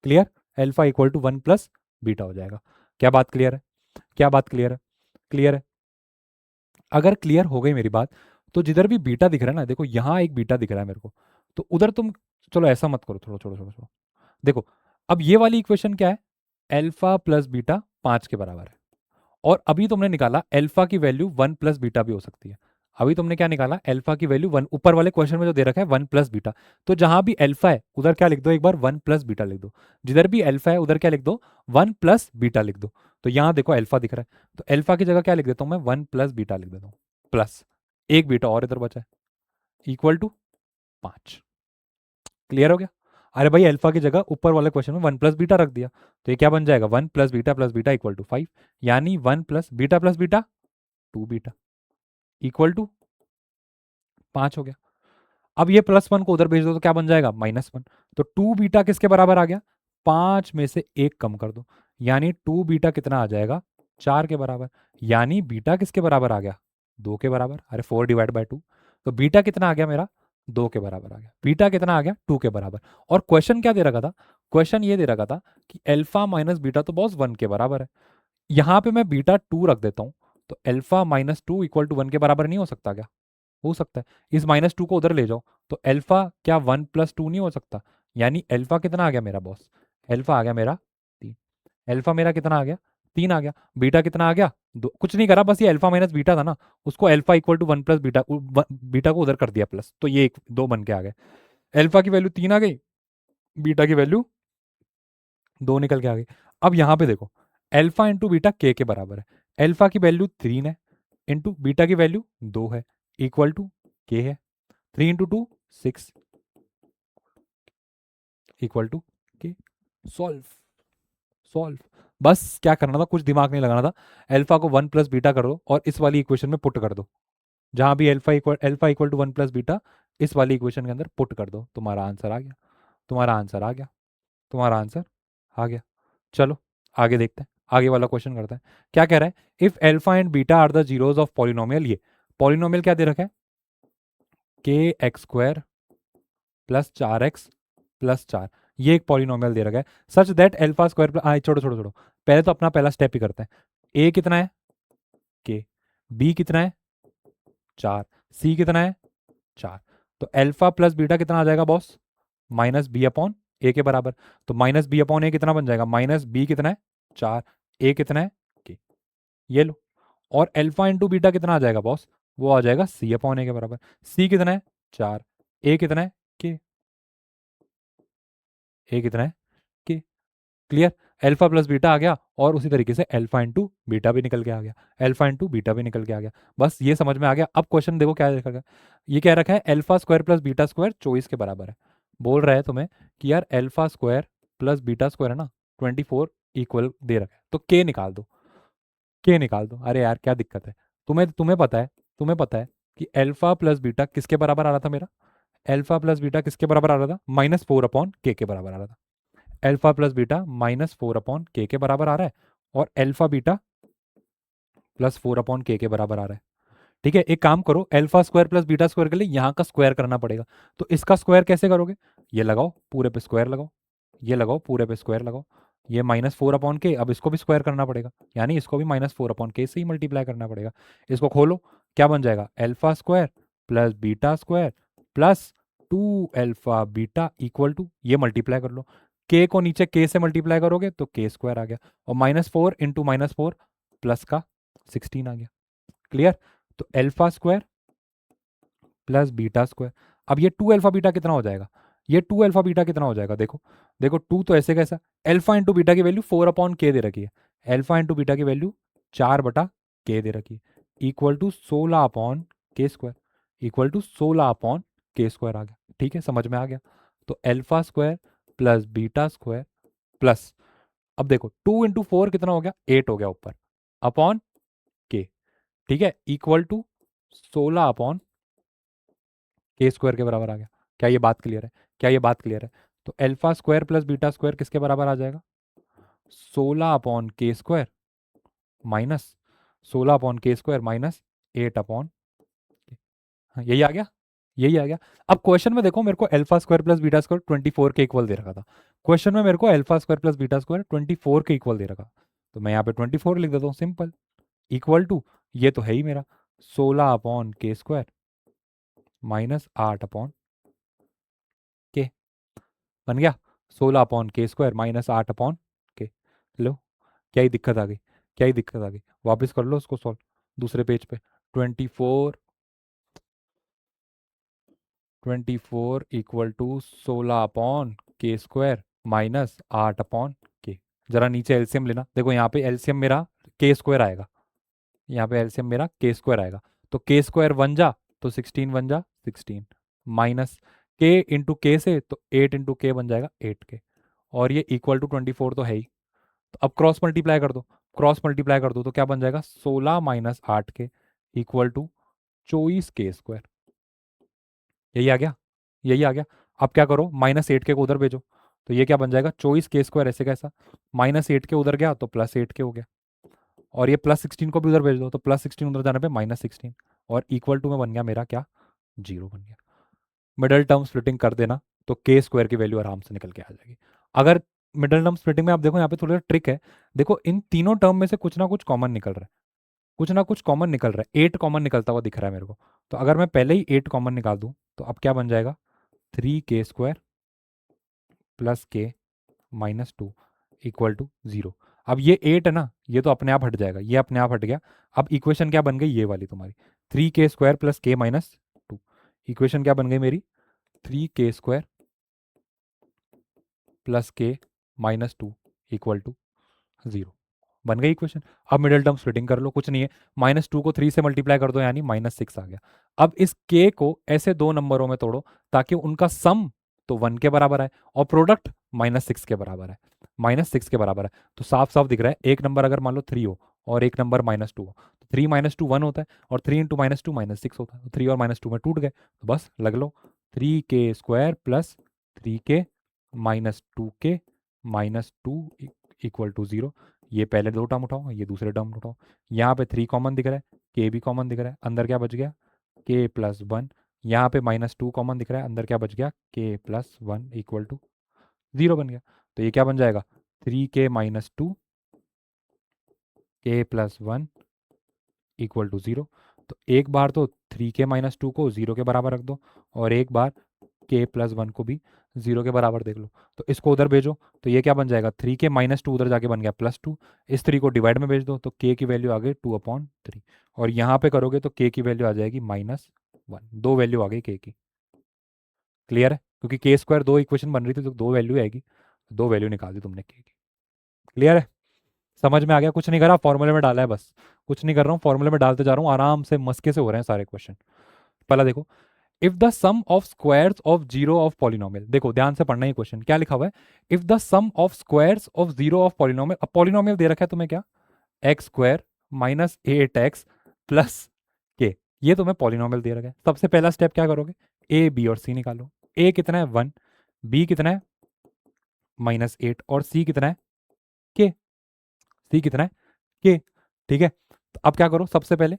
clear, alpha equal to 1 plus beta हो जाएगा। क्या बात क्लियर है, क्या बात क्लियर है, क्लियर है। अगर क्लियर हो गई मेरी बात, तो जिधर भी बीटा दिख रहा है ना, देखो यहाँ एक बीटा दिख रहा है मेरे को, तो उधर तुम, चलो ऐसा मत करो, थोड़ा छोड़ो छोड़ो छोड़ो, देखो अब ये वाली इक्वेशन क्या है, एल्फा प्लस बीटा 5 के बराबर है, और अभी तुमने निकाला एल्फा की वैल्यू 1 प्लस बीटा भी हो सकती है। अभी तुमने क्या निकाला, एल्फा की वैल्यू 1, ऊपर वाले क्वेश्चन में जो दे रखा है 1 प्लस बीटा, तो जहां भी एल्फा है उधर क्या लिख दो, एक बार 1 प्लस बीटा लिख दो, जिधर भी एल्फा है उधर क्या लिख दो, 1 प्लस बीटा लिख दो। तो यहां देखो एल्फा दिख रहा है, तो एल्फा की जगह क्या लिख देता हूं मैं, 1 प्लस बीटा लिख देता हूं, प्लस एक बीटा और इधर बचा है, इक्वल टू 5। क्लियर हो गया। अरे भाई अल्फा की जगह ऊपर वाले क्वेश्चन में 1 प्लस बीटा रख दिया, तो ये क्या बन जाएगा, 1 प्लस बीटा इक्वल टू 5, यानी 1 plus beta 2 beta equal to 5 हो गया। अब ये +1 को उधर भेज दो तो क्या बन जाएगा, -1। तो 2 बीटा किसके बराबर आ गया, 5 में से 1 कम कर दो, यानी 2 बीटा कितना आ जाएगा, 4 के बराबर, यानी बीटा किसके बराबर आ गया, 2 के बराबर। अरे 4 डिवाइड बाई 2, तो बीटा कितना आ गया मेरा, 2 के बराबर आ गया, बीटा कितना आ गया, 2 के बराबर। और क्वेश्चन क्या दे रखा था, क्वेश्चन ये दे रखा था कि एल्फा माइनस बीटा तो बॉस 1 के बराबर है, यहां पे मैं बीटा 2 रख देता हूं, तो एल्फा माइनस 2 इक्वल टू 1 के बराबर नहीं हो सकता क्या, हो सकता है। इस -2 को उधर ले जाओ, तो एल्फा क्या 1 प्लस 2 नहीं हो सकता, यानी एल्फा कितना आ गया मेरा बॉस, एल्फा आ गया मेरा 3, एल्फा मेरा कितना आ गया, 3 आ गया। बीटा कितना आ गया, 2, कुछ नहीं करा, बस ये एल्फा माइनस बीटा था ना, उसको alpha equal to 1 plus beta, beta को उधर कर दिया प्लस, तो ये एक 2 बन के आ गए, एल्फा की वैल्यू 3 आ गई, बीटा की वैल्यू 2 निकल के आ गई। अब यहां पे देखो, एल्फा इंटू बीटा के बराबर है, एल्फा की वैल्यू 3 है, इंटू बीटा की वैल्यू 2 है, इक्वल टू के है, 3 इंटू 2 6 इक्वल टू के, सॉल्व, सॉल्व। बस क्या करना था, कुछ दिमाग नहीं लगाना था, एल्फा को 1 प्लस बीटा कर दो और इस वाली इक्वेशन में पुट कर दो, जहां भी alpha equal to 1 plus beta, इस वाली इक्वेशन के अंदर पुट कर दो, तुम्हारा आंसर आ गया, तुम्हारा आंसर आ गया, तुम्हारा आंसर आ गया। चलो आगे देखते हैं, आगे वाला क्वेश्चन करते हैं। क्या कह रहा है, if alpha and beta are the zeros of polynomial, ये पॉलिनोमियल क्या दे रखा है, के x square plus 4x plus 4, ये एक पॉलिनोमियल दे रखा है, सच दैट एल्फा स्क्वायर, छोड़ो छोड़ो छोड़ो, पहले तो अपना पहला स्टेप ही करते हैं। ए कितना है, के, बी कितना है 4, सी कितना है 4, तो एल्फा प्लस बीटा कितना आ जाएगा boss, minus b upon a के बराबर, तो माइनस बी अपॉन ए कितना बन जाएगा, माइनस बी कितना है 4, ए कितना है के, ये लो। और एल्फा इंटू बीटा कितना आ जाएगा बॉस, वो आ जाएगा सी अपॉन ए के बराबर, सी कितना है 4, ए कितना है के, ए कितना है के, क्लियर। अल्फा प्लस बीटा आ गया, और उसी तरीके से अल्फा इंटू बीटा भी निकल के आ गया, अल्फा इंटू बीटा भी निकल के आ गया, बस ये समझ में आ गया। अब क्वेश्चन देखो क्या लिखा गया, ये कह रखा है alpha square plus beta square 24 के बराबर है, बोल रहा है तुम्हें कि यार alpha square plus beta square है ना 24 इक्वल दे रखा है, तो के निकाल दो, के निकाल दो। अरे यार क्या दिक्कत है, तुम्हें तुम्हें पता है, तुम्हें पता है कि अल्फा प्लस बीटा किसके बराबर आ रहा था मेरा, अल्फा प्लस बीटा किसके बराबर आ रहा था, -4 अपॉन के बराबर आ रहा था, एल्फा प्लस बीटा -4 अपॉन के बराबर आ रहा है, और एल्फा बीटा +4 अपॉन के बराबर आ रहा है, ठीक है। एक काम करो, alpha square plus beta square के लिए यहाँ का स्क्वायर करना पड़ेगा, तो इसका स्क्वायर कैसे करोगे, ये लगाओ पूरे पे स्क्वायर लगाओ, ये लगाओ पूरे पे स्क्वायर लगाओ, ये -4 अपॉन के, अब इसको भी स्क्वायर करना पड़ेगा, यानी इसको भी -4 अपॉन के से ही मल्टीप्लाई करना पड़ेगा। इसको खोलो, क्या बन जाएगा, alpha square plus beta square plus 2 alpha beta equal to, ये मल्टीप्लाई कर लो, के को नीचे के से मल्टीप्लाई करोगे तो के स्क्वायर आ गया, और -4 इंटू -4 प्लस का 16 आ गया। क्लियर? तो alpha square plus beta square. अब ये 2 अल्फा बीटा कितना हो जाएगा? ये 2 अल्फा बीटा कितना हो जाएगा? देखो देखो, 2 तो ऐसे कैसा, अल्फा इंटू बीटा की वैल्यू 4 अपॉन के दे रखी है, अल्फा इंटू बीटा की वैल्यू 4 बटा के दे रखी है, इक्वल टू 16 अपॉन के स्क्वायर, इक्वल टू 16 अपॉन के स्क्वायर आ गया। ठीक है, समझ में आ गया? तो alpha square plus beta square plus, अब देखो 2 इंटू 4 कितना हो गया? 8 हो गया ऊपर, अपॉन के, ठीक है, इक्वल टू 16 अपॉन के स्क्वायर के बराबर आ गया। क्या ये बात क्लियर है? क्या ये बात क्लियर है? तो alpha square plus beta square किसके बराबर आ जाएगा? 16 अपॉन के स्क्वायर माइनस 16 अपॉन के स्क्वायर माइनस 8 अपॉन, हाँ, यही आ गया, यही आ गया। अब क्वेश्चन में देखो, मेरे को alpha square plus beta square 24 के इक्वल दे रखा था। क्वेश्चन में मेरे को alpha square plus beta square 24 के इक्वल दे रखा, तो मैं यहाँ पे 24 लिख देता हूँ, सिंपल, इक्वल टू, ये तो है ही मेरा 16 अपॉन के स्क्वायर माइनस 8 अपॉन के, बन गया 16 अपॉन के स्क्वायर माइनस 8 अपॉन के। लो, क्या ही दिक्कत आ गई? क्या ही दिक्कत आ गई? वापस कर लो उसको सॉल्व दूसरे पेज पे। 24 इक्वल टू 16 अपॉन के स्क्वायर माइनस 8 अपॉन के। जरा नीचे एलसीएम लेना, देखो यहाँ पे एलसीएम मेरा के स्क्वायर आएगा, यहाँ पे एलसीएम मेरा के स्क्वायर आएगा, तो के स्क्वायर वन जा तो 16 वन जा 16, माइनस के इंटू के से तो 8 इंटू के बन जाएगा 8 के, और ये इक्वल टू 24 तो है ही। तो अब क्रॉस मल्टीप्लाई कर दो, क्रॉस मल्टीप्लाई कर दो तो क्या बन जाएगा? 16 माइनस 8 के इक्वल टू 24 के स्क्वायर। यही आ गया, यही आ गया। अब क्या करो, -8 के को उधर भेजो, तो ये क्या बन जाएगा? 24 के स्क्वायर, ऐसे कैसा, -8 के उधर गया तो +8 के हो गया, और ये +16 को भी उधर भेज दो, तो +16 उधर जाने पे -16, और इक्वल टू में बन गया मेरा क्या? 0 बन गया। मिडल टर्म स्प्लिटिंग कर देना तो के स्क्वायर की वैल्यू आराम से निकल के आ जाएगी। अगर मिडल टर्म स्प्लिटिंग में आप देखो, यहाँ पे थोड़ा ट्रिक है, देखो इन तीनों टर्म में से कुछ ना कुछ कॉमन निकल रहा है, कुछ ना कुछ कॉमन निकल रहा है, 8 कॉमन निकलता हुआ दिख रहा है मेरे को। तो अगर मैं पहले ही 8 कॉमन निकाल दूं तो अब क्या बन जाएगा? 3 के स्क्वायर प्लस के माइनस 2 इक्वल टू 0। अब ये 8 है ना, ये तो अपने आप हट जाएगा, ये अपने आप हट गया। अब इक्वेशन क्या बन गई? ये वाली तुम्हारी 3 के स्क्वायर प्लस के माइनस 2, इक्वेशन क्या बन गई मेरी? 3 के स्क्वायर प्लस के माइनस 2 इक्वल टू 0, बन गई इक्वेशन। अब मिडिल टर्म स्प्लिटिंग कर लो, कुछ नहीं है, -2 को 3 से मल्टीप्लाई कर दो, यानी -6 आ गया। अब इस के को ऐसे दो नंबरों में तोड़ो ताकि उनका सम तो 1 के बराबर है और प्रोडक्ट -6 के बराबर है, -6 के बराबर है। तो साफ साफ दिख रहा है, एक नंबर अगर मान लो 3 हो और एक नंबर -2 हो, तो 3 -2 1 होता है, और 3 इंटू -2 -6 होता है, तो 3 और -2 में टूट गए, तो बस लग लो 3 के स्क्वायर प्लस 3 के माइनस 2 के माइनस 2 इक्वल टू 0। ये पहले दो टर्म उठाओ, ये दूसरे टर्म उठाओ, यहाँ पे 3 कॉमन दिख रहा है, के भी कॉमन दिख रहा है, अंदर क्या बच गया? के प्लस 1। यहाँ पे -2 कॉमन दिख रहा है, अंदर क्या बच गया? के प्लस 1 इक्वल टू 0 बन गया। तो ये क्या बन जाएगा? 3 के - 2 के प्लस 1 इक्वल टू 0। तो एक बार तो 3 के - 2 को 0 के बराबर रख दो, और एक बार के प्लस 1 को भी 0 के बराबर देख लो, तो इसको उधर भेजो, तो ये क्या बन जाएगा? 3 के - 2 उधर जाके बन गया +2, इस 3 को डिवाइड में भेज दो तो के की वैल्यू आ गई 2/3, और यहाँ पे करोगे तो के की वैल्यू आ जाएगी -1, दो वैल्यू आ गई के की। क्लियर है? क्योंकि के स्क्वायर दो इक्वेशन बन रही थी तो दो वैल्यू आएगी, दो वैल्यू निकाल दी तुमने के की। क्लियर है? समझ में आ गया? कुछ नहीं करा, फॉर्मूले में डाला है बस, कुछ नहीं कर रहा हूँ, फॉर्मूले में डालते जा रहा हूँ, आराम से मस्के से हो रहे हैं सारे क्वेश्चन। पहला देखो, if the sum of squares of zero of polynomial, देखो ध्यान से पढ़ना, ही क्वेश्चन क्या लिखा हुआ है? If the sum of squares of zero of polynomial, अब पॉलिनोमियल दे रखा है तुम्हें क्या? x² माइनस 8x प्लस के, ये तुम्हें पॉलिनोमियल दे रखा है। सबसे पहला स्टेप क्या करोगे? ए बी और सी निकालो। ए कितना है? 1, बी कितना है? -8, और सी कितना है? के, सी कितना है? के। ठीक है, तो अब क्या करो, सबसे पहले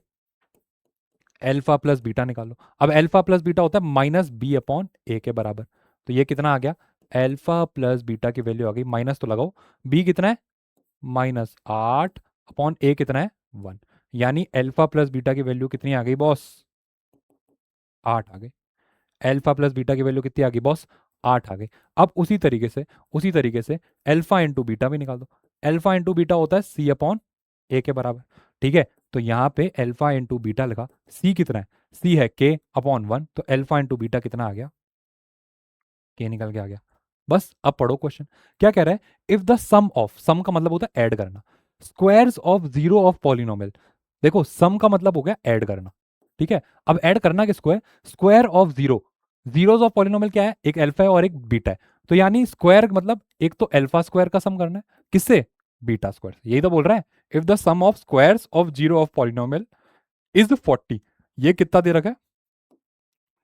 एल्फा प्लस बीटा निकालो। अब एल्फा प्लस बीटा होता है -b/a के बराबर, तो ये कितना आ गया? एल्फा प्लस बीटा की वैल्यू आ गई, माइनस तो लगाओ, b कितना है? -8/a कितना है? 1, यानी एल्फा प्लस बीटा की वैल्यू कितनी आ गई बॉस? 8 आ गई। अल्फा प्लस बीटा की वैल्यू कितनी आ गई बॉस? 8 आ गई। अब उसी तरीके से अल्फा इंटू बीटा भी निकाल दो। अल्फा इंटू बीटा होता है सी अपॉन ए के बराबर। ठीक है, तो यहाँ पे अल्फा इंटू बीटा लगा, सी कितना है? सी है के अपॉन 1, तो अल्फा इंटू बीटा कितना आ गया? के निकल के आ गया। बस अब पढ़ो क्वेश्चन। क्या कह रहा है? इफ द सम ऑफ, सम का मतलब होता है ऐड करना, squares of zero of polynomial. देखो सम का मतलब हो गया ऐड करना। ठीक है, अब ऐड करना किसको है? Square of zero. Zeros of polynomial क्या है? एक अल्फा है और एक बीटा है। तो यानी स्क्वायर मतलब एक तो अल्फा स्क्वायर का सम करना है, किससे? Beta square. यही तो बोल रहा है, if the sum of squares of zero of polynomial is 40। ये कितना दे रखा है?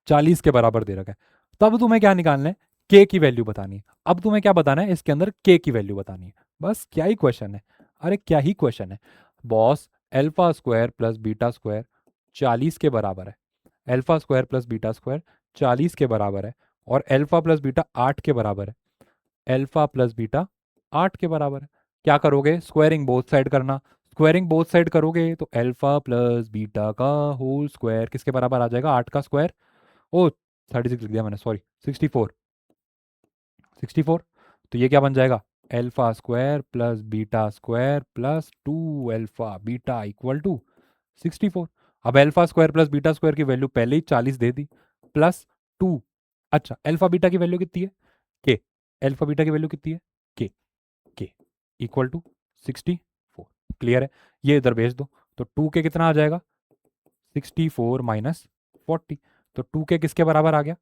40 के बराबर दे रखा है। तब तुम्हें क्या निकालना है? के की वैल्यू बतानी है। अब तुम्हें क्या बताना है? इसके अंदर के की वैल्यू बतानी है। बस क्या ही क्वेश्चन है, अरे क्या ही क्वेश्चन है boss. Alpha square plus beta square 40 के बराबर है। Alpha square plus beta square 40 के बराबर है, और अल्फा प्लस बीटा 8 के बराबर है। अल्फा प्लस बीटा 8 के बराबर है। क्या करोगे? स्क्वायरिंग बोथ साइड करना। स्क्वायरिंग बोथ साइड करोगे तो अल्फा प्लस बीटा का होल स्क्वायर किसके बराबर आ जाएगा? 8 का स्क्वायर। ओ 36 लिख दिया मैंने, सॉरी 64। 64, तो ये क्या बन जाएगा? Alpha square plus beta square plus 2 alpha beta equal to 64। अब alpha square plus beta square की वैल्यू पहले ही 40 दे दी, प्लस 2। अच्छा, अल्फा बीटा की वैल्यू कितनी है? के। अल्फा बीटा की वैल्यू कितनी है? के। के इक्वल टू 64। क्लियर है? ये इधर भेज दो, तो 2 के कितना आ जाएगा? 64 माइनस 40। तो 2 के किसके बराबर आ गया?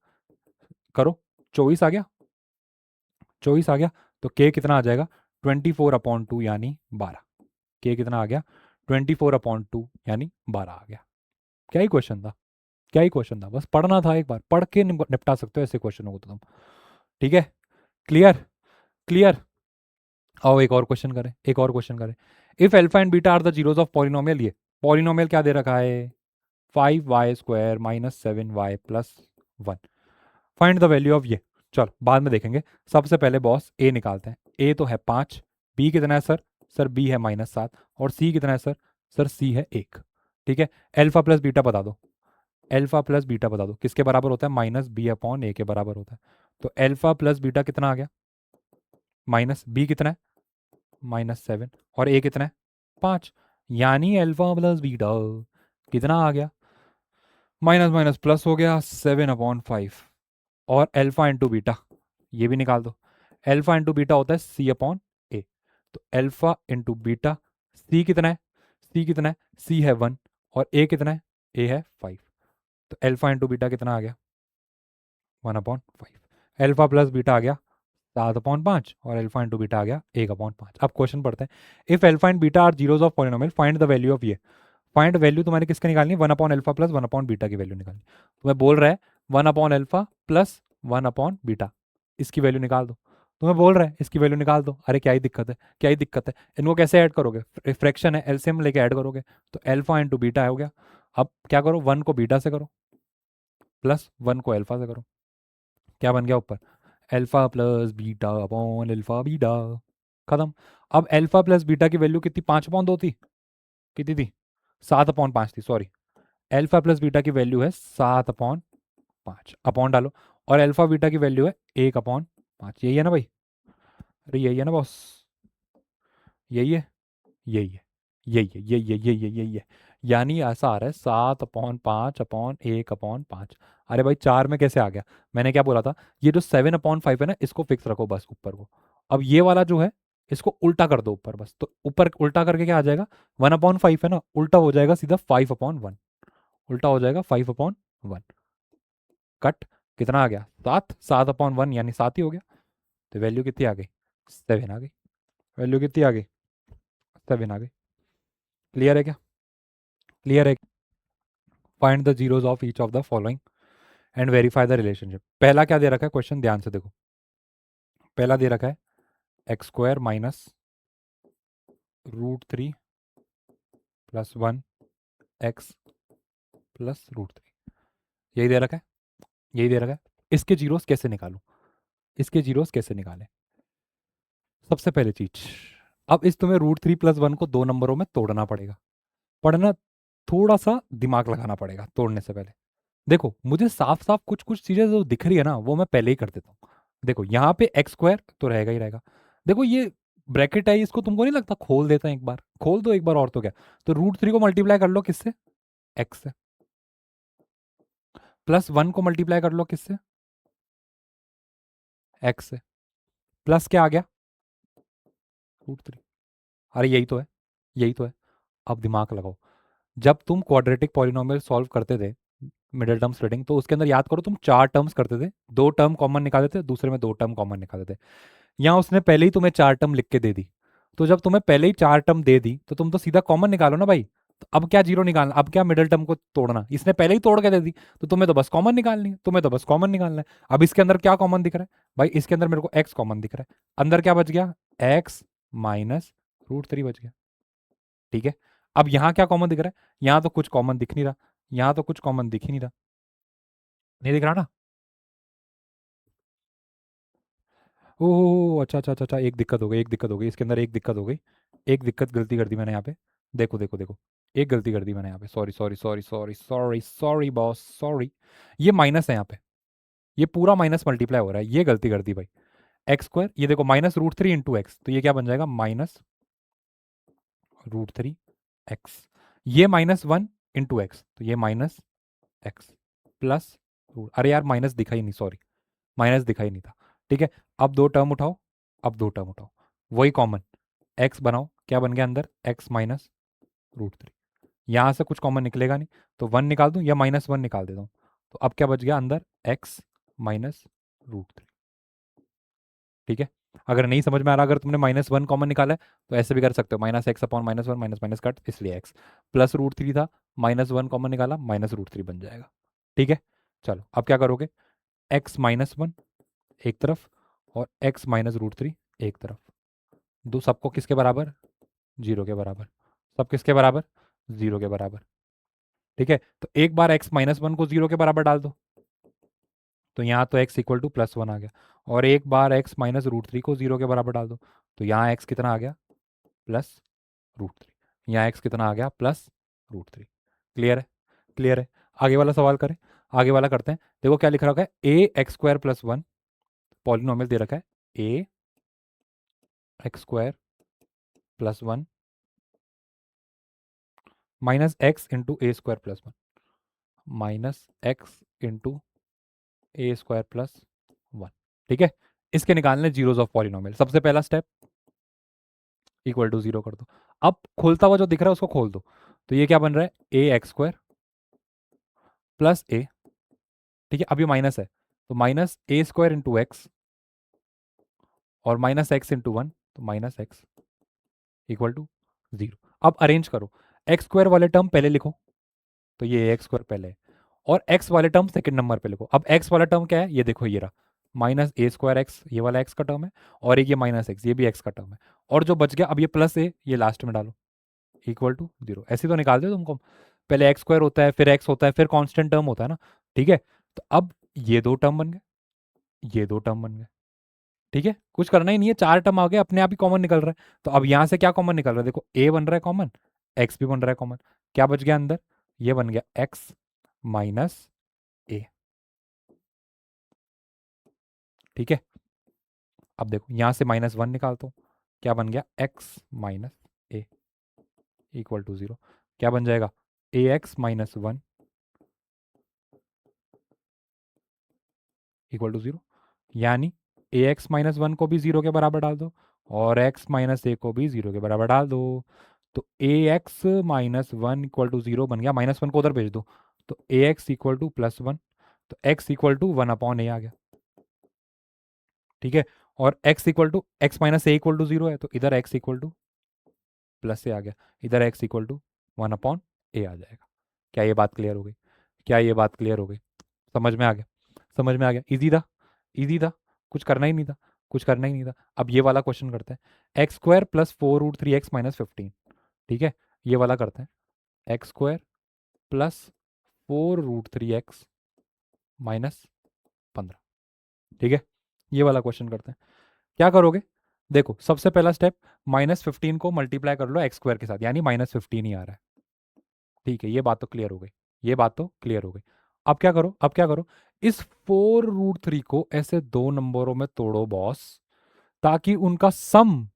करो, 24 आ गया। 24 आ गया, तो के कितना आ जाएगा? 24/2 यानी 12। के कितना आ गया? 24/2 यानी 12 आ गया। क्या ही क्वेश्चन था, क्या ही क्वेश्चन था। बस पढ़ना था, एक बार पढ़ के निपटा सकते हो ऐसे क्वेश्चनों को तो तुम। ठीक है, क्लियर? क्लियर। आओ एक और क्वेश्चन करें, एक और क्वेश्चन करें। If alpha and beta are the zeros of polynomial, ये पॉलिनोमियल क्या दे रखा है? 5y square minus 7y plus 1। Find the value of ये। चलो बाद में देखेंगे, सबसे पहले बॉस ए निकालते हैं। ए तो है 5, बी कितना है सर? सर बी है -7, और सी कितना है सर? सर सी है 1। ठीक है, अल्फा प्लस बीटा बता दो। अल्फा प्लस बीटा बता दो किसके बराबर होता है? माइनस बी अपॉन ए के बराबर होता है। तो अल्फा प्लस बीटा कितना आ गया? माइनस बी कितना है? -7, और ए कितना है? 5। यानी अल्फा प्लस बीटा कितना आ गया? माइनस माइनस प्लस हो गया, 7/5। और अल्फा इंटू बीटा ये भी निकाल दो। अल्फा इंटू बीटा होता है सी अपॉन ए। तो अल्फा इंटू बीटा, सी कितना है? सी कितना है? सी है 1, और ए कितना है? ए है 5। तो अल्फा इंटू बीटा कितना आ गया? 1/5। अल्फा प्लस बीटा आ गया 7/5, और अल्फा इंटू बीटा आ गया 1/5। अब क्वेश्चन पढ़ते हैं। If alpha and beta are zeros of polynomial, find the value of ये। फाइंड वैल्यू तुम्हारे किसके निकालनी है? 1/अल्फा प्लस 1/बीटा की वैल्यू निकालनी। तुम्हें बोल रहा है 1/अल्फा प्लस 1/बीटा, इसकी वैल्यू निकाल दो। तुम्हें बोल रहा है इसकी वैल्यू निकाल दो। अरे क्या ही दिक्कत है, क्या ही दिक्कत है। इनको कैसे ऐड करोगे? फ्रैक्शन है, एलसीएम लेके ऐड करोगे। तो अल्फा इंटू बीटा हो गया। अब क्या करो? 1 को बीटा से करो, प्लस 1 को अल्फा से करो। क्या बन गया ऊपर? Alpha plus beta upon alpha beta. खत्म। अब अल्फा प्लस बीटा की वैल्यू कितनी? 5/2 थी। कितनी थी? 7/5 थी, सॉरी। अल्फा प्लस बीटा की वैल्यू है 7/5, अपॉन डालो। और अल्फा बीटा की वैल्यू है 1/5। यही है ना भाई? अरे यही है ना बॉस? यही है, यही है, यही है, यही है, यही है, यही है। यानी ऐसा आ रहा है 7/5/1/5। अरे भाई 4 में कैसे आ गया? मैंने क्या बोला था? ये जो 7/5 है ना, इसको फिक्स रखो बस ऊपर को। अब ये वाला जो है, इसको उल्टा कर दो ऊपर बस। तो ऊपर उल्टा करके क्या आ जाएगा? 1/5 है ना, उल्टा हो जाएगा सीधा 5/1। उल्टा हो जाएगा 5/1। कट। कितना आ गया? 7। 7/1 यानी 7 ही हो गया। तो वैल्यू कितनी आ गई? 7 आ गई। वैल्यू कितनी आ गई? 7 आ गई। क्लियर है क्या? क्लियर है? Find the zeros of each of the following and verify the relationship. पहला क्या दे रखा है क्वेश्चन? ध्यान से देखो। पहला दे रखा है x² minus √3 plus 1x plus √3। यही दे रखा है, यही दे रखा है। इसके जीरोस कैसे निकालूं? इसके जीरोस कैसे निकालें? सबसे पहले चीज, अब इस तुम्हें √3 प्लस 1 को 2 नंबरों में तोड़ना पड़ेगा। पढ़ना, थोड़ा सा दिमाग लगाना पड़ेगा तोड़ने से पहले। देखो मुझे साफ साफ कुछ कुछ चीजें जो दिख रही है ना वो मैं पहले ही कर देता हूँ। देखो यहाँ पे एक्स स्क्वायर तो रहेगा ही रहेगा। देखो ये ब्रैकेट है, इसको तुमको नहीं लगता खोल देता है, एक बार खोल दो एक बार और तो क्या। तो √3 को मल्टीप्लाई कर लो किससे, एक्स से, +1 को मल्टीप्लाई कर लो किससे, एक्स से, प्लस क्या आ गया, √3। अरे यही तो है, यही तो है। अब दिमाग लगाओ, जब तुम क्वाड्रेटिक पॉलिनोमियल सॉल्व करते थे मिडिल टर्म स्प्लिटिंग, तो उसके अंदर याद करो तुम 4 टर्म्स करते थे, 2 टर्म कॉमन निकालते थे, दूसरे में 2 टर्म कॉमन निकालते थे। यहाँ उसने पहले ही तुम्हें 4 टर्म लिख के दे दी। तो जब तुम्हें पहले ही 4 टर्म दे दी तो तुम तो सीधा कॉमन निकालो ना भाई। तो अब क्या जीरो निकालना, अब क्या मिडिल टर्म को तोड़ना, इसने पहले ही तोड़ के दे दी। तो तुम्हें तो बस कॉमन निकालनी है, तुम्हें तो बस कॉमन निकालना है। अब इसके अंदर क्या कॉमन दिख रहा है भाई, इसके अंदर मेरे को एक्स कॉमन दिख रहा है। अंदर क्या बच गया, एक्स माइनस √3 बच गया। ठीक है, अब यहाँ क्या कॉमन दिख रहा है, यहाँ तो कुछ कॉमन दिख नहीं रहा, यहाँ तो कुछ कॉमन दिख ही नहीं रहा, नहीं दिख रहा ना। ओह अच्छा अच्छा अच्छा अच्छा, एक दिक्कत हो गई, एक दिक्कत हो गई इसके अंदर, एक दिक्कत हो गई, एक दिक्कत गलती कर दी मैंने यहाँ पे। देखो देखो देखो, एक गलती कर दी मैंने यहाँ पे, sorry sorry sorry sorry sorry sorry boss sorry. ये माइनस है यहाँ पे, ये पूरा माइनस मल्टीप्लाई हो रहा है, ये गलती कर दी भाई। एक्स स्क्वायर, ये देखो -√3 इंटू एक्स, तो ये क्या बन जाएगा, -√3 एक्स। ये -1 इंटू एक्स, तो ये -एक्स प्लस, अरे यार माइनस दिखा ही नहीं, सॉरी माइनस दिखा ही नहीं था। ठीक है, अब 2 टर्म उठाओ, अब 2 टर्म उठाओ, वही कॉमन, एक्स बनाओ, क्या बन गया अंदर, एक्स माइनस √3। यहाँ से कुछ कॉमन निकलेगा नहीं, तो 1 निकाल दूँ या -1 निकाल देता हूँ। तो अब क्या बच गया अंदर, एक्स माइनस √3। ठीक है, अगर नहीं समझ में आ रहा, अगर तुमने -1 कॉमन निकाला है तो ऐसे भी कर सकते हो, -x/-1 माइनस माइनस कट, इसलिए x प्लस √3 था, -1 कॉमन निकाला, -√3 बन जाएगा। ठीक है, चलो अब क्या करोगे, x-1 एक तरफ और x-√3 एक तरफ, दो सबको किसके बराबर, जीरो के बराबर, सब किसके बराबर, जीरो के बराबर। ठीक है, तो एक बार x-1 को जीरो के बराबर डाल दो, तो यहाँ तो x इक्वल टू +1 आ गया, और एक बार x-√3 को जीरो के बराबर डाल दो, तो यहाँ x कितना आ गया, +√3। यहाँ x कितना आ गया, +√3। क्लियर है, क्लियर है। आगे वाला सवाल करें, आगे वाला करते हैं। देखो क्या लिख रखा है, a(x²+1) पॉलिनोमियल दे रखा है, a(x²+1) -x × -x × a² + 1। ठीक है, इसके निकालने जीरोस ऑफ पॉलिनोमियल। सबसे पहला स्टेप, इक्वल टू जीरो कर दो। अब खोलता हुआ जो दिख रहा है उसको खोल दो, तो ये क्या बन रहा है, a(x²+a). ठीक है, अब ये माइनस है, तो -a² × x और -x × 1, तो -x इक्वल टू जीरो। अब अरेंज करो, x² वाले टर्म पहले लिखो, तो ये x² पहले है, और x वाले टर्म सेकंड नंबर पे लिखो। अब x वाला टर्म क्या है, ये देखो ये रहा, -a²x, ये वाला x का टर्म है, और एक ये -x, ये भी x का टर्म है, और जो बच गया अब ये +a, ये लास्ट में डालो, इक्वल टू जीरो। ऐसे तो निकाल दो तुमको, पहले x² होता है, फिर x होता है, फिर कांस्टेंट टर्म होता है ना। ठीक है, तो अब ये 2 टर्म बन गए, ये 2 टर्म बन गए। ठीक है, कुछ करना ही नहीं है, 4 टर्म आ गए, अपने आप ही कॉमन निकल रहा है। तो अब यहां से क्या कॉमन निकल रहा है, देखो a बन रहा है कॉमन, x भी बन रहा है कॉमन, क्या बच गया अंदर, ये बन गया x माइनस a। ठीक है, अब देखो यहां से -1 निकालता हूं, क्या बन गया, x minus a equal to zero. क्या बन जाएगा, ax-1 इक्वल टू जीरो, यानी ax-1 को भी जीरो के बराबर डाल दो, और x-a को भी जीरो के बराबर डाल दो। तो ax-1 इक्वल टू जीरो बन गया, -1 को उधर भेज दो, तो ax इक्वल टू +1, तो x इक्वल टू 1/a आ गया। ठीक है, और x equal to x-a equal to zero है, तो इधर x इक्वल टू प्लस से आ गया, इधर x इक्वल टू 1/a आ जाएगा। क्या ये बात क्लियर हो गई, क्या ये बात क्लियर हो गई, समझ में आ गया, समझ में आ गया, इजी था, इजी था, कुछ करना ही नहीं था, कुछ करना ही नहीं था। अब ये वाला क्वेश्चन करते हैं, x² + 4√3x - 15। ठीक है, ये वाला करते हैं, x² + 4√3x - 15। ठीक है, ये वाला क्वेश्चन करते हैं। क्या करोगे, देखो सबसे पहला स्टेप, -15 को मल्टीप्लाई कर लो x² के साथ, यानी -15 ही आ रहा है। ठीक है, ये बात तो क्लियर हो गई, ये बात तो क्लियर हो गई। अब क्या करो, अब क्या करो, इस 4√3 को ऐसे दो नंबरों में तोड़ो बॉस, ताकि उनका सम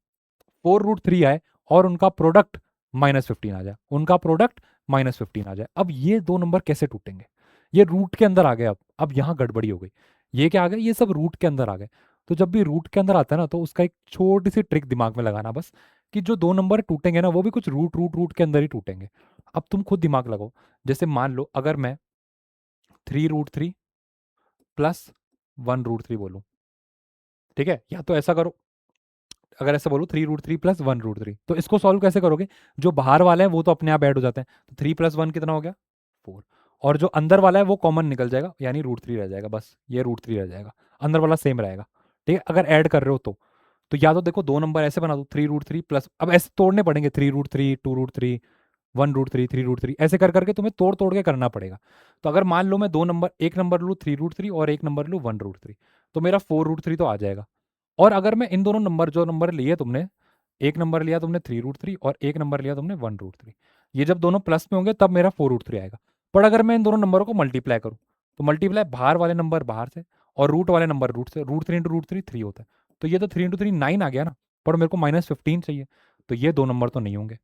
4√3 आए और उनका प्रोडक्ट -15 आ जाए, उनका प्रोडक्ट -15 आ जाए। अब ये दो नंबर कैसे टूटेंगे? ये रूट के अंदर आ गए। अब यहाँ गड़बड़ी हो गई। ये क्या आ गए? ये सब रूट के अंदर आ गए। तो जब भी रूट के अंदर आता है ना, तो उसका एक छोटी सी ट्रिक दिमाग में लगाना बस, कि जो दो नंबर टूटेंगे ना, वो भी कुछ रूट रूट रूट के अंदर ही टूटेंगे। अब तुम खुद दिमाग लगाओ। जैसे मान लो अगर मैं 3√3 प्लस 1√3 बोलूं, ठीक है? या तो ऐसा करो, अगर ऐसे बोलो 3√3 प्लस 1√3, तो इसको सॉल्व कैसे करोगे? जो बाहर वाले हैं वो तो अपने आप ऐड हो जाते हैं, तो 3 प्लस 1 कितना हो गया? 4। और जो अंदर वाला है वो कॉमन निकल जाएगा, यानी √3 रह जाएगा, बस ये √3 रह जाएगा, अंदर वाला सेम रहेगा। ठीक है, अगर ऐड कर रहे हो तो या तो देखो दो नंबर ऐसे बना दो, 3√3 प्लस, अब ऐसे तोड़ने पड़ेंगे, 3√3, 2√3, 1√3, 3√3, ऐसे कर करके तुम्हें तोड़ तोड़ के करना पड़ेगा। तो अगर मान लो मैं दो नंबर, एक नंबर लूँ 3√3 और एक नंबर लूँ 1√3, तो मेरा 4√3 तो आ जाएगा। और अगर मैं इन दोनों नंबर, जो नंबर लिए तुमने, एक नंबर लिया तुमने 3√3 और एक नंबर लिया तुमने 1√3, ये जब दोनों प्लस में होंगे तब मेरा 4√3 आएगा। पर अगर मैं इन दोनों नंबरों को मल्टीप्लाई करूं, तो मल्टीप्लाई बाहर वाले नंबर बाहर से और रूट वाले नंबर रूट से, √3 इंटू √3 3 होता है, तो ये तो 3 इंटू 3 9 आ गया ना। पर मेरे को -15 चाहिए, तो ये दो नंबर तो नहीं होंगे,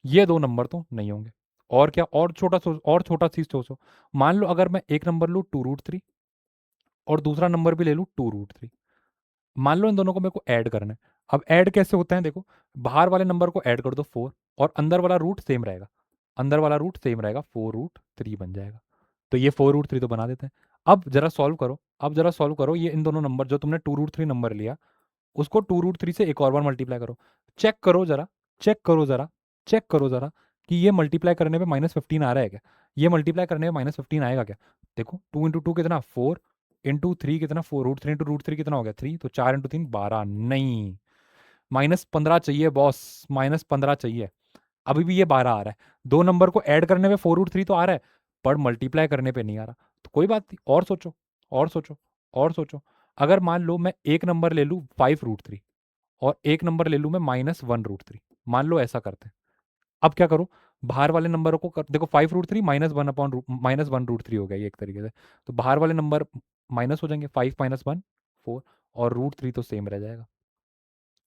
ये दो नंबर तो नहीं होंगे। और क्या? और छोटा और छोटा चीज सोचो। मान लो अगर मैं एक नंबर लूँ 2√3 और दूसरा नंबर भी ले लूँ 2√3, मान लो इन दोनों को मेरे को ऐड करना है। अब ऐड कैसे होता है देखो, बाहर वाले नंबर को ऐड कर दो 4, और अंदर वाला रूट सेम रहेगा, अंदर वाला रूट सेम रहेगा, 4√3 बन जाएगा। तो ये 4√3 तो बना देते हैं। अब जरा सॉल्व करो, अब जरा सॉल्व करो, ये इन दोनों नंबर, जो तुमने 2√3 नंबर लिया, उसको 2√3 से एक और बार मल्टीप्लाई करो। चेक करो जरा, चेक करो जरा, चेक करो जरा, कि ये मल्टीप्लाई करने पे -15 आ रहा है क्या? ये मल्टीप्लाई करने में -15 आएगा क्या? देखो 2 इंटू 2 कितना? 4 इंटू 3 कितना? 4, √3 इंटू √3 कितना हो गया? 3, तो 4 इंटू 3 12। नहीं, -15 चाहिए बॉस, -15 चाहिए। अभी भी ये 12 आ रहा है। दो नंबर को ऐड करने में 4√3 तो आ रहा है, पर मल्टीप्लाई करने पे नहीं आ रहा। तो कोई बात नहीं, और सोचो, और सोचो, और सोचो। अगर मान लो मैं एक नंबर ले लूँ 5√3 और एक नंबर ले लूँ मैं -1√3, मान लो ऐसा करते हैं। अब क्या करो, बाहर वाले नंबरों को देखो, 5√3 -1/√3 हो गया ये एक तरीके से। तो बाहर वाले नंबर माइनस हो जाएंगे, 5 - 1 4, और √3 तो सेम रह जाएगा।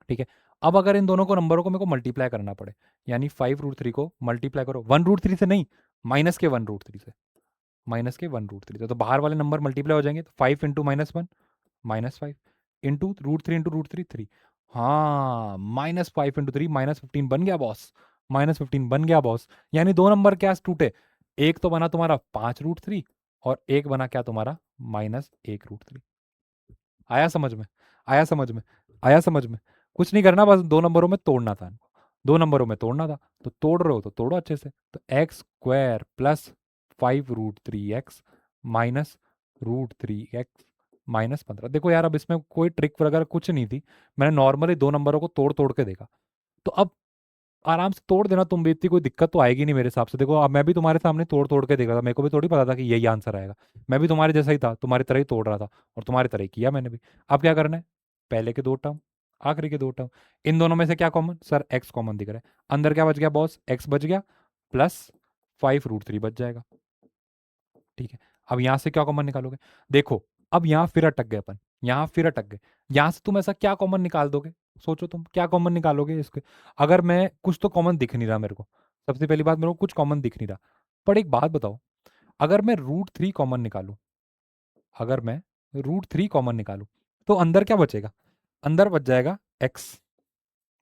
ठीक है, अब अगर इन दोनों को नंबरों को मेरे को मल्टीप्लाई करना पड़े, यानी 5√3 को मल्टीप्लाई करो 1√3 से, नहीं, -1/√3 से, -1/√3 से, तो बाहर वाले नंबर मल्टीप्लाई हो जाएंगे। तो 5 इंटू -1 -5 इंटू √3 इंटू √3 3। हाँ, -5 इंटू 3 -15 बन गया बॉस, -15 बन गया बॉस। यानी दो नंबर क्या टूटे? एक तो बना तुम्हारा 5√3 और एक बना क्या तुम्हारा? -1√3। आया समझ में? आया समझ में? आया समझ में? कुछ नहीं करना, बस दो नंबरों में तोड़ना था इनको, दो नंबरों में तोड़ना था। तो तोड़ रहे हो तो तोड़ो अच्छे से। तो x² plus 5√3x minus √3x -15। देखो यार, अब इसमें कोई ट्रिक वगैरह कुछ नहीं थी, मैंने नॉर्मली दो नंबरों को तोड़ तोड़ के देखा। तो अब आराम से तोड़ देना तुम भी, इतनी कोई दिक्कत तो आएगी नहीं मेरे हिसाब से। देखो, अब मैं भी तुम्हारे सामने तोड़ तोड़ के देखा था, मेरे को भी थोड़ी पता था कि यही आंसर आएगा। मैं भी तुम्हारे जैसा ही था, तुम्हारी तरह ही तोड़ रहा था, और तुम्हारी तरह ही किया मैंने भी। अब क्या करना है? पहले के दो टर्म, आखिरी के दो टर्म, इन दोनों में से क्या कॉमन? सर एक्स कॉमन दिख रहा है। अंदर क्या बच गया बॉस? एक्स बच गया, प्लस 5√3 बच जाएगा। ठीक है, अब यहां से क्या कॉमन निकालोगे? देखो, अब यहां फिर अटक गए अपन, यहां फिर अटक गए। यहां से तुम ऐसा क्या कॉमन निकाल दोगे? सोचो तुम क्या कॉमन निकालोगे इसके। अगर मैं, कुछ तो कॉमन दिख नहीं रहा मेरे को, सबसे पहली बात, मेरे को कुछ कॉमन दिख नहीं रहा। पर एक बात बताओ, अगर मैं √3 कॉमन निकालूं, अगर मैं √3 कॉमन निकालूं, तो अंदर क्या बचेगा? अंदर बच जाएगा एक्स।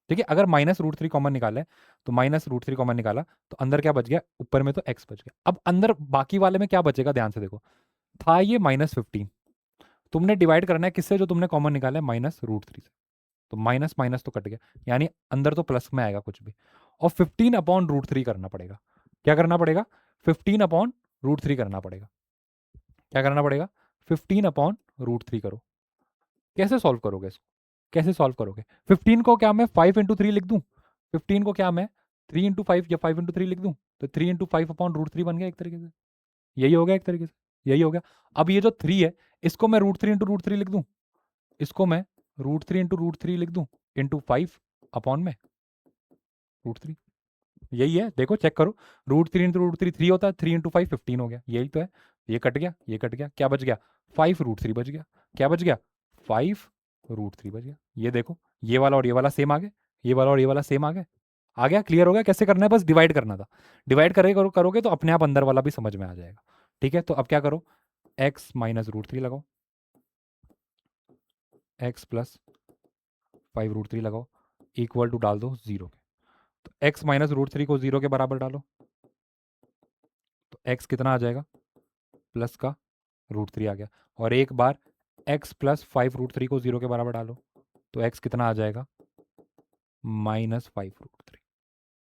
ठीक है, अगर -√3 कॉमन निकाला है, तो -√3 कॉमन निकाला, तो अंदर क्या बच गया? ऊपर में तो एक्स बच गया। अब अंदर बाकी वाले में क्या बचेगा? ध्यान से देखो, था ये -15, तुमने डिवाइड करना है किससे? जो तुमने कॉमन निकाला है -√3 से, तो माइनस माइनस तो कट गया, यानी अंदर तो प्लस में आएगा कुछ भी। और 15/√3 करना पड़ेगा। क्या करना पड़ेगा? 15/√3 करना पड़ेगा। क्या करना पड़ेगा? 15/√3 करो। कैसे सॉल्व करोगे इसको? कैसे सॉल्व करोगे? 15 को क्या मैं 5 × 3 लिख दूं? 15 को क्या मैं 3 × 5 या 5 × 3 लिख दूं? तो 3 × 5/√3 बन गया एक तरीके से। यही हो गया एक तरीके से, यही हो गया। अब ये जो 3 है, इसको मैं √3 × √3 लिख दूं, इसको मैं √3 × √3 लिख दूं, इंटू 5 अपॉन में √3। यही है, देखो चेक करो, √3 इंटू √3 3 होता है, 3 इंटू 5 15 हो गया, यही तो है। ये कट गया, ये कट गया, क्या बच गया? 5 √3 बच गया। क्या बच गया? 5 √3 बच गया। ये देखो, ये वाला और ये वाला सेम आ गए, ये वाला और ये वाला सेम आ गए। आ गया, क्लियर हो गया कैसे करना है? बस डिवाइड करना था। डिवाइड करोगे तो अपने आप अंदर वाला भी समझ में आ जाएगा। ठीक है, तो अब क्या करो, x माइनस √3 लगाओ, x प्लस 5 √3 लगाओ, इक्वल टू डाल दो 0 के। तो x माइनस √3 को 0 के बराबर डालो, तो x कितना आ जाएगा? प्लस का √3 आ गया। और एक बार x प्लस 5 √3 को 0 के बराबर डालो, तो x कितना आ जाएगा? -5 √3।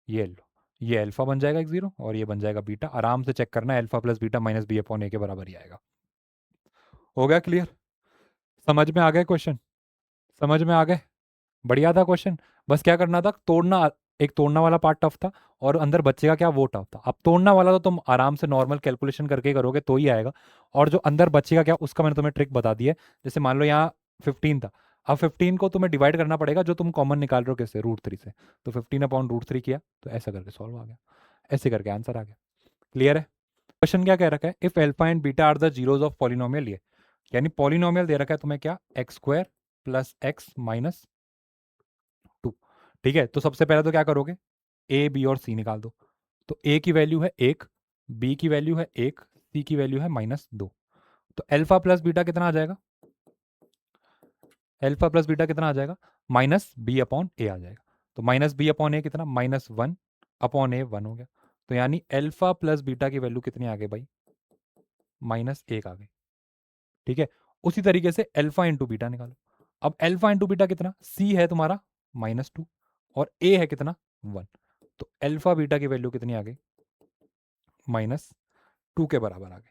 ये लो, ये अल्फा बन जाएगा x0 और ये बन जाएगा बीटा। आराम से चेक करना, alpha plus beta minus b upon a के बराबर ही आएगा। हो गया क्लियर? समझ में आ गए क्वेश्चन? समझ में आ गए? बढ़िया था क्वेश्चन। बस क्या करना था, तोड़ना। एक तोड़ना वाला पार्ट टफ था और अंदर बचेगा क्या, वो टफ था। अब तोड़ना वाला तो तुम आराम से नॉर्मल कैलकुलेशन करके करोगे तो ही आएगा, और जो अंदर बचेगा क्या उसका मैंने तुम्हें ट्रिक बता दी है। जैसे मान लो यहाँ 15 था, अब 15 को तुम्हें डिवाइड करना पड़ेगा, जो तुम कॉमन निकाल रहे हो किससे, √3 से। तो 15/√3 किया तो ऐसा करके सॉल्व आ गया, ऐसे करके आंसर आ गया। क्लियर है? क्वेश्चन क्या कह रखा है, if alpha and beta are the zeros of polynomial, ये यानी पॉलिनोमियल दे रखा है तुम्हें क्या, x² प्लस x माइनस 2। ठीक है, तो सबसे पहले तो क्या करोगे, ए बी और सी निकाल दो। तो ए की वैल्यू है 1, बी की वैल्यू है 1, सी की वैल्यू है -2। तो अल्फा प्लस बीटा कितना आ जाएगा? अल्फा प्लस बीटा कितना आ जाएगा? -b/a आ जाएगा। तो -b/a कितना, -1/a 1 हो गया। तो यानी अल्फा प्लस बीटा की वैल्यू कितनी आ गई भाई? -1 आ गई। ठीक है, उसी तरीके से अल्फा इंटू बीटा निकालो। अब अल्फा इंटू बीटा कितना, सी है तुम्हारा -2 और ए है कितना, 1। तो अल्फा बीटा की वैल्यू कितनी आ गई? -2 के बराबर आ गई।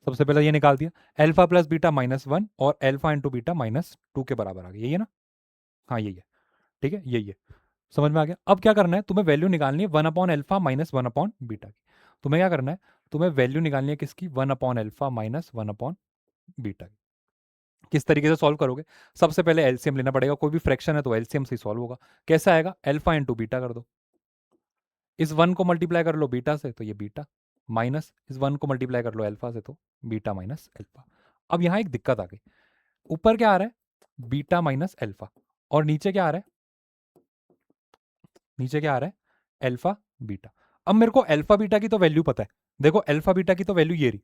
सबसे पहले ये निकाल दिया, अल्फा प्लस बीटा -1 और अल्फा इंटू बीटा -2 के बराबर आ गई, यही है ना? हाँ यही है। ठीक है, यही है। समझ में आ गया? अब क्या करना है, तुम्हें वैल्यू निकालनी है 1/अल्फा माइनस 1/बीटा की। तुम्हें क्या करना है, तुम्हें वैल्यू निकालनी है किसकी, 1/अल्फा माइनस 1/बीटा की। किस तरीके से सॉल्व करोगे, सबसे पहले एलसीएम लेना पड़ेगा, कोई भी फ्रैक्शन है तो एलसीएम से सॉल्व होगा। कैसा आएगा, अल्फा इंटू बीटा कर दो, इस 1 को मल्टीप्लाई कर लो बीटा से तो ये बीटा, माइनस इस 1 को मल्टीप्लाई कर लो अल्फा से तो बीटा माइनस अल्फा। अब यहां एक दिक्कत आ गई, ऊपर क्या आ रहा है, बीटा माइनस अल्फा, और नीचे क्या आ रहा है, नीचे क्या आ रहा है, अल्फा बीटा। अब मेरे को अल्फा बीटा की तो वैल्यू पता है, देखो अल्फा बीटा की तो वैल्यू ये रही,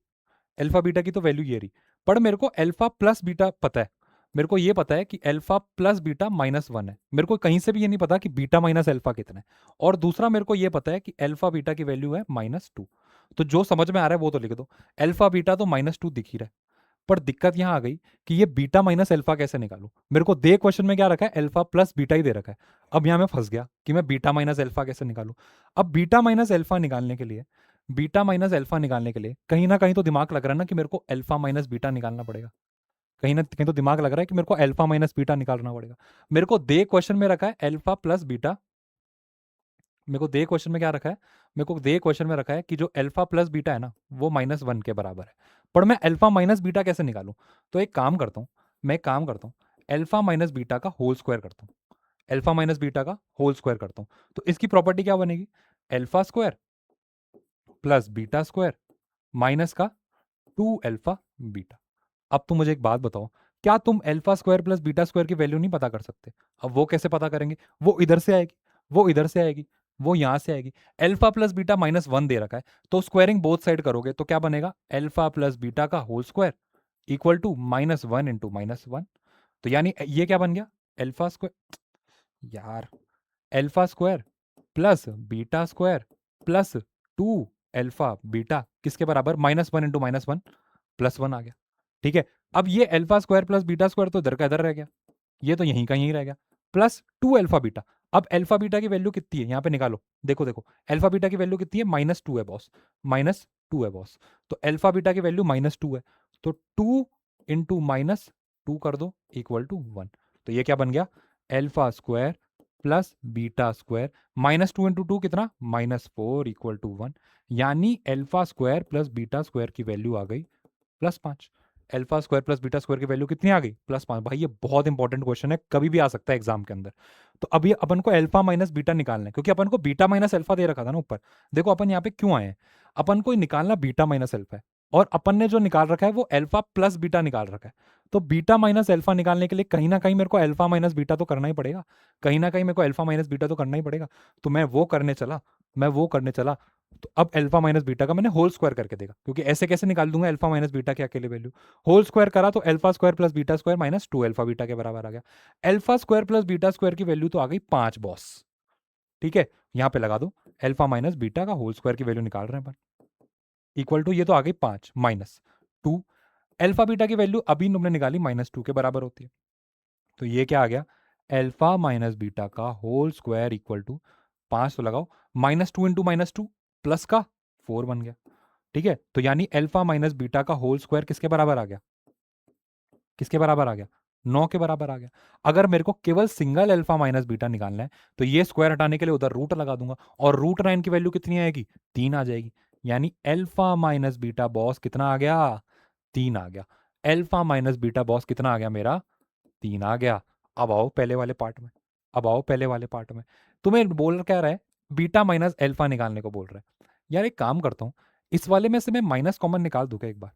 अल्फा बीटा की तो वैल्यू ये रही, पर मेरे को अल्फा प्लस बीटा पता है। मेरे को ये पता है कि अल्फा प्लस बीटा -1 है, मेरे को कहीं से भी ये नहीं पता कि बीटा माइनस अल्फा कितना है। और दूसरा मेरे को ये पता है कि अल्फा बीटा की वैल्यू है -2। तो जो समझ में आ रहा है वो तो लिख दो, अल्फा बीटा तो -2 दिख ही रहा है। पर दिक्कत यहां आ गई कि ये बीटा माइनस अल्फा कैसे निकालूं, मेरे को दे क्वेश्चन में क्या रखा है, अल्फा प्लस बीटा ही दे रखा है। अब यहां मैं फंस गया कि मैं बीटा माइनस अल्फा कैसे निकालूं। अब बीटा माइनस अल्फा निकालने के लिए, बीटा माइनस अल्फा निकालने के लिए कहीं ना कहीं तो दिमाग लग रहा है ना कि मेरे को अल्फा माइनस बीटा निकालना पड़ेगा। कहीं ना कहीं तो दिमाग लग रहा है कि मेरे को अल्फा माइनस बीटा निकालना पड़ेगा। मेरे को दे क्वेश्चन में रखा है अल्फा प्लस बीटा, मेरे को दे क्वेश्चन में क्या रखा है, मेरे को दे क्वेश्चन में रखा है कि जो अल्फा प्लस बीटा है ना वो -1 के बराबर है। पर मैं अल्फा माइनस बीटा कैसे निकालूं, तो एक काम करता हूं, मैं एक काम करता हूं, अल्फा माइनस बीटा का होल स्क्वायर करता हूं, अल्फा माइनस बीटा का होल स्क्वायर करता हूं। तो इसकी प्रॉपर्टी क्या बनेगी, alpha square plus beta square minus का 2 अल्फा बीटा। अब तुम मुझे एक बात बताओ, क्या तुम alpha square plus beta square की वैल्यू नहीं पता कर सकते? अब वो कैसे पता करेंगे, वो इधर से आएगी, वो इधर से आएगी, वो यहां से आएगी। अल्फा प्लस बीटा -1 दे रखा है, तो स्क्वायरिंग बोथ साइड करोगे तो क्या बनेगा, अल्फा प्लस बीटा का whole square equal to -1 into -1। तो यानी ये क्या बन गया, अल्फा स्क्वायर, यार alpha square plus beta square plus 2 alpha beta किसके बराबर, -1 इंटू -1 +1 आ गया। ठीक है, अब ये alpha square plus beta square तो इधर का इधर रह गया, ये तो यहीं का यहीं रह गया, प्लस 2 अल्फा बीटा। अब अल्फा बीटा की वैल्यू कितनी है, यहां पे निकालो, देखो देखो अल्फा बीटा की वैल्यू कितनी है, -2 है बॉस, -2 है बॉस। तो अल्फा बीटा की वैल्यू -2 है, तो 2 इंटू -2 कर दो इक्वल टू 1। तो ये क्या बन गया, alpha square plus beta square -2 into 2 कितना, -4 इक्वल टू 1। यानी alpha square plus beta square की वैल्यू आ गई +5। Alpha square plus beta square की वैल्यू कितनी आ गई? +5। भाई ये बहुत इंपॉर्टेंट क्वेश्चन है, कभी भी आ सकता है एग्जाम के अंदर। तो अभी अपन को अल्फा माइनस बीटा निकालना है, क्योंकि अपन को बीटा माइनस अल्फा दे रखा था ना ऊपर। देखो अपन यहाँ पे क्यों आए हैं, अपन को निकालना बीटा माइनस अल्फा है, और अपन ने जो निकाल रखा है वो अल्फा प्लस बीटा निकाल रखा है। तो बीटा माइनस अल्फा निकालने के लिए कहीं ना कहीं मेरे को अल्फा माइनस बीटा तो करना ही पड़ेगा, कहीं ना कहीं मेरे को अल्फा माइनस बीटा तो करना ही पड़ेगा। तो मैं वो करने चला। तो अब अल्फा माइनस बीटा का मैंने होल स्क्वायर करके देखा, क्योंकि ऐसे कैसे निकाल दूंगा अल्फा माइनस बीटा की अकेले वैल्यू। होल स्क्वायर करा तो alpha square plus beta square minus 2 alpha beta के बराबर आ गया। Alpha square plus beta square की वैल्यू तो आ गई 5 बॉस। ठीक है, यहां पे लगा दो, अल्फा माइनस बीटा का होल स्क्वायर की वैल्यू निकाल रहे हैं अपन, इक्वल टू ये तो आ गई 5 माइनस 2। अल्फा बीटा की वैल्यू अभी तुमने निकाली -2 के बराबर होती है। तो ये क्या आ गया, अल्फा माइनस बीटा का होल स्क्वायर इक्वल टू 5 तो लगाओ, -2 इंटू -2 प्लस का 4 बन गया। ठीक है, तो यानी अल्फा माइनस बीटा का होल स्क्वायर किसके बराबर आ गया, किसके बराबर आ गया, 9 के बराबर आ गया। अगर मेरे को केवल सिंगल अल्फा माइनस बीटा निकालना है तो ये स्क्वायर हटाने के लिए उधर रूट लगा दूंगा, और रूट 9 की वैल्यू कितनी आएगी, 3 आ जाएगी। यानी अल्फा माइनस बीटा बॉस कितना आ गया, 3 आ गया। अल्फा माइनस बीटा बॉस कितना आ गया मेरा, 3 आ गया। अब आओ पहले वाले पार्ट में, अब आओ पहले वाले पार्ट में। तुम्हें बोल क्या रहा है, बीटा माइनस अल्फा निकालने को बोल रहा है। यार एक काम करता हूँ, इस वाले में से मैं माइनस कॉमन निकाल दूं क्या एक बार,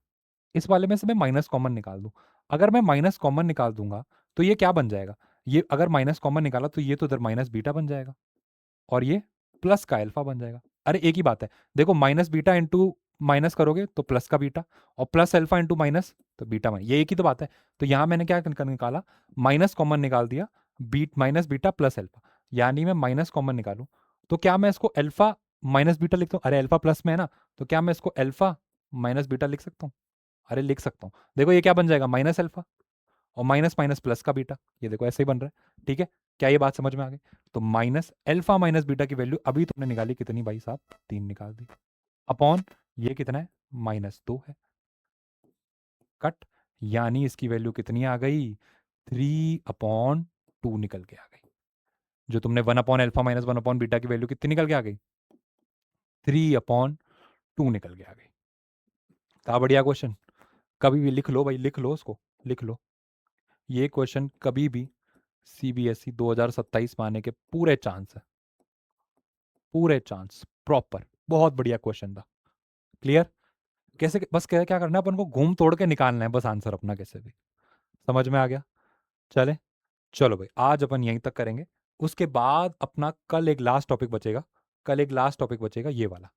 इस वाले में से मैं माइनस कॉमन निकाल दूं। अगर मैं माइनस कॉमन निकाल दूंगा तो ये क्या बन जाएगा, ये अगर माइनस कॉमन निकाला तो ये तो इधर माइनस बीटा बन जाएगा, और ये प्लस का अल्फा बन जाएगा। अरे एक ही बात है, देखो माइनस बीटा इंटू माइनस करोगे तो प्लस का बीटा, और प्लस अल्फा इंटू माइनस तो बीटा माइनस, ये एक ही तो बात है। तो यहां मैंने क्या निकाला, माइनस कॉमन निकाल दिया, माइनस बीटा प्लस अल्फा। यानी मैं माइनस कॉमन निकालूं तो क्या मैं इसको अल्फा माइनस बीटा लिखता हूँ, अरे अल्फा प्लस में है ना, तो क्या मैं इसको अल्फा माइनस बीटा लिख सकता हूँ, अरे लिख सकता हूँ। देखो ये क्या बन जाएगा, माइनस अल्फा और माइनस माइनस प्लस का बीटा, ये देखो ऐसे ही बन रहा है। ठीक है, क्या ये बात समझ में आ गई? तो माइनस अल्फा माइनस बीटा की वैल्यू अभी तुमने निकाली कितनी भाई साहब, 3 निकाल दी, अपॉन ये कितना है, -2 है, कट। यानी इसकी वैल्यू कितनी आ गई, 3/2 निकल के आ गई। जो तुमने 1/अल्फा माइनस 1/बीटा की वैल्यू कितनी निकल के आ गई, 3/2 निकल के आ गई। था बढ़िया क्वेश्चन, कभी भी लिख लो भाई, लिख लो उसको, लिख लो। ये क्वेश्चन कभी भी सीबीएसई 2027 में आने के पूरे चांस है, पूरे चांस प्रॉपर, बहुत बढ़िया क्वेश्चन था। क्लियर? कैसे, बस क्या क्या करना है अपन को, घूम तोड़ के निकालना है बस आंसर अपना कैसे भी। समझ में आ गया? चले, चलो भाई आज अपन यहीं तक करेंगे। उसके बाद अपना कल एक लास्ट टॉपिक बचेगा, कल एक लास्ट टॉपिक बचेगा ये वाला,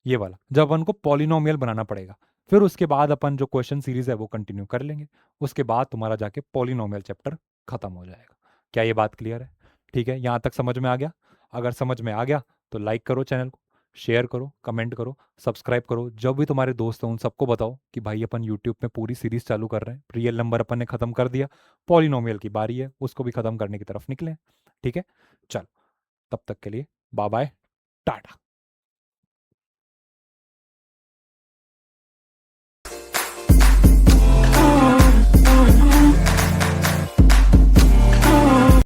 ये वाला जब अपन को पॉलिनोमियल बनाना पड़ेगा। फिर उसके बाद अपन जो क्वेश्चन सीरीज है वो कंटिन्यू कर लेंगे। उसके बाद तुम्हारा जाके पॉलिनोमियल चैप्टर खत्म हो जाएगा। क्या ये बात क्लियर है? ठीक है, यहाँ तक समझ में आ गया? अगर समझ में आ गया तो लाइक करो चैनल को, शेयर करो, कमेंट करो, सब्सक्राइब करो। जब भी तुम्हारे दोस्त हो उन सबको बताओ कि भाई अपन यूट्यूब में पूरी सीरीज चालू कर रहे हैं, रियल नंबर अपन ने खत्म कर दिया, पॉलिनोमियल की बारी है उसको भी खत्म करने की तरफ निकले। ठीक है, चलो तब तक के लिए बाय बाय, टाटा।